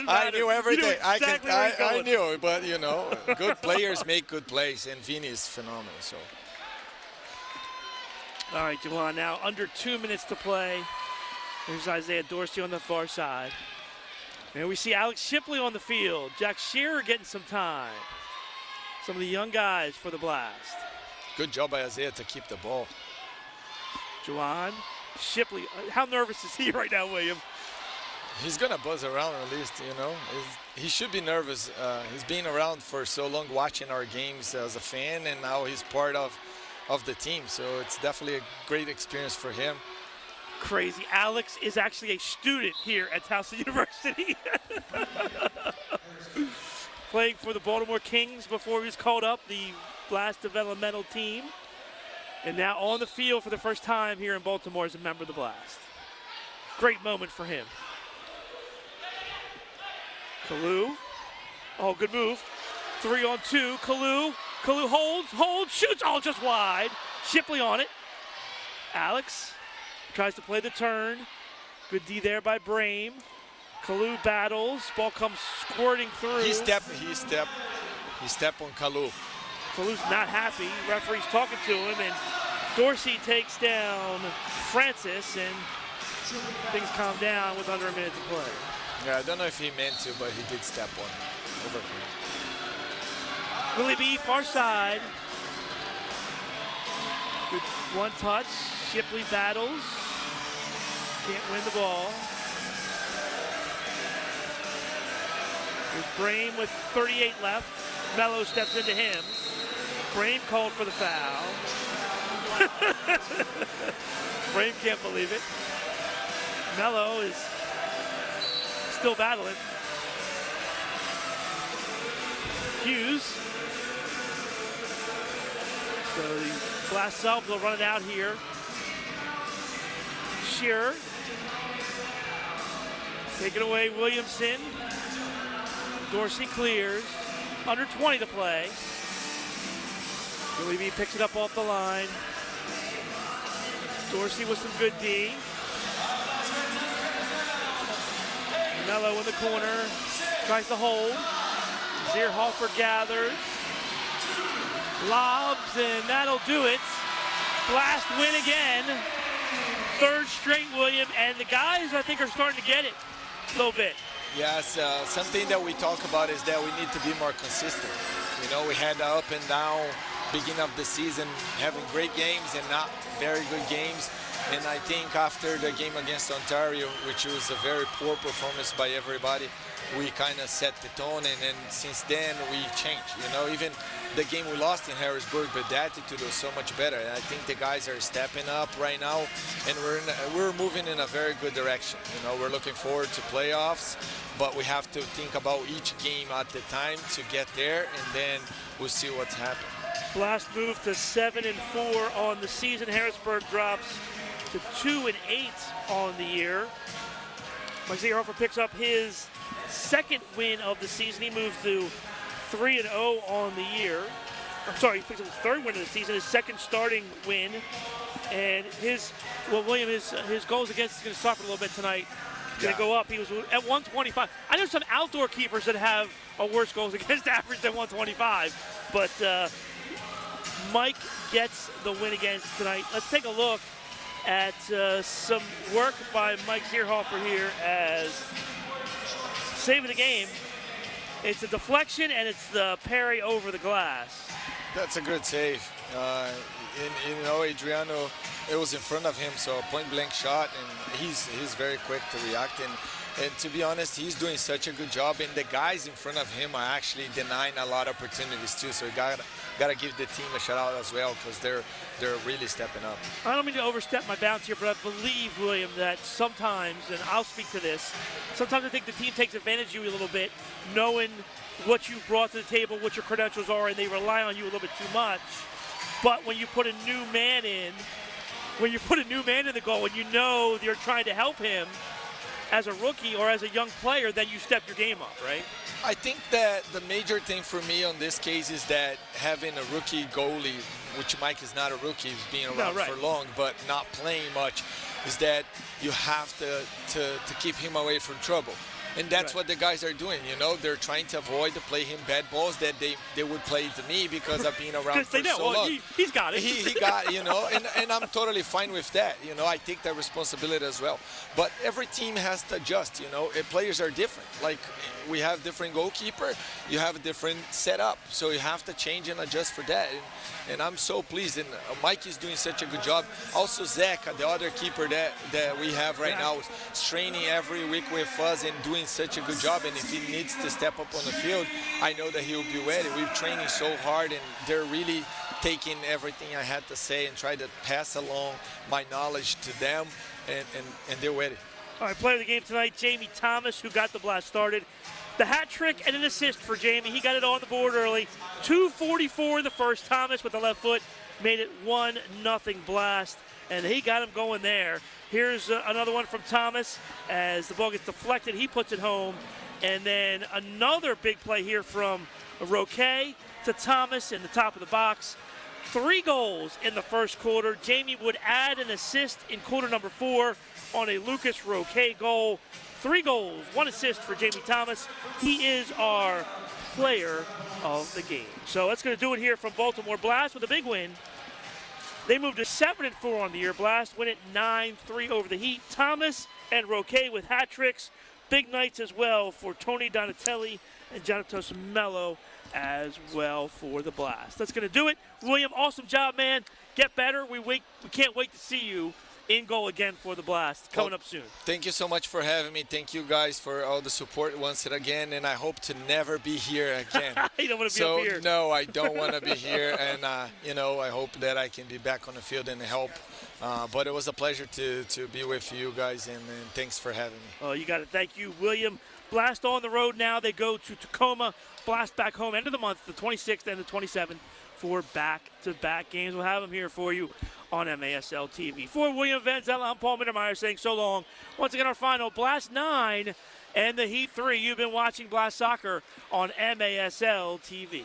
I knew everything. I knew, but you know, good players make good plays, and Vinny is phenomenal. So. All right, Juwan, now under 2 minutes to play. There's Isaiah Dorsey on the far side. And we see Alex Shipley on the field. Jack Shearer getting some time. Some of the young guys for the Blast. Good job by Isaiah to keep the ball. Juwan Shipley. How nervous is he right now, William? He's going to buzz around at least, you know. He should be nervous. He's been around for so long watching our games as a fan, and now he's part of the team. So it's definitely a great experience for him. Crazy. Alex is actually a student here at Towson University. Playing for the Baltimore Kings before he was called up, the Blast developmental team. And now on the field for the first time here in Baltimore as a member of the Blast. Great moment for him. Kalu. Oh, good move. 3-on-2. Kalu. Kalu holds, shoots. Oh, just wide. Shipley on it. Alex tries to play the turn. Good D there by Brame. Kalu battles. Ball comes squirting through. He stepped on Kalu. Kalu's not happy. Referee's talking to him, and Dorsey takes down Francis, and things calm down with under a minute to play. Yeah, I don't know if he meant to, but he did step on over. Willie B, far side. Good one touch. Shipley battles. Can't win the ball. There's Brame with 38 left. Mello steps into him. Brame called for the foul. Brame can't believe it. Mello is still battling. Hughes. So the Blast sub will run it out here. Shearer. Taking away Williamson. Dorsey clears. Under 20 to play. Willie B picks it up off the line. Dorsey with some good D. Mello in the corner. Tries to hold. Zierhofer gathers. Lobs, and that'll do it. Blast win again. Third straight, William, and the guys, I think, are starting to get it a little bit. Yes, something that we talk about is that we need to be more consistent. You know, we had up and down beginning of the season, having great games and not very good games. And I think after the game against Ontario, which was a very poor performance by everybody, we kind of set the tone, and then since then we changed. You know, even the game we lost in Harrisburg, but the attitude was so much better. And I think the guys are stepping up right now, and we're moving in a very good direction. You know, we're looking forward to playoffs, but we have to think about each game at the time to get there, and then we'll see what's happening. Blast moved to 7-4 on the season. Harrisburg drops to 2-8 on the year. Mike Zierhofer picks up his second win of the season. He moves to 3-0 on the year. I'm sorry, he picks up his third win of the season, his second starting win. And William, his goals against is going to suffer a little bit tonight. Going to go up. He was at 125. I know some outdoor keepers that have a worse goals against average than 125, but Mike gets the win against tonight. Let's take a look at some work by Mike Zierhofer here as saving the game. It's a deflection, and it's the parry over the glass. That's a good save. You know, Adriano, it was in front of him, so a point-blank shot, and he's very quick to react. And to be honest, he's doing such a good job, and the guys in front of him are actually denying a lot of opportunities too. So you gotta give the team a shout out as well, because they're really stepping up. I don't mean to overstep my bounds here, but I believe, William, that sometimes, and I'll speak to this, sometimes I think the team takes advantage of you a little bit, knowing what you've brought to the table, what your credentials are, and they rely on you a little bit too much. But when you put a new man in, the goal, and you know you're trying to help him as a rookie or as a young player, then you step your game up, right? I think that the major thing for me on this case is that having a rookie goalie, which Mike is not a rookie, he's been around for long, but not playing much, is that you have to keep him away from trouble. And that's what the guys are doing, you know. They're trying to avoid to play him bad balls that they would play to me because I've been around for so long. He's got it. He got, you know, and I'm totally fine with that. You know, I take that responsibility as well. But every team has to adjust, you know. Players are different. Like, we have different goalkeeper, you have a different setup. So you have to change and adjust for that. And I'm so pleased. And Mike is doing such a good job. Also, Zach, the other keeper that we have right now, is training every week with us and doing such a good job. And if he needs to step up on the field, I know that he will be ready. We're training so hard, and they're really taking everything I had to say and try to pass along my knowledge to them, and they're ready. All right, player of the game tonight, Jamie Thomas, who got the blast started. The hat trick and an assist for Jamie. He got it on the board early. 2:44 the first. Thomas with the left foot made it 1-0 blast, and he got him going there. Here's another one from Thomas. As the ball gets deflected, he puts it home. And then another big play here from Roque to Thomas in the top of the box. 3 goals in the first quarter. Jamie would add an assist in quarter number 4 on a Lucas Roque goal. 3 goals, 1 assist for Jamie Thomas. He is our player of the game. So that's going to do it here from Baltimore Blast with a big win. They moved to 7-4 on the year. Blast win it 9-3 over the Heat. Thomas and Roque with hat tricks. Big nights as well for Tony Donatelli and Jonatas Mello as well for the Blast. That's going to do it. William, awesome job, man. Get better. We can't wait to see you in goal again for the Blast coming up soon. Thank you so much for having me. Thank you guys for all the support once again, and I hope to never be here again. You don't want to be up here. No, I don't want to be here, and you know, I hope that I can be back on the field and help. But it was a pleasure to be with you guys, and thanks for having me. Oh, you got it. Thank you, William. Blast on the road now. They go to Tacoma. Blast back home end of the month, the 26th and the 27th, for back-to-back games. We'll have them here for you on MASL TV. For William Van Zella, I'm Paul Mittermeier saying so long. Once again, our final, Blast 9 and the Heat 3. You've been watching Blast Soccer on MASL TV.